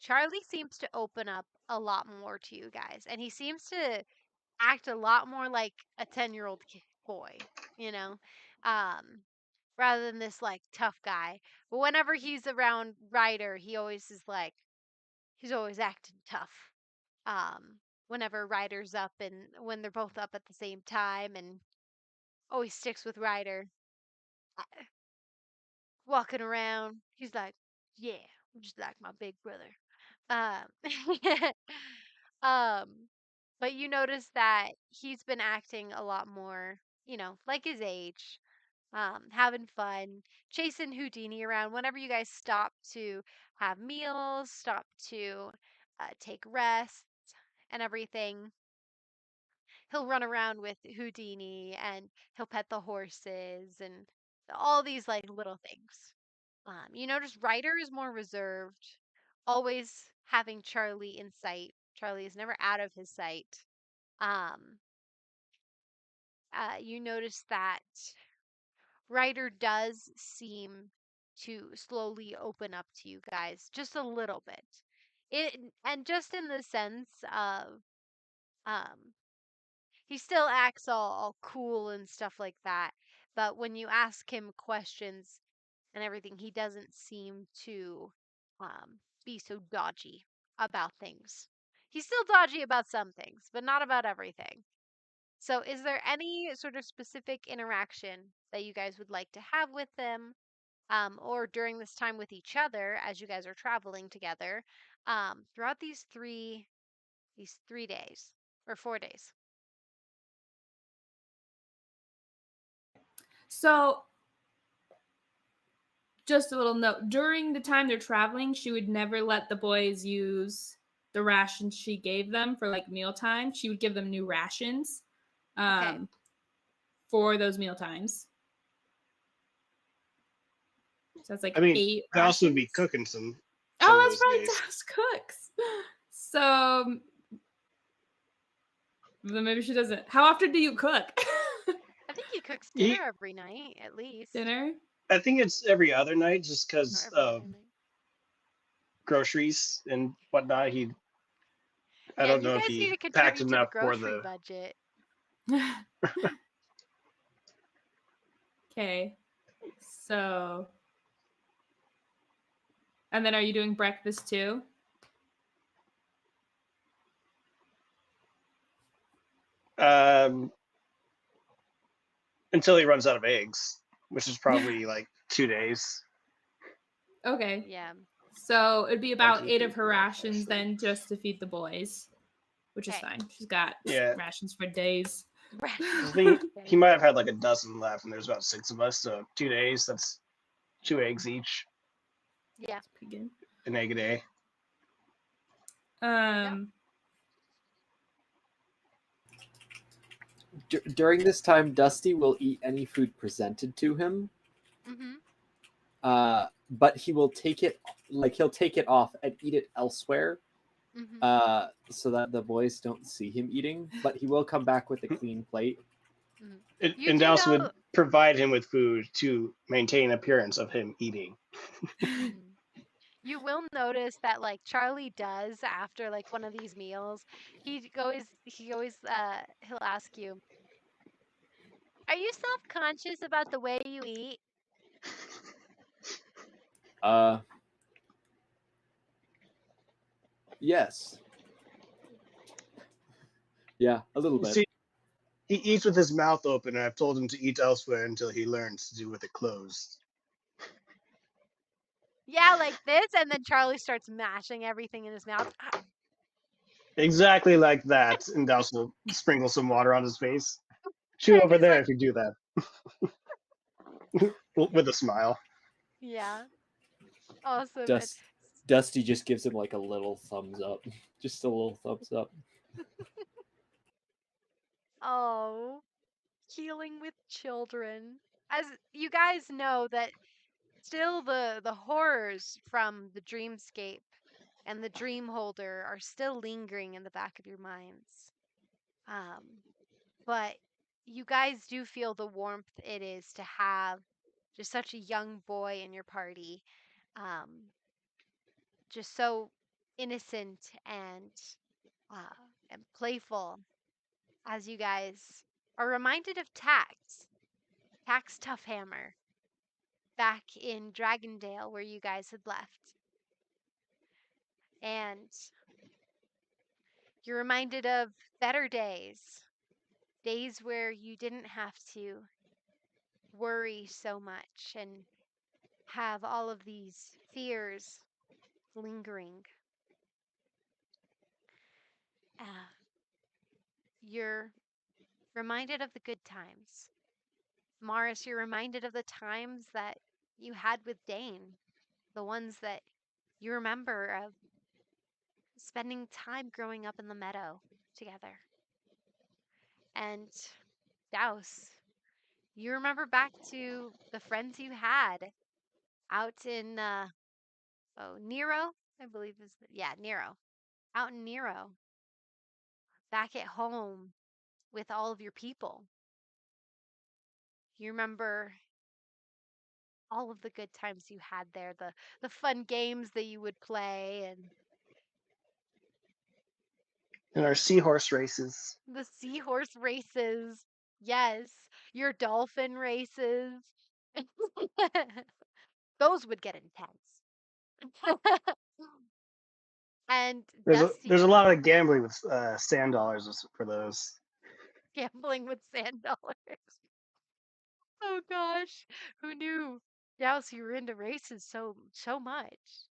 Charlie seems to open up a lot more to you guys, and he seems to act a lot more like a 10-year-old boy, you know, rather than this like tough guy. But whenever he's around Ryder, he's always acting tough. Whenever Ryder's up and when they're both up at the same time, and always sticks with Ryder. Walking around, he's like, "Yeah, I'm just like my big brother." Um, um, but you notice that he's been acting a lot more, like his age, having fun, chasing Houdini around. Whenever you guys stop to have meals, stop to take rests and everything, he'll run around with Houdini and he'll pet the horses and all these like little things. You notice Ryder is more reserved, always having Charlie in sight. Charlie is never out of his sight. Um, you notice that Ryder does seem to slowly open up to you guys just a little bit. And just in the sense of um he still acts all cool and stuff like that, but when you ask him questions and everything, he doesn't seem to be so dodgy about things. He's still dodgy about some things, but not about everything. So, is there any sort of specific interaction that you guys would like to have with them, or during this time with each other as you guys are traveling together, throughout these 3 days or 4 days? So, just a little note. During the time they're traveling, she would never let the boys use the rations she gave them for like mealtime. She would give them new rations Okay. for those meal times. So it's like I mean, 8 Douse would be rations. cooking some Oh, of that's those right. days. Douse cooks. So then maybe she doesn't. How often do you cook? I think he cooks dinner every night, at least. Dinner? I think it's every other night just Or because every of other night. groceries and whatnot. I Yeah, don't you know if guys need he to packed contribute to the enough for grocery the. budget. Okay. So. And then are you doing breakfast too? Until he runs out of eggs, which is probably like 2 days. Okay. Yeah. So it'd be about 2, 8 3, of her 4, 5, rations 6. then just to feed the boys, which is Okay. fine. She's got Yeah. rations for days. I think he might have had like a dozen left, and there's about 6 of us, so 2 days. That's 2 eggs each, Yeah. That's pretty good. an egg a day. During this time, Dusty will eat any food presented to him. Mm-hmm. But he will take it, he'll take it off and eat it elsewhere, Mm-hmm. so that the boys don't see him eating. But he will come back with a clean plate. Mhm. And, You and do Douse would know. provide him with food to maintain appearance of him eating. Mhm. You will notice that like Charlie does after like one of these meals, he'll ask you, "Are you self-conscious about the way you eat?" Uh, yes. Yeah, a little You bit. see, he eats with his mouth open, and I've told him to eat elsewhere until he learns to do with it closed. Yeah, like this, and then Charlie starts mashing everything in his mouth. Exactly like that, and Douse will sprinkle some water on his face. Chew And over he's there like, if you do that. With a smile. yeah, awesome. And Dusty just gives him like a little thumbs up. Just a little thumbs up. oh, healing with children. As you guys know that still the horrors from the dreamscape and the dream holder are still lingering in the back of your minds. Um, but you guys do feel the warmth it is to have just such a young boy in your party. Um, just so innocent uh, and playful as you guys are reminded of Tax Toughhammer back in Dragondale where you guys had left. And you're reminded of better days where you didn't have to worry so much and have all of these fears lingering. Uh, you're reminded of the good times. Morris, you're reminded of the times that you had with Dane, the ones that you remember of spending time growing up in the meadow together. And Douse, you remember back to the friends you had out in Nero, I believe Nero. Out in Nero, back at home with all of your people. You remember all of the good times you had there, the fun games that you would play and And our seahorse races. the seahorse races. Yes, your dolphin races. Those would get intense. And There's a Dusty, lot of gambling with sand dollars for those. gambling with sand dollars. Oh gosh, who knew? Douse, you were into races so much.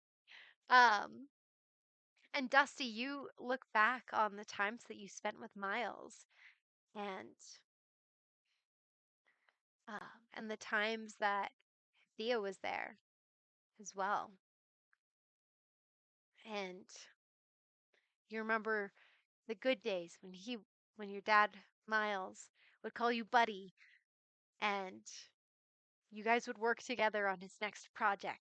Um, and Dusty, you look back on the times that you spent with Miles, and and the times that Thea was there as well. And you remember the good days when your dad Miles would call you buddy and you guys would work together on his next project.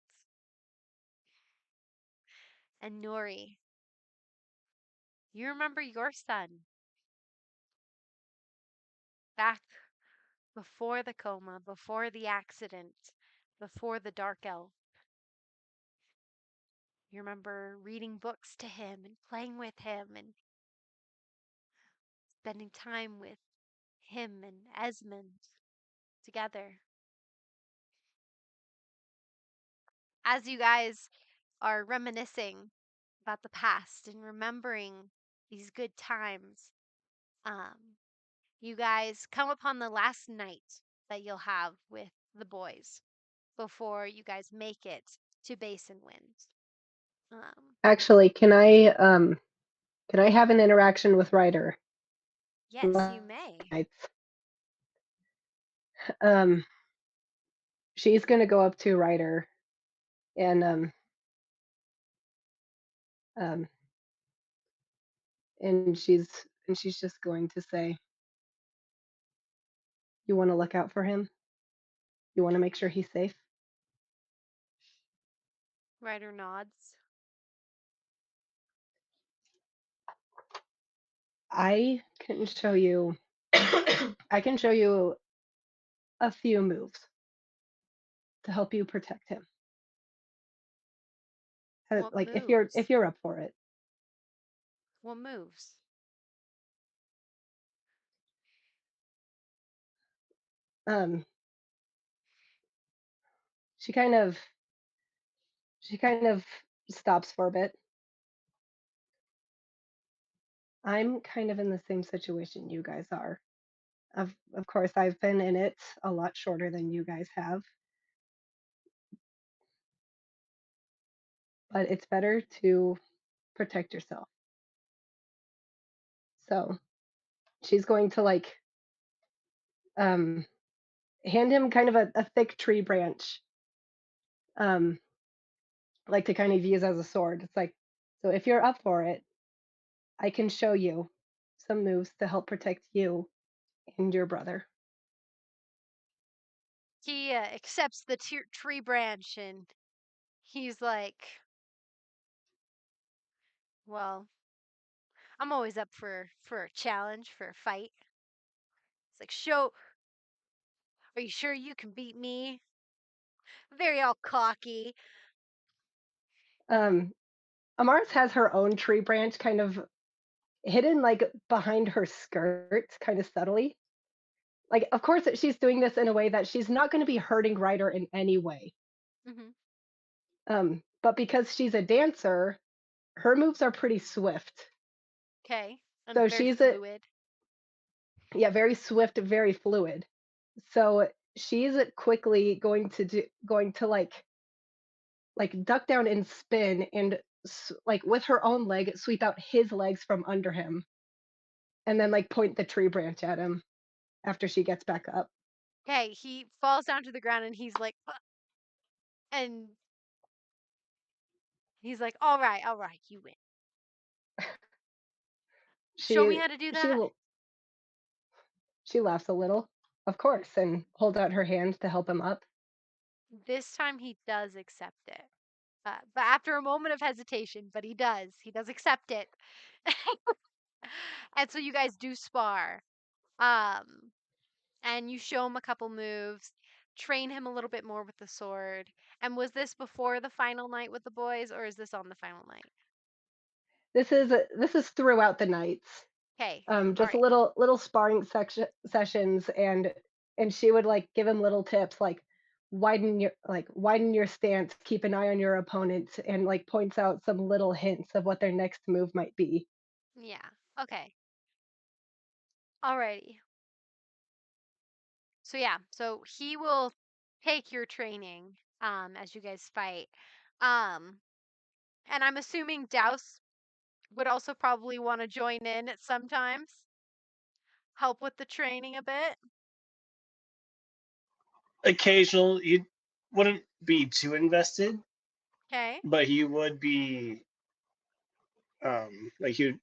And Nuri, you remember your son back before the coma, before the accident, before the dark elf. You remember reading books to him and playing with him and spending time with him and Esmond together. As you guys are reminiscing about the past and remembering these good times, um, you guys come upon the last night that you'll have with the boys before you guys make it to Basin Wind. Actually, can I have an interaction with Ryder? Yes, you may. Um, she's gonna go up to Ryder and um and she's just going to say, "You want to look out for him? You want to make sure he's safe?" Ryder nods. I can show you I can show you a few moves to help you protect him. What Like moves? if you're up for it. What moves? Um, she kind of stops for a bit. I'm kind of in the same situation you guys are. Of course, I've been in it a lot shorter than you guys have, but it's better to protect yourself. So she's going to like um, hand him kind of a thick tree branch, um, like to kind of use as a sword. It's like, so if you're up for it, I can show you some moves to help protect you and your brother. He accepts the tree branch and he's like, well, I'm always up for a challenge, for a fight. It's like, are you sure you can beat me? Very all cocky. Um, Amaris has her own tree branch kind of hidden like behind her skirt, kind of subtly. Like, of course, she's doing this in a way that she's not going to be hurting Ryder in any way. Hmm. But because she's a dancer, her moves are pretty swift. Okay. And So very she's fluid. very swift, very fluid. So she's quickly going to like duck down and spin and like with her own leg sweep out his legs from under him and then like point the tree branch at him after she gets back up. Okay, he falls down to the ground and he's like, and he's like, all right, you win. Show me She how to do she that. she laughs a little, of course, and holds out her hand to help him up. This time he does accept it. But after a moment of hesitation, but he does. He does accept it. And so you guys do spar. Um, and you show him a couple moves, train him a little bit more with the sword. And was this before the final night with the boys, or is this on the final night? This is throughout the nights. Okay, all Just right. little sparring sessions, and she would like give him little tips like widen your stance, keep an eye on your opponent, and like points out some little hints of what their next move might be. Yeah, okay. Alrighty. So yeah, so he will take your training as you guys fight. Um, and I'm assuming Douse would also probably want to join in at sometimes, help with the training a bit. Occasional, you wouldn't be too invested, Okay. but he would be like you'd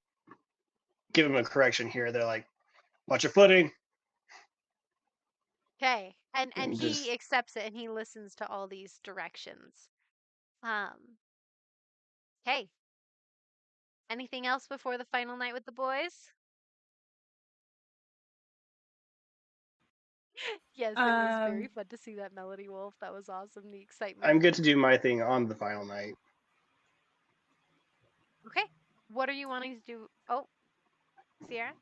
give him a correction here. They're like, watch your footing. Okay. And And he just accepts it and he listens to all these directions. Um, okay. Anything else before the final night with the boys? Yes, it was very Um, fun to see that Melody Wolf. That was awesome. The I'm excitement. good to do my thing on the final night. Okay. What are you wanting to do? Oh, Sierra?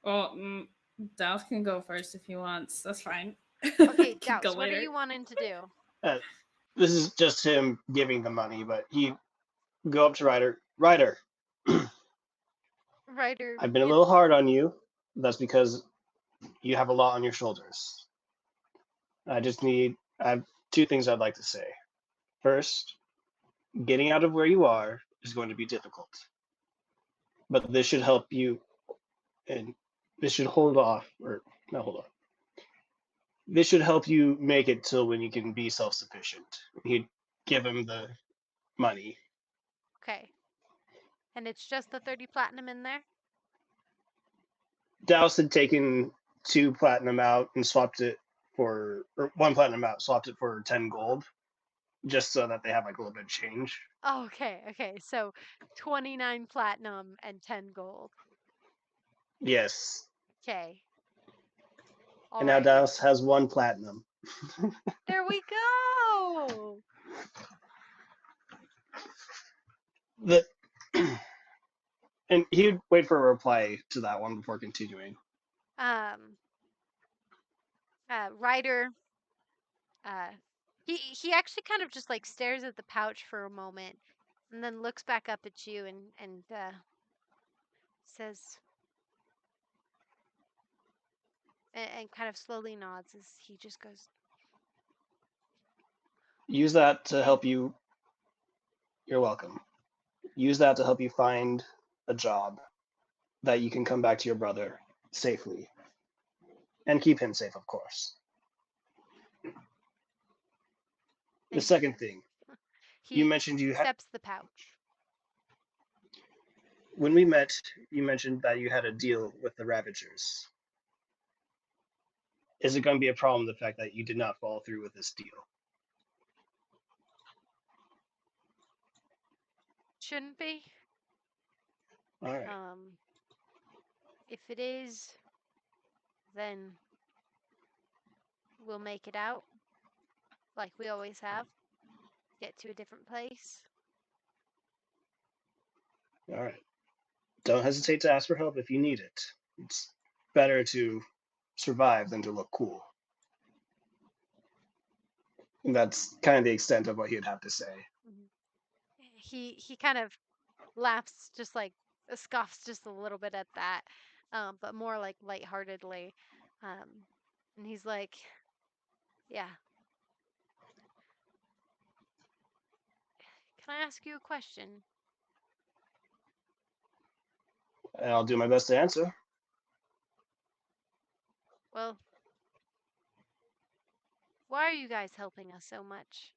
well, Douse can go first if he wants. That's fine. Okay, Can go Douse, what are later. you wanting to do? Uh, this is just him giving the money, but he go up to Ryder. Ryder, Ryder, I've been a little hard on you. That's because you have a lot on your shoulders. I have two things I'd like to say. First, getting out of where you are is going to be difficult, but this should help you, and this should hold off, or not hold off. This should help you make it till when you can be self-sufficient. He'd give him the money. okay. And it's just the 30 platinum in there? Douse had taken 2 platinum out and swapped it for, or 1 platinum out, swapped it for 10 gold, just so that they have like a little bit of change. Oh, okay, okay. So 29 platinum and 10 gold. Yes. Okay. And now Alrighty. Douse has 1 platinum. There we go. The and he'd wait for a reply to that one before continuing. Ryder, he actually kind of just like stares at the pouch for a moment, and then looks back up at you and says, and kind of slowly nods as he just goes, Use that to "Okay." help you. You're welcome. Use that to help you find a job that you can come back to your brother safely. And keep him safe, of course. The Thank second you. thing, you He mentioned accepts the pouch. when we met, you mentioned that you had a deal with the Ravagers. Is it going to be a problem, the fact that you did not follow through with this deal? Shouldn't be. All right. If it is, then we'll make it out, like we always have. Get to a different place. All right. Don't hesitate to ask for help if you need it. It's better to survive than to look cool. And that's kind of the extent of what he'd have to say. He kind of laughs, just like scoffs just a little bit at that, but more like lightheartedly. And he's like, "Yeah. Can I ask you a question?" And I'll do my best to answer. Well, why are you guys helping us so much?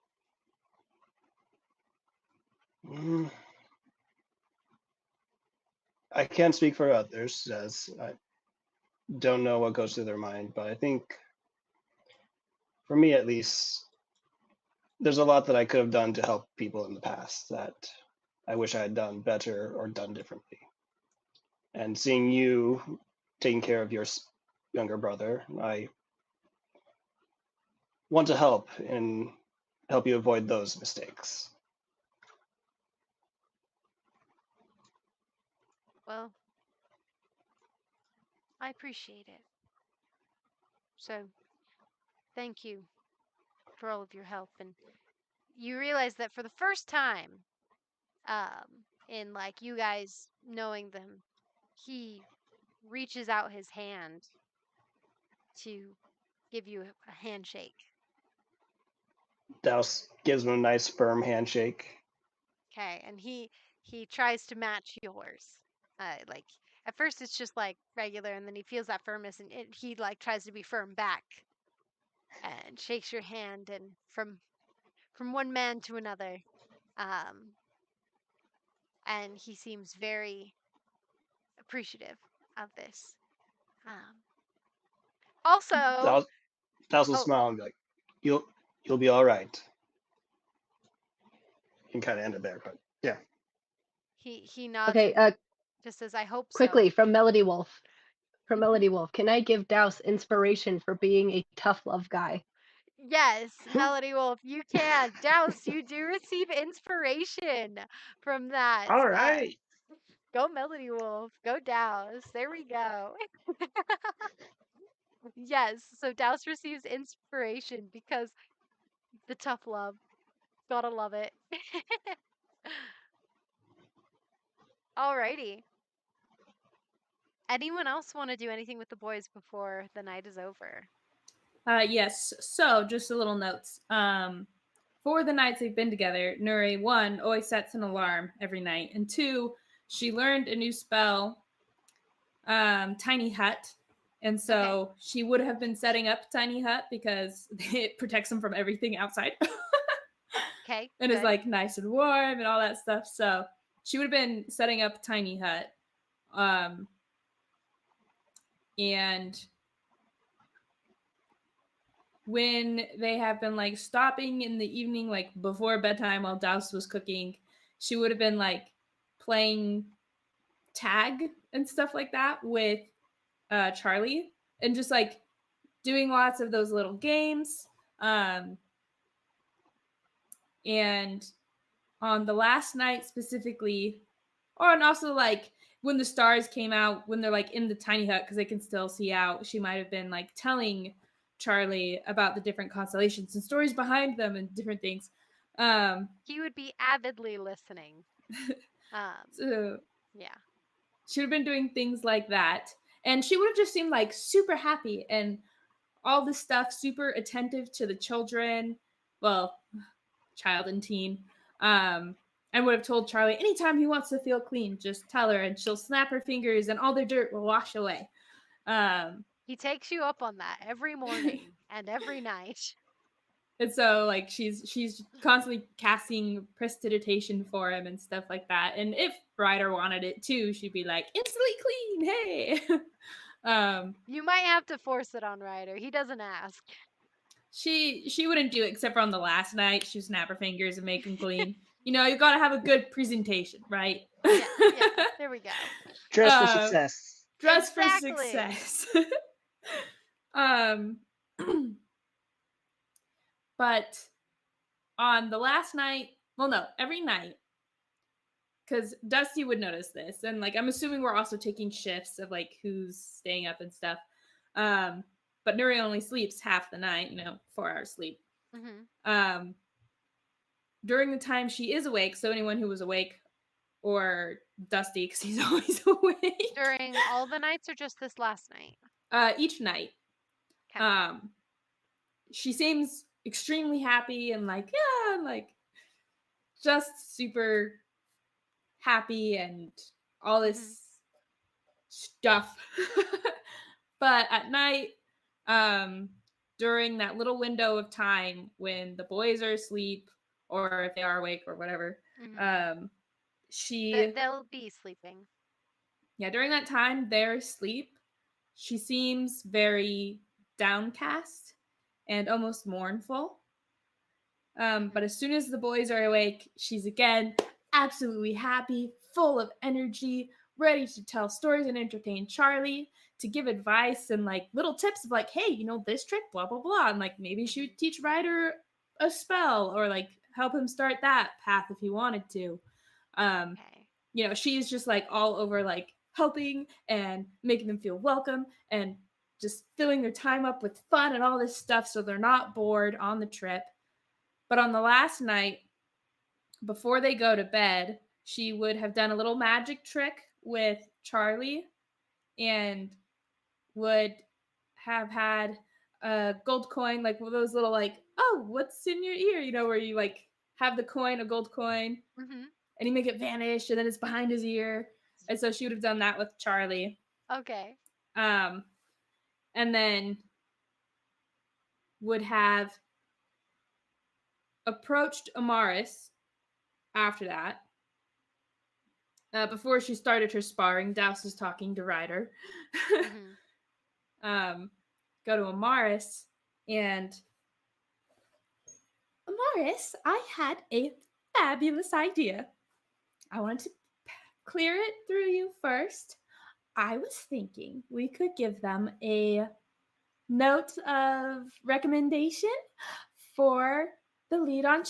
I can't speak for others, as I don't know what goes through their mind, but I think, for me at least, there's a lot that I could have done to help people in the past that I wish I had done better or done differently. And seeing you taking care of your younger brother, I want to help and help you avoid those mistakes. Well, I appreciate it. So, thank you for all of your help. And you realize that for the first time, in like you guys knowing them, he reaches out his hand to give you a handshake. Douse gives him a nice firm handshake. Okay, and he tries to match yours. Like at first it's just like regular, and then he feels that firmness, and he like tries to be firm back, and shakes your hand, and from one man to another, um, and he seems very appreciative of this. Um, also, Douse will oh, smile and be like, "You'll be all right." You can kind of end it there, but yeah. he nods Okay, and just says, "I hope so." quickly from Melody Wolf. From Mhm. Melody Wolf, can I give Douse inspiration for being a tough love guy? Yes, Melody Wolf, you can. Douse, you do receive inspiration from that. All right. Go Melody Wolf. Go Douse. There we go. Yes, so Douse receives inspiration because the tough love. Gotta love it. Alrighty. Anyone else want to do anything with the boys before the night is over? Yes. So, just a little notes. For the nights they've been together, Nuri, one, always sets an alarm every night, and two, she learned a new spell, Tiny Hut, and so she would have been setting up Tiny Hut because it protects them from everything outside. Okay, And it's good. like nice and warm and all that stuff. So she would have been setting up Tiny Hut. And when they have been like stopping in the evening, like before bedtime while Douse was cooking, she would have been like playing tag and stuff like that with Charlie, and just like doing lots of those little games. And on the last night specifically, and also like when the stars came out, when they're like in the tiny hut because they can still see out, she might have been like telling Charlie about the different constellations and stories behind them and different things. He would be avidly listening. So Yeah. she would have been doing things like that, and she would have just seemed like super happy and all this stuff, super attentive to the children, well, child and teen, and would have told Charlie anytime he wants to feel clean, just tell her, and she'll snap her fingers, and all the dirt will wash away. He takes you up on that every morning and every night. And so, like, she's constantly casting prestidigitation for him and stuff like that. And if Ryder wanted it too, she'd be like, instantly clean, hey. You might have to force it on Ryder. He doesn't ask. She wouldn't do it except for on the last night. She'd snap her fingers and make him clean. You know, you gotta have a good presentation, right? Yeah, there we go. Dress for success. Dress Exactly. for success. But on the last night, well, no, every night, because Dusty would notice this, and like I'm assuming we're also taking shifts of like who's staying up and stuff. But Nuri only sleeps half the night, 4 hours sleep. Mm-hmm. During the time she is awake, so anyone who was awake, or Dusty, because he's always awake. During all the nights or just this last night? Each night. Okay. She seems extremely happy and like, yeah, like just super happy and all this stuff. But at night, during that little window of time when the boys are asleep or if they are awake or whatever, they'll be sleeping. Yeah, during that time they're asleep. She seems very downcast and almost mournful. But as soon as the boys are awake, she's again absolutely happy, full of energy, ready to tell stories and entertain Charlie, to give advice and like little tips of like, hey, this trick, blah, blah, blah. And like maybe she would teach Ryder a spell or like help him start that path if he wanted to. She's just like all over like helping and making them feel welcome and just filling their time up with fun and all this stuff so they're not bored on the trip. But on the last night, before they go to bed, she would have done a little magic trick with Charlie and would have had a gold coin, like those little like, oh, what's in your ear? Where you like have the coin, a gold coin, and you make it vanish and then it's behind his ear. And so she would have done that with Charlie. Okay. And then would have approached Amaris after that. Before she started her sparring, Douse is talking to Ryder. Go to Amaris and Amaris, I had a fabulous idea. I wanted to clear it through you first. I was thinking we could give them a note of recommendation for the lead on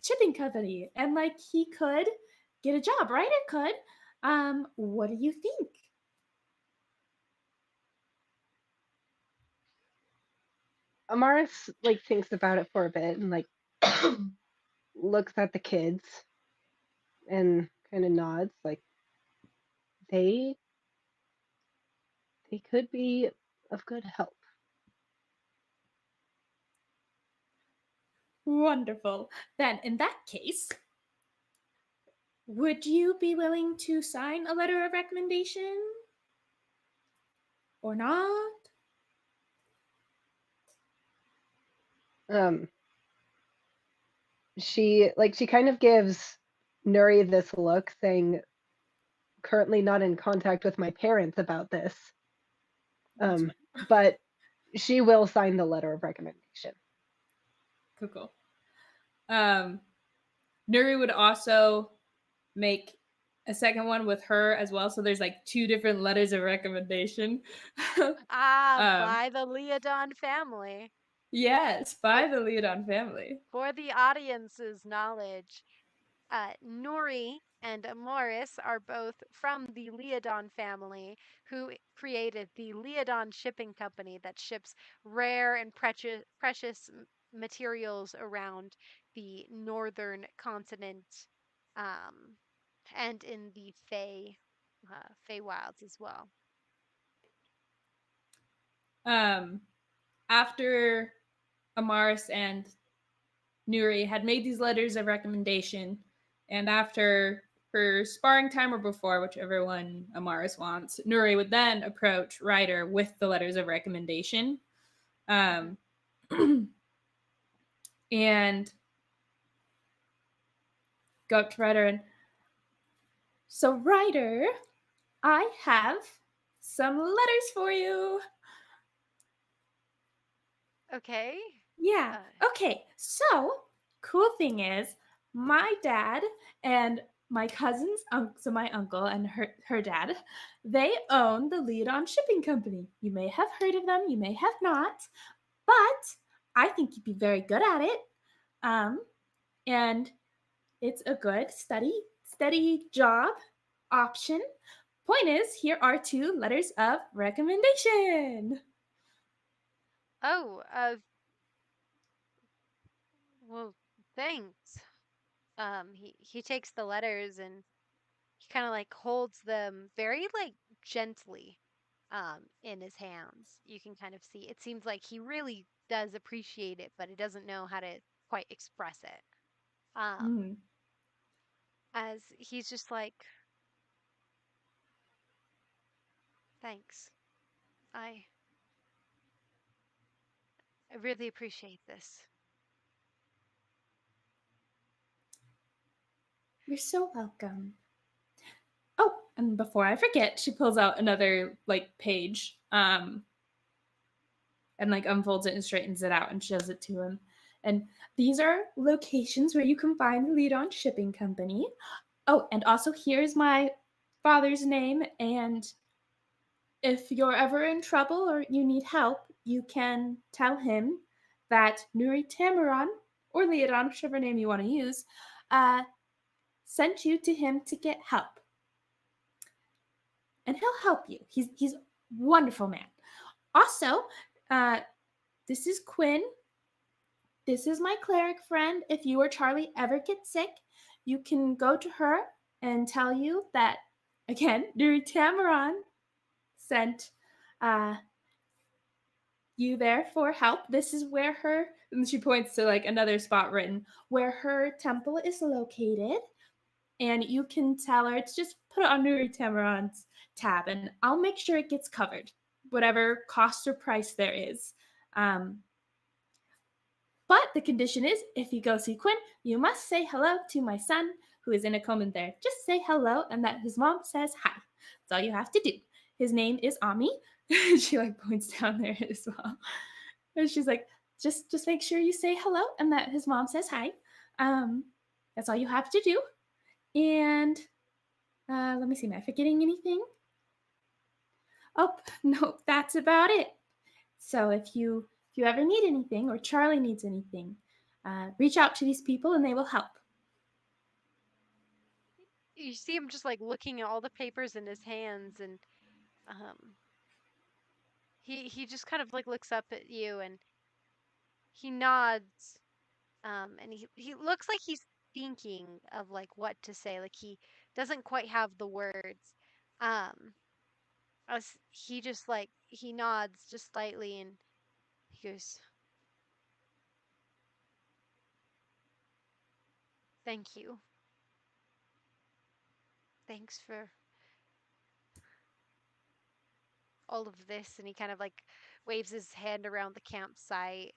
shipping company, and like he could get a job. Ryder could. What do you think? Amaris like thinks about it for a bit and like looks at the kids and kind of nods like they could be of good help. Wonderful. Then in that case, would you be willing to sign a letter of recommendation or not? She kind of gives Nuri this look saying, currently not in contact with my parents about this. But she will sign the letter of recommendation. Cool. Nuri would also make a second one with her as well. So there's like 2 different letters of recommendation. Um, By the Leodon family. yes, by the Leodon family. For the audience's knowledge, Nuri and Amaris are both from the Leodon family, who created the Leodon Shipping Company that ships rare and precious materials around the northern continent, um, and in the Wilds as well. After Amaris and Nuri had made these letters of recommendation, and after her sparring time or before, whichever one Amaris wants, Nuri would then approach Ryder with the letters of recommendation. And go up to Ryder and, so Ryder, I have some letters for you. Okay. Yeah. Okay. So, cool thing is, my dad and my cousin's so my uncle and her dad, they own the Leodon Shipping Company. You may have heard of them, you may have not, but I think you'd be very good at it. And it's a good steady job option. Point is, here are 2 letters of recommendation. Oh, well, thanks. He takes the letters and he kind of like holds them very like gently in his hands. You can kind of see. It seems like he really does appreciate it, but he doesn't know how to quite express it. As he's just like, thanks. I really appreciate this. You're so welcome. Oh, and before I forget, she pulls out another like page, and like unfolds it and straightens it out and shows it to him. And these are locations where you can find the Leodon Shipping Company. Oh, and also here's my father's name, and if you're ever in trouble or you need help, you can tell him that Nuri Tamaran, or Leodon, whichever name you want to use, sent you to him to get help. And he'll help you. He's a wonderful man. Also, this is Quinn. This is my cleric friend. If you or Charlie ever get sick, you can go to her and tell you that, again, Nuri Tamaran sent you there for help. This is where her, and she points to like another spot written, where her temple is located. And you can tell her to just put it on Nuri Tamaran's tab, and I'll make sure it gets covered, whatever cost or price there is. But the condition is, if you go see Quinn, you must say hello to my son, who is in a coma there. Just say hello, and that his mom says hi. That's all you have to do. His name is Ami. She like points down there as well. And she's like, just make sure you say hello, and that his mom says hi. That's all you have to do. And let me see, am I forgetting anything? Oh, no, that's about it. So if you ever need anything, or Charlie needs anything, reach out to these people and they will help. You see him just like looking at all the papers in his hands, and he just kind of like looks up at you and he nods, and he looks like he's thinking of like what to say, like he doesn't quite have the words. As he just like he nods just slightly and he goes, thank you. Thanks for all of this. And he kind of like waves his hand around the campsite,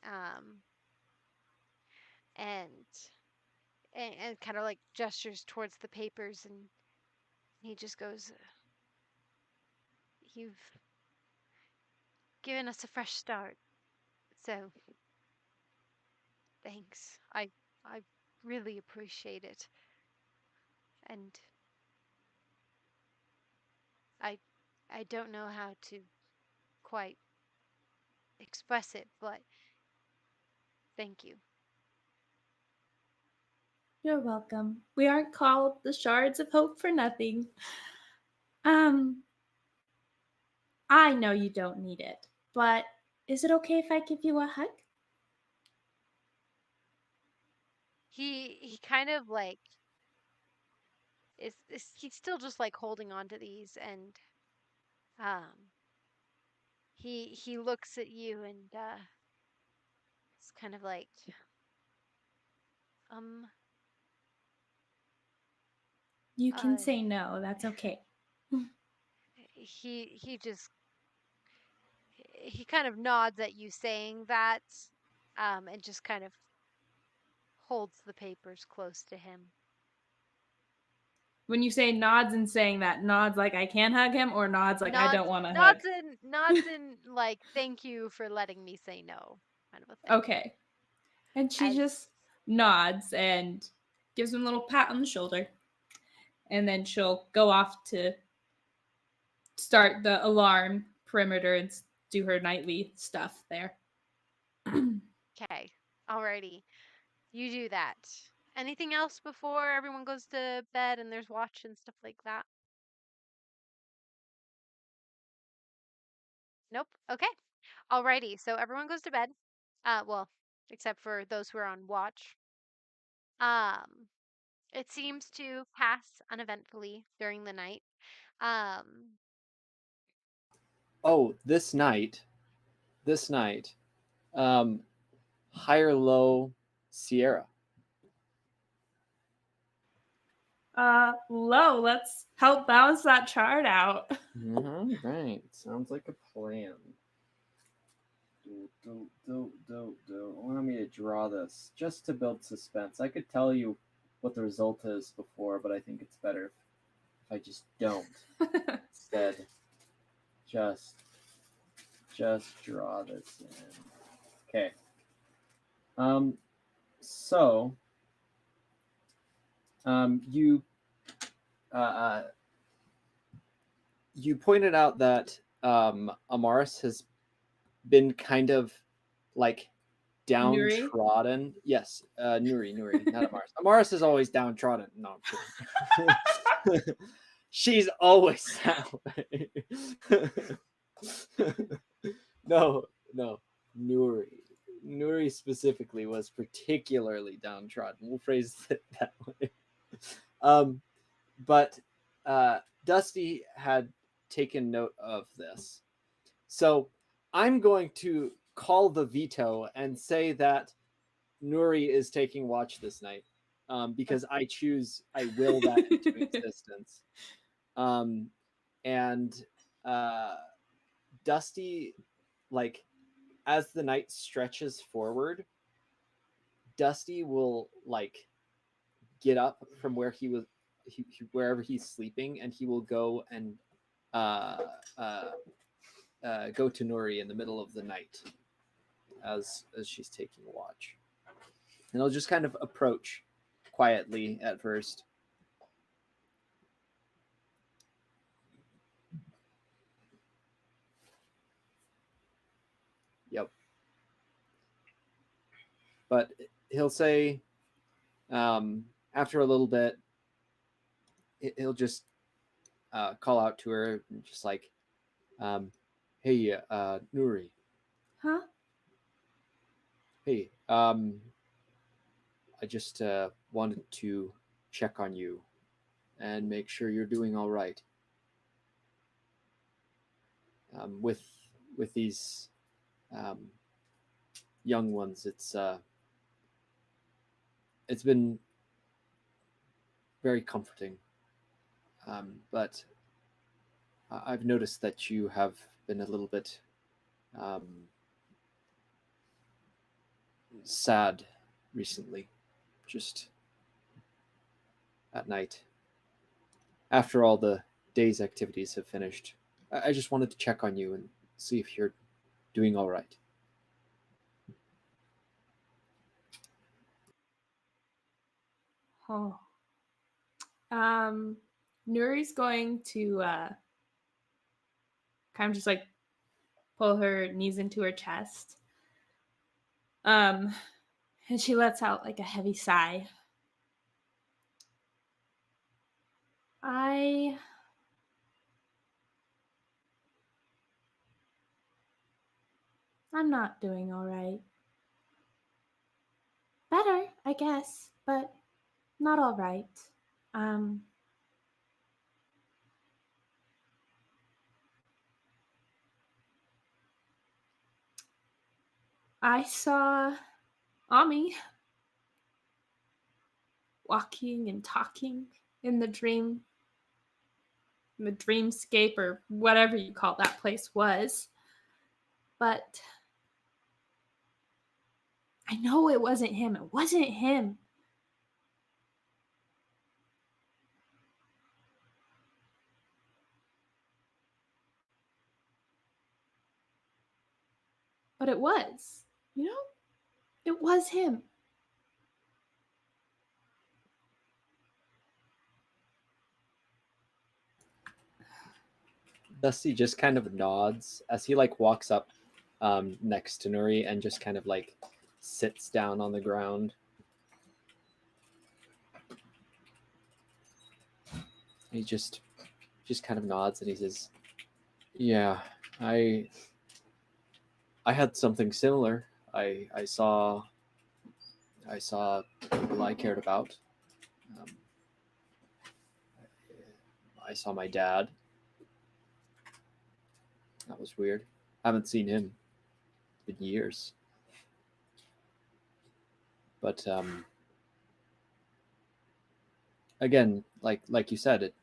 and kind of like gestures towards the papers, and he just goes, you've given us a fresh start, so thanks. I really appreciate it. And I don't know how to quite express it, but thank you. You're welcome. We aren't called the Shards of Hope for nothing. Um, I know you don't need it, but is it okay if I give you a hug? He kind of like is he's still just like holding on to these, and um he looks at you and it's kind of like um You can uh say no. That's okay. he just he kind of nods at you saying that, and just kind of holds the papers close to him. When you say nods and saying that, nods like I can hug him, or nods like I don't want to hug? Nods in like thank you for letting me say no, kind of a thing. Okay. And she As just nods and gives him a little pat on the shoulder. And then she'll go off to start the alarm perimeter and do her nightly stuff there. okay, alrighty, you do that. Anything else before everyone goes to bed and there's watch and stuff like that? Nope. Okay. Alrighty. So everyone goes to bed. Well, except for those who are on watch. Um, it seems to pass uneventfully during the night. Um, Oh, this night, um, high or low Sierra. Low, let's help balance that chart out. Right. Sounds like a plan. Allow me to draw this just to build suspense. I could tell you what the result is before, but I think it's better if I just don't. Instead, just draw this in. Okay. So, you you pointed out that Amaris has been kind of like Nuri? downtrodden. Yes, Nuri, not Amaris. Amaris is always downtrodden. No, I'm kidding. She's always that way. No, Nuri. Nuri specifically was particularly downtrodden. We'll phrase it that way. But Dusty had taken note of this. So I'm going to call the veto and say that Nuri is taking watch this night, because I will that into existence. And Dusty, like, as the night stretches forward, Dusty will like get up from where he was, wherever he's sleeping, and he will go and uh, uh, go to Nuri in the middle of the night as she's taking watch, and he'll just kind of approach quietly at first. Yep. But he'll say, after a little bit, he'll just call out to her, just like, "Hey, Nuri. Huh? Hey, I just wanted to check on you and make sure you're doing all right. With these young ones, it's been very comforting, but I've noticed that you have been a little bit sad recently, just at night. After all the day's activities have finished, I just wanted to check on you and see if you're doing all right." Oh. Nuri's going to kind of just like pull her knees into her chest. And she lets out like a heavy sigh. I'm not doing all right. Better, I guess, but not all right. I saw Ami walking and talking in the dreamscape, or whatever you call that place was. But I know it wasn't him. It wasn't him. But it was. You know? It was him. Dusty just kind of nods as he like walks up next to Nuri and just kind of like sits down on the ground. He just kind of nods and he says, "Yeah, I had something similar. I saw people I cared about. I saw my dad. That was weird. I haven't seen him in years. But again, like you said, it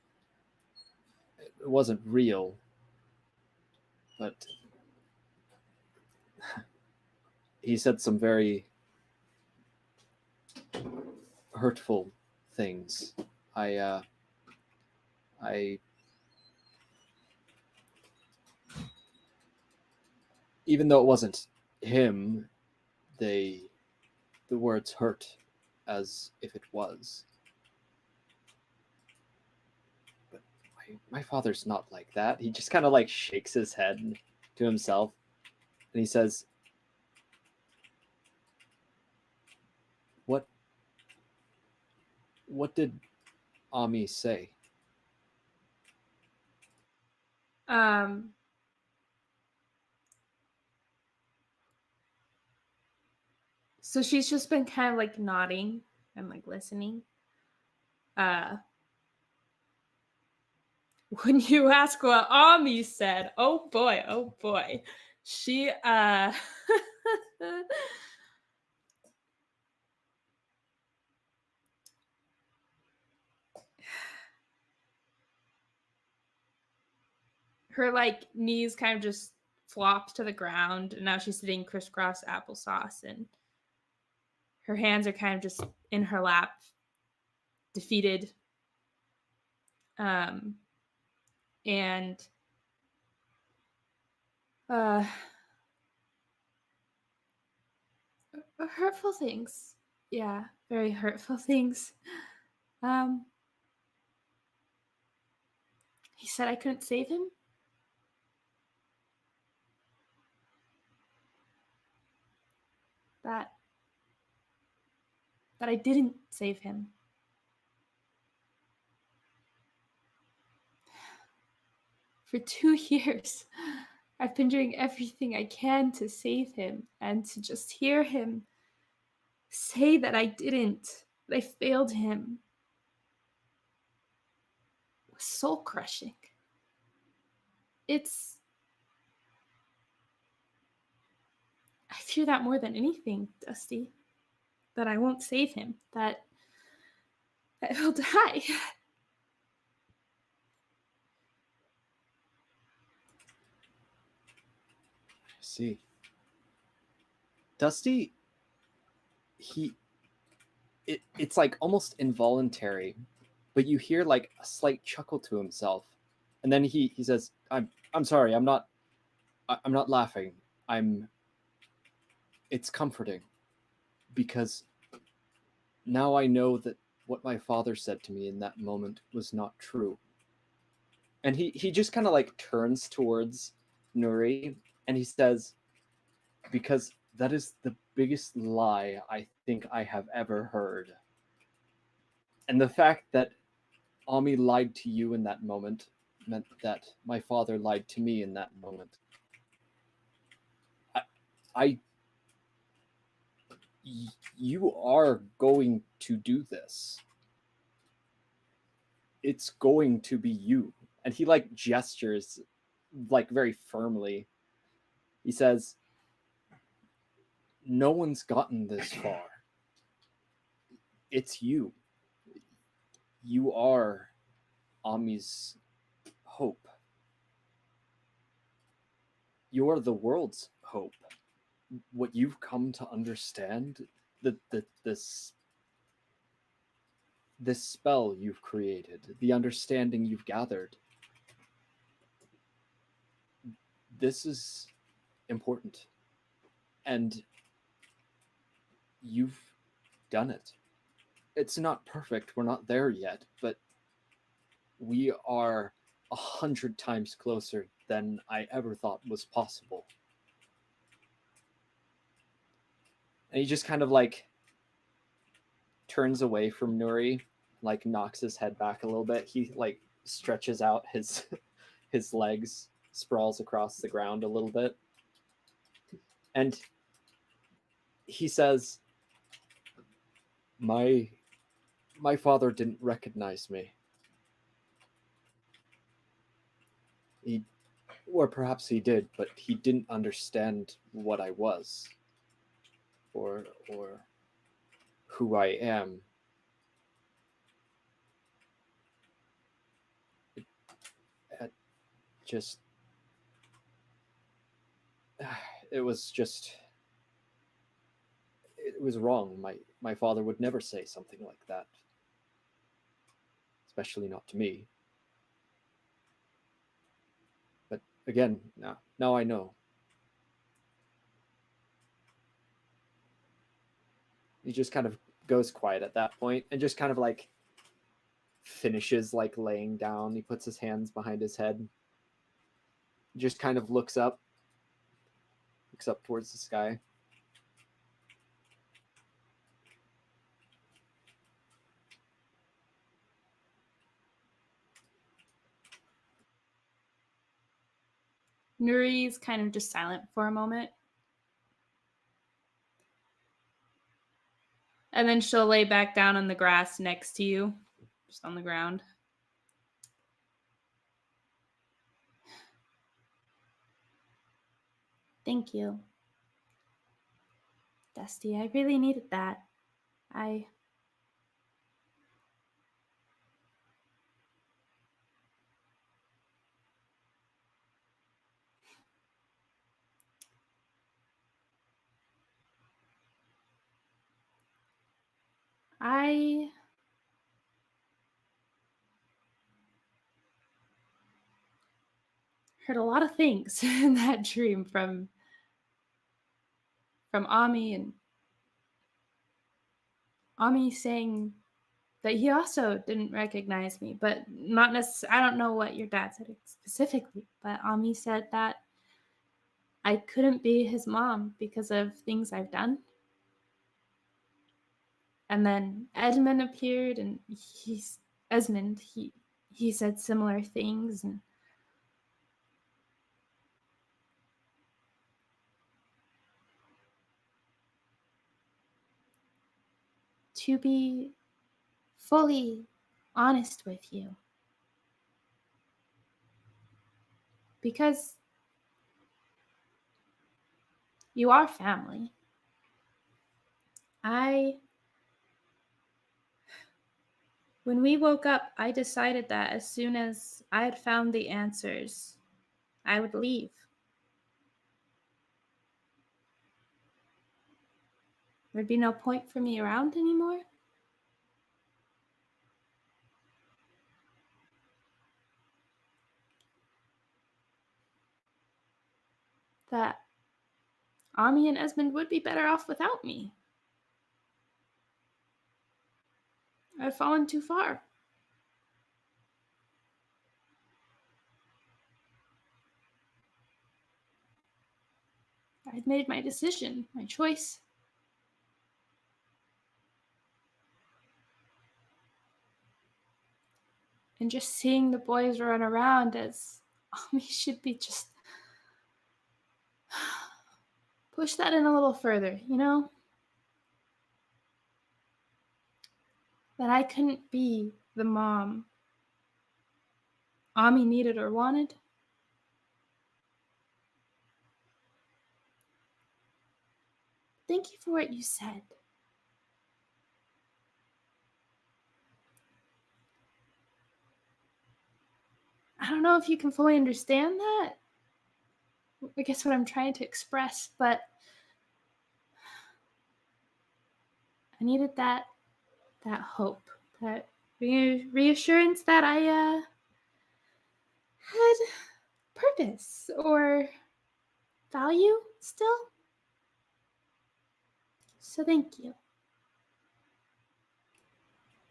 wasn't real. But he said some very hurtful things. I even though it wasn't him, the words hurt as if it was. But my father's not like that. He just kind of like shakes his head to himself and he says, What did Ami say? So she's just been kind of like nodding and like listening. When you ask what Ami said, oh boy. She her like knees kind of just flopped to the ground, and now she's sitting crisscross applesauce, and her hands are kind of just in her lap, defeated. And hurtful things. Yeah, very hurtful things. He said I couldn't save him. That I didn't save him. For 2 years, I've been doing everything I can to save him, and to just hear him say that I didn't, that I failed him, was soul crushing. I fear that more than anything, Dusty. That I won't save him. That he'll die. I see. Dusty, it's like almost involuntary, but you hear like a slight chuckle to himself, and then he says, I'm sorry, I'm not laughing. It's comforting because now I know that what my father said to me in that moment was not true. And he just kind of like turns towards Nuri, and he says, because that is the biggest lie I think I have ever heard. And the fact that Ami lied to you in that moment meant that my father lied to me in that moment. I you are going to do this. It's going to be you. And he like gestures like very firmly. He says, no one's gotten this far. It's you. You are Ami's hope. You are the world's hope. What you've come to understand, this spell you've created, the understanding you've gathered, this is important. And you've done it. It's not perfect, we're not there yet, but we are 100 times closer than I ever thought was possible. And he just kind of like turns away from Nuri, like knocks his head back a little bit. He like stretches out his his legs, sprawls across the ground a little bit. And he says, My father didn't recognize me. Or perhaps he did, but he didn't understand what I was, or who I am. It just, it was wrong. My father would never say something like that, especially not to me. But again, now I know. He just kind of goes quiet at that point and just kind of like finishes like laying down. He puts his hands behind his head. He just kind of looks up towards the sky. Nuri's kind of just silent for a moment. And then she'll lay back down on the grass next to you, just on the ground. Thank you, Dusty. I really needed that. I heard a lot of things in that dream from Ami, and Ami saying that he also didn't recognize me, but not necessarily. I don't know what your dad said specifically, but Ami said that I couldn't be his mom because of things I've done. And then Edmund appeared, and he said similar things, and to be fully honest with you, because you are family. When we woke up, I decided that as soon as I had found the answers, I would leave. There'd be no point for me around anymore. That Ami and Esmond would be better off without me. I've fallen too far. I'd made my decision, my choice. And just seeing the boys run around as Ami should be just push that in a little further, you know? That I couldn't be the mom Ami needed or wanted. Thank you for what you said. I don't know if you can fully understand that. I guess what I'm trying to express, but I needed that hope, that reassurance that I had purpose or value still. So thank you.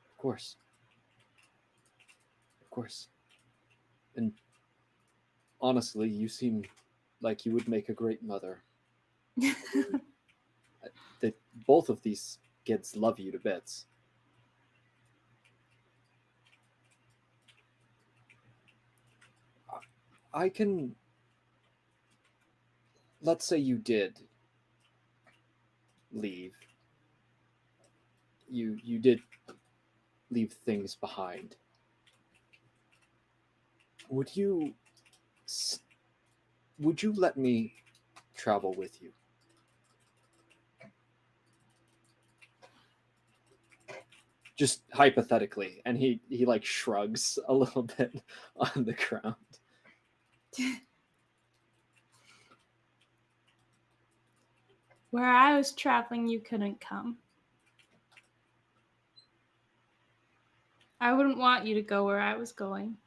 Of course. Of course. And honestly, you seem like you would make a great mother. That both of these kids love you to bits. I can... Let's say you did leave. You did leave things behind. Would you let me travel with you? Just hypothetically, and he like shrugs a little bit on the ground. Where I was traveling, you couldn't come. I wouldn't want you to go where I was going.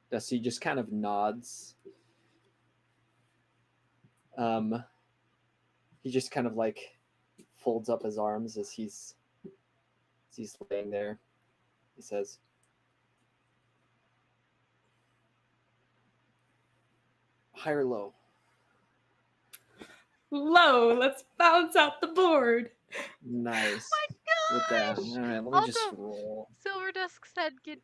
Dusty just kind of nods. He just kind of like folds up his arms as he's laying there. He says, "High or low?" Low, let's bounce out the board. Nice. Oh With that, my all gosh! right, let me Also, just roll. Silver Dusk said, "Give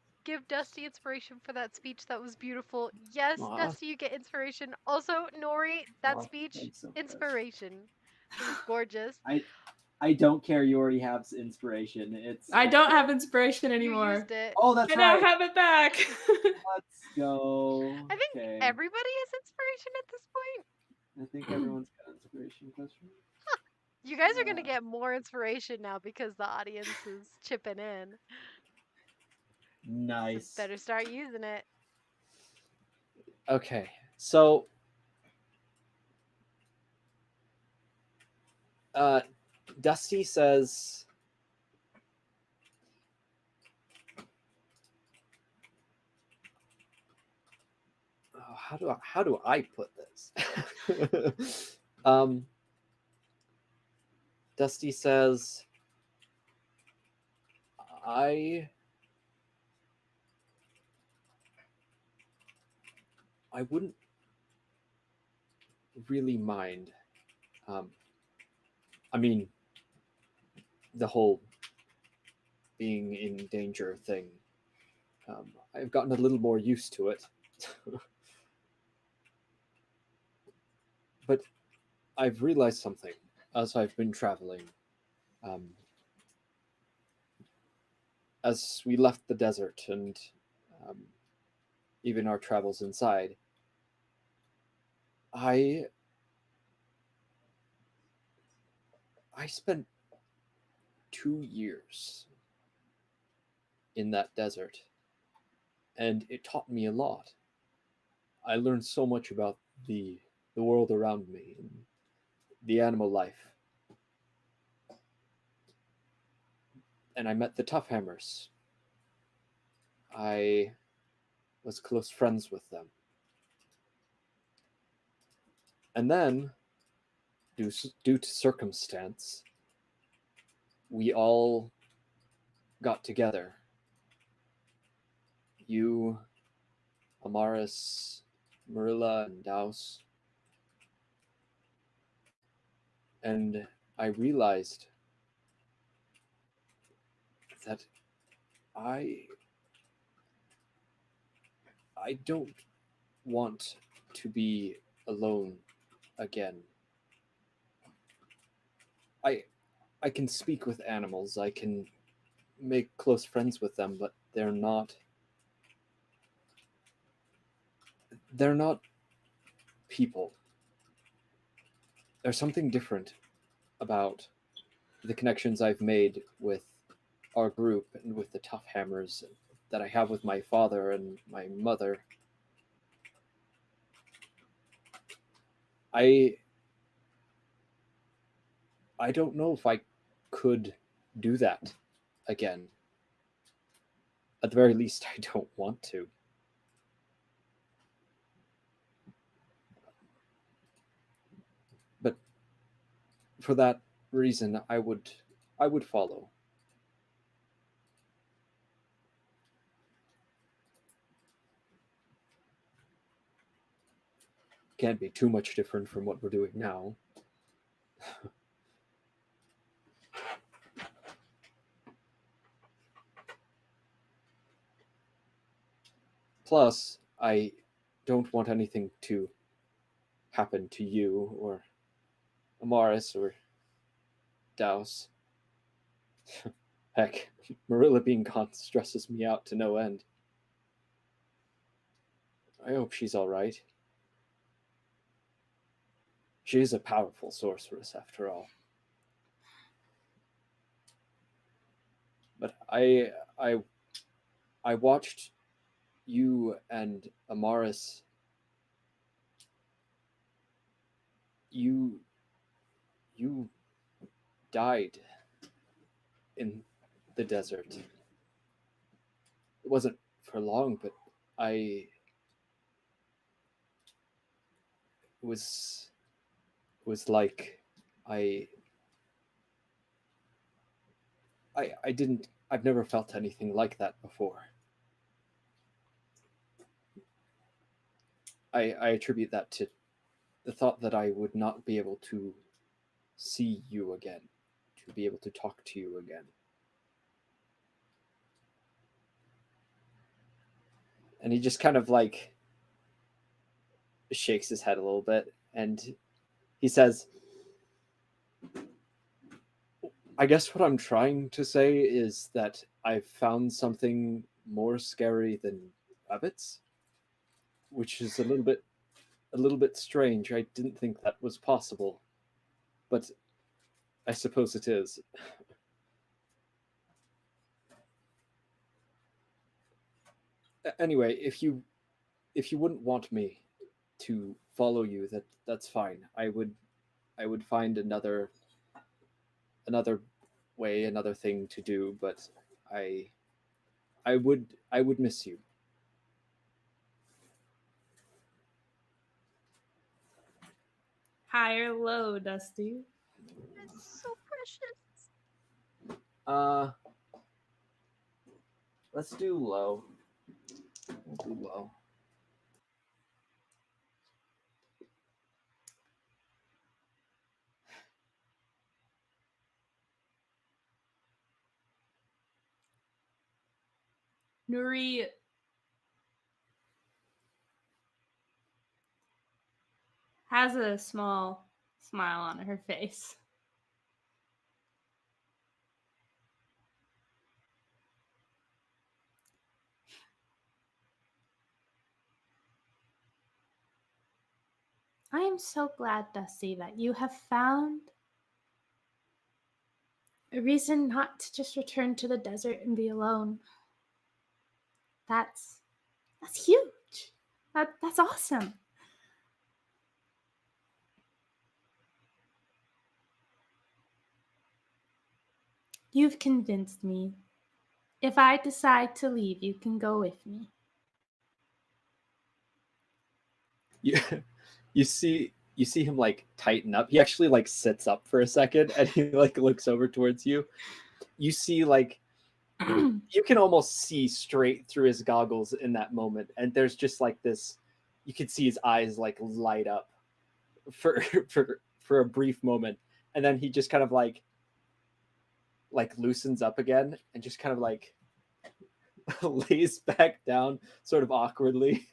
Dusty inspiration for that speech. That was beautiful." Yes, Aw. Dusty, you get inspiration. Also, Nori, that Aw, speech, thanks so much. inspiration. It was gorgeous. I don't care. You already have inspiration. I don't have inspiration You anymore. used it. Oh, that's I now right. have it back. Let's go. I think Okay. everybody has inspiration at this point. I think everyone's got inspiration. Question. You guys are gonna get more inspiration now because the audience is chipping in. Nice. So better start using it. Okay, so Dusty says, oh, how do I put this? Dusty says, I wouldn't really mind. I mean, the whole being in danger thing. I've gotten a little more used to it. But I've realized something as I've been traveling. As we left the desert and even our travels inside, I spent 2 years in that desert, and it taught me a lot. I learned so much about the world around me and the animal life. And I met the Toughhammers. I was close friends with them. And then, due to circumstance, we all got together you, Amaris, Marilla, and Douse. And I realized that I don't want to be alone again. I can speak with animals, I can make close friends with them, but they're not people. There's something different about the connections I've made with our group and with the Tough Hammers that I have with my father and my mother. I don't know if I could do that again. At the very least, I don't want to. But for that reason, I would follow. Can't be too much different from what we're doing now. Plus, I don't want anything to happen to you or Amaris or Douse. Heck, Marilla being gone stresses me out to no end. I hope she's all right. She is a powerful sorceress, after all. But I watched you and Amaris. You died in the desert. It wasn't for long, but it was like I've never felt anything like that before. I attribute that to the thought that I would not be able to see you again, to be able to talk to you again. And he just kind of like shakes his head a little bit and he says, I guess what I'm trying to say is that I've found something more scary than rabbits, which is a little bit strange. I didn't think that was possible, but I suppose it is. Anyway, if you wouldn't want me to follow you, that's fine. I would find another way, another thing to do, but I would miss you. High or low, Dusty? It's so precious. Let's do low. We'll do low. Nuri has a small smile on her face. I am so glad, Dusty, that you have found a reason not to just return to the desert and be alone. That's huge. That's awesome. You've convinced me. If I decide to leave, you can go with me. You see him like tighten up. He actually like sits up for a second and he like looks over towards you. You see like You can almost see straight through his goggles in that moment, and there's just like this. You can see his eyes like light up for for a brief moment, and then he just kind of like loosens up again and just kind of like lays back down, sort of awkwardly.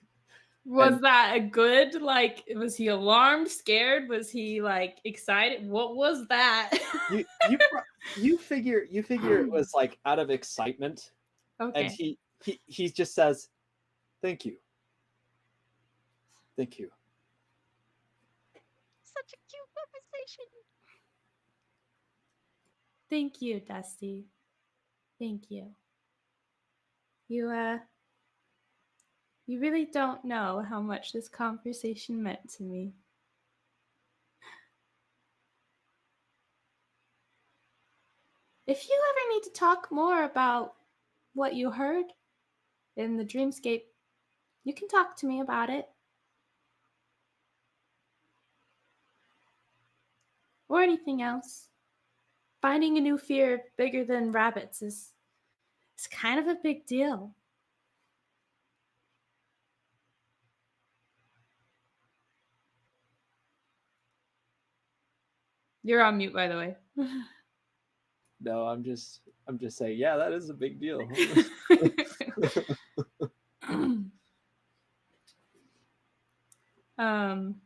Was And- that a good, like, was he alarmed, scared? Was he like excited? What was that? you figure it was like out of excitement, and Okay. he just says, "Thank you, thank you." Such a cute conversation. Thank you, Dusty. Thank you. You really don't know how much this conversation meant to me. If you ever need to talk more about what you heard in the dreamscape, you can talk to me about it. Or anything else. Finding a new fear bigger than rabbits is kind of a big deal. You're on mute, by the way. No, I'm just saying, yeah, that is a big deal. um,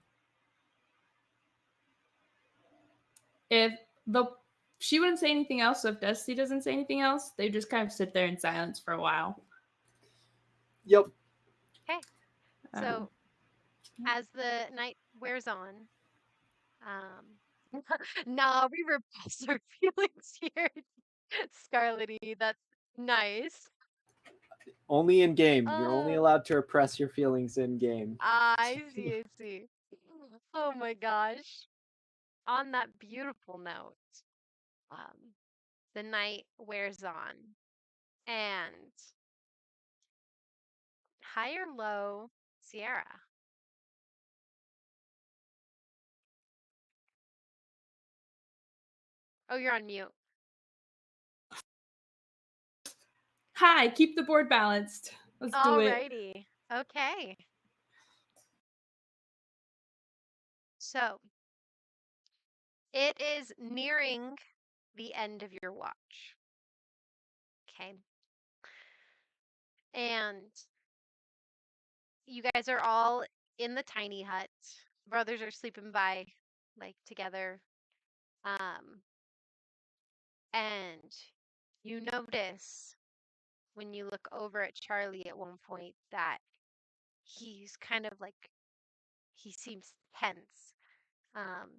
if the she wouldn't say anything else, so if Dusty doesn't say anything else, they just kind of sit there in silence for a while. Yep. Okay. Um, So as the night wears on, nah, we repress our feelings here, Scarlety. That's nice. Only in game. You're only Uh, allowed to repress your feelings in game. I see, I see. Oh my gosh. On that beautiful note, um, the night wears on, and high or low, Sierra. Oh, you're on mute. Hi, keep the board balanced. Let's do it. Alrighty. Okay. So it is nearing the end of your watch. Okay. And you guys are all in the tiny hut. Brothers are sleeping by like together. Um and you notice when you look over at Charlie at one point that he's kind of like he seems tense. And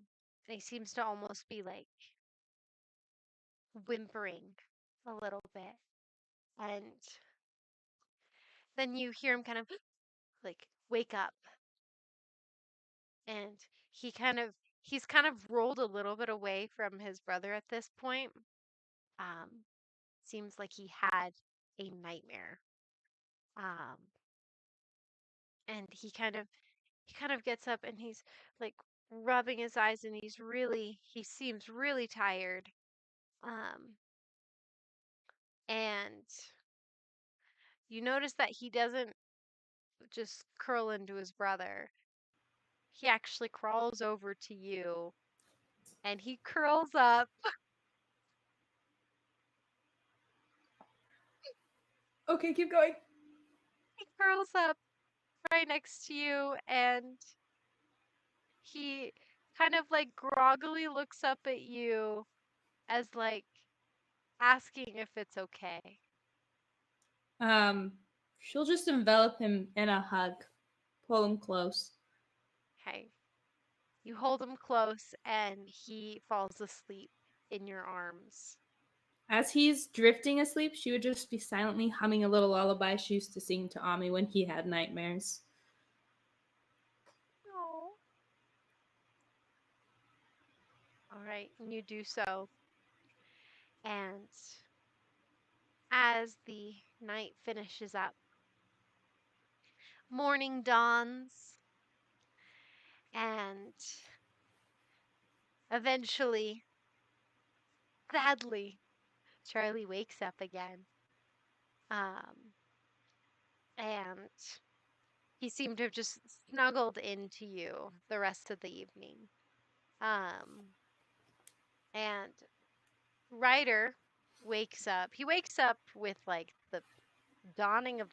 he seems to almost be like whimpering a little bit. And then you hear him kind of like wake up, and he's kind of rolled a little bit away from his brother at this point. Um Seems like he had a nightmare. Um and he kind of gets up, and he's like rubbing his eyes, and he seems really tired. Um and you notice that he doesn't just curl into his brother. He actually crawls over to you, and he curls up. Okay, keep going. He curls up right next to you, and he kind of like groggily looks up at you as like asking if it's okay. She'll just envelop him in a hug, pull him close. Okay. You hold him close, and he falls asleep in your arms. As he's drifting asleep, she would just be silently humming a little lullaby she used to sing to Ami when he had nightmares. Oh. All right, and you do so. And as the night finishes up, morning dawns, and eventually, sadly, Charlie wakes up again. And he seemed to have just snuggled into you the rest of the evening. And Ryder wakes up. He wakes up with like dawning of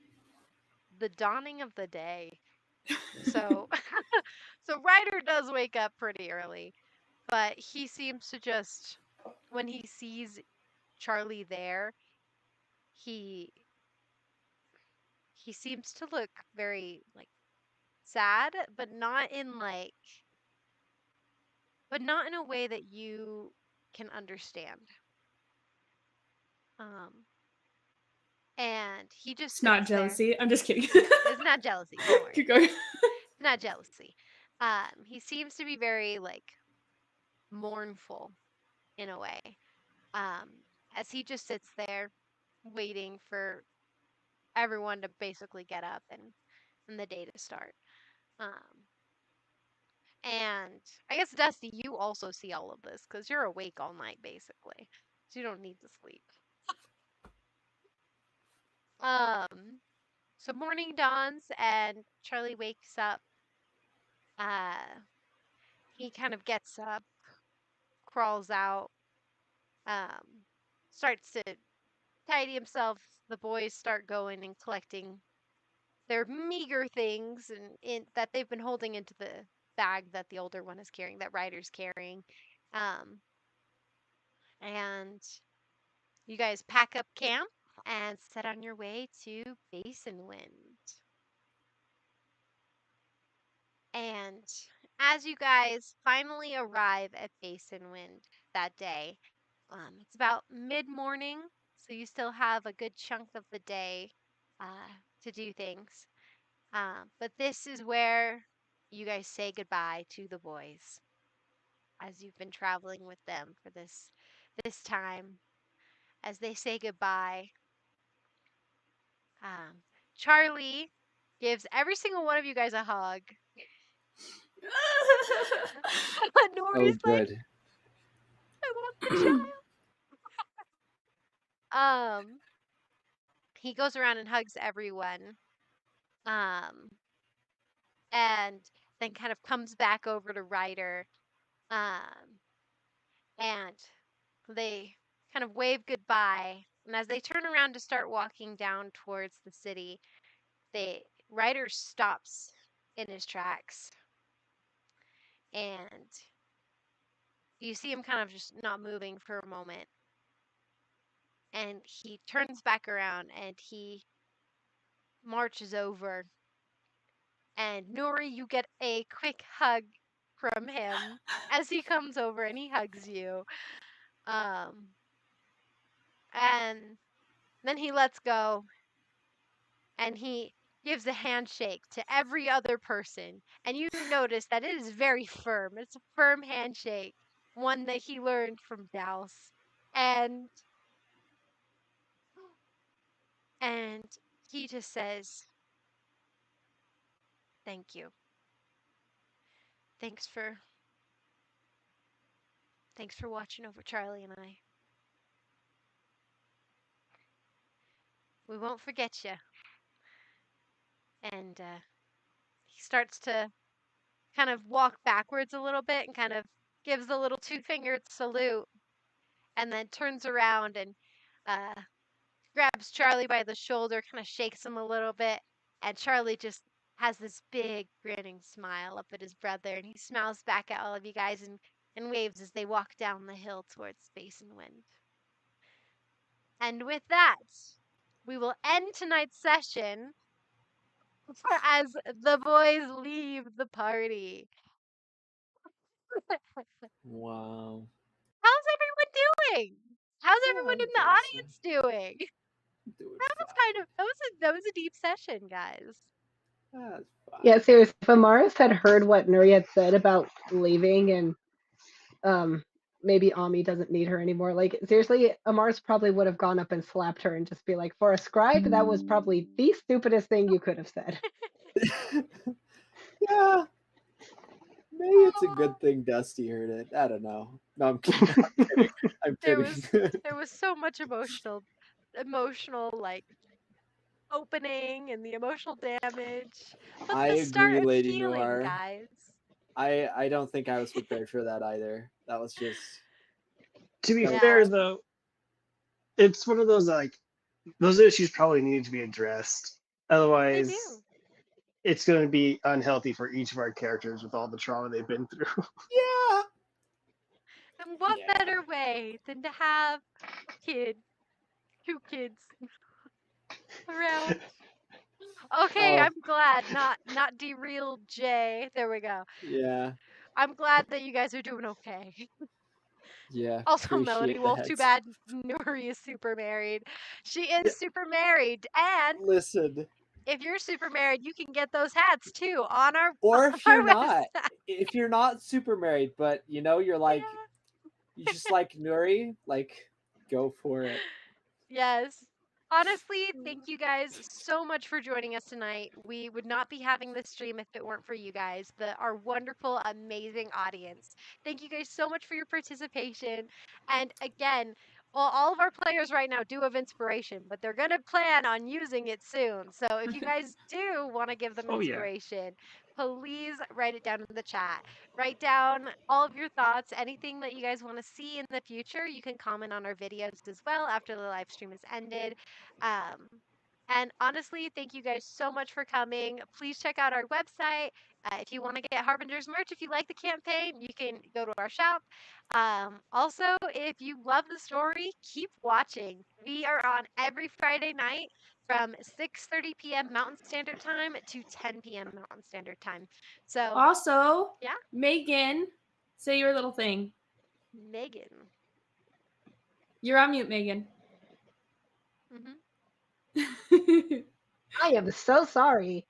the dawning of the day. So so Ryder does wake up pretty early, but he seems to just when he sees Charlie there, he he seems to look very like sad, but not in a way that you can understand. Um and he just It's not sits there. jealousy. I'm just kidding. It's not jealousy, don't worry. Keep going. It's not jealousy. He seems to be very like mournful in a way. Um, as he just sits there waiting for everyone to basically get up and the day to start. Um, and I guess Dusty, you also see all of this because you're awake all night basically, so you don't need to sleep. So morning dawns and Charlie wakes up. Uh, he kind of gets up, crawls out, um, starts to tidy himself. The boys start going and collecting their meager things that they've been holding into the bag that the older one is carrying, that Ryder's carrying. Um, and you guys pack up camp and set on your way to Basin Wind. And as you guys finally arrive at Basin Wind that day, it's about mid-morning, so you still have a good chunk of the day to do things. But this is where you guys say goodbye to the boys as you've been traveling with them for this time. As they say goodbye, Charlie gives every single one of you guys a hug. But Oh, Nuri's like, good. I want the child. He goes around and hugs everyone. And then kind of comes back over to Ryder. And they kind of wave goodbye. And as they turn around to start walking down towards the city, Ryder stops in his tracks. And you see him kind of just not moving for a moment. And he turns back around and he marches over. And Nuri, you get a quick hug from him as he comes over and he hugs you. And then he lets go and he gives a handshake to every other person. And you notice that it is very firm. It's a firm handshake, one that he learned from Douse. And he just says, "Thank you. Thanks for watching over Charlie and I. We won't forget you." And he starts to kind of walk backwards a little bit and kind of gives the little two-fingered salute and then turns around and grabs Charlie by the shoulder, kind of shakes him a little bit, and Charlie just has this big grinning smile up at his brother, and he smiles back at all of you guys and waves as they walk down the hill towards Basin Wind. And with that, we will end tonight's session as the boys leave the party. Wow. How's everyone doing? How's everyone I'm in the doing audience doing? Doing That was a deep session, guys. That's fine. Yeah, seriously, if Amaris had heard what Nuri had said about leaving and maybe Ami doesn't need her anymore, like seriously, Amaris probably would have gone up and slapped her and just be like, for a scribe, that was probably the stupidest thing you could have said. Yeah. Maybe it's a good thing Dusty heard it. I don't know. No, I'm kidding. I'm kidding. There was so much emotional like opening and the emotional damage, but I the agree, start of Lady healing, Noir. guys. I don't think I was prepared for that either. That was just To be that was fair, Yeah, though, it's one of those like those issues probably need to be addressed. they Otherwise, do. it's going to be unhealthy for each of our characters with all the trauma they've been through. yeah. And what Yeah. better way than to have a kid, two kids around? Okay, Oh, I'm glad. Not derailed Jay. There we go. yeah. I'm glad that you guys are doing okay. Yeah. Also, Melody Appreciate Wolf, that. too bad Nuri is super married. She Yeah, is super married. And listen, if you're super married, you can get those hats too on our or on if our you're not, website. if you're not super married, but you're like Yeah. you just like Nuri, like go for it. Yes. Honestly, thank you guys so much for joining us tonight. We would not be having this stream if it weren't for you guys, our wonderful, amazing audience. Thank you guys so much for your participation. And again, well, all of our players right now do have inspiration, but they're going to plan on using it soon. So if you guys do want to give them Oh yeah. inspiration, please write it down in the chat. Write down all of your thoughts, anything that you guys want to see in the future. You can comment on our videos as well after the live stream is ended. Um, and honestly, thank you guys so much for coming. Please check out our website. If you want to get Harbingers merch, if you like the campaign, you can go to our shop. Also, if you love the story, keep watching. We are on every Friday night from 6:30 p.m. Mountain Standard Time to 10 p.m. Mountain Standard Time. So, Also, yeah, Megan, say your little thing. Megan. You're on mute, Megan. Hmm. I am so sorry.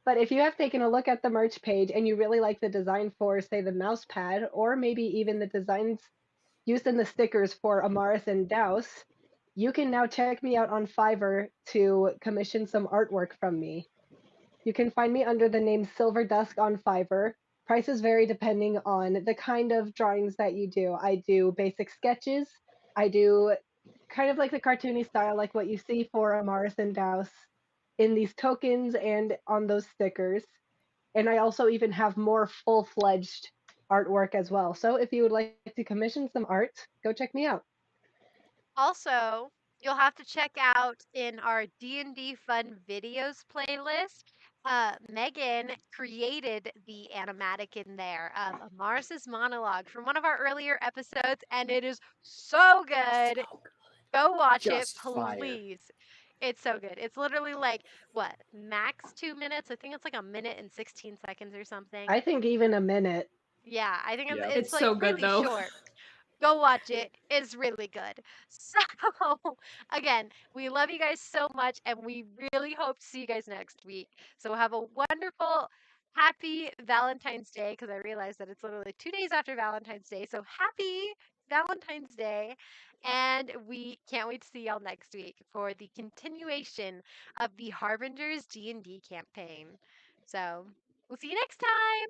But if you have taken a look at the merch page and you really like the design for, say, the mouse pad, or maybe even the designs used in the stickers for Amaris and Douse, you can now check me out on Fiverr to commission some artwork from me. You can find me under the name Silver Dusk on Fiverr. Prices vary depending on the kind of drawings that you do. I do basic sketches. I do kind of like the cartoony style, like what you see for Amaris and Douse in these tokens and on those stickers. And I also even have more full-fledged artwork as well. So if you would like to commission some art, go check me out. Also, you'll have to check out in our D&D Fun Videos playlist. Megan created the animatic in there of Amaris's monologue from one of our earlier episodes, and it is so good. Go watch it, Just fire. please. It's so good. It's literally like what, max 2 minutes? I think it's like a minute and 16 seconds or something. I think even a minute. Yeah, I think Yeah. it's It's like so good really though. short. Go watch it. It's really good. So, again, we love you guys so much, and we really hope to see you guys next week. So, have a wonderful, happy Valentine's Day, because I realize that it's literally 2 days after Valentine's Day. So, happy Valentine's Day. And we can't wait to see y'all next week for the continuation of the Harbingers D&D campaign. So, we'll see you next time.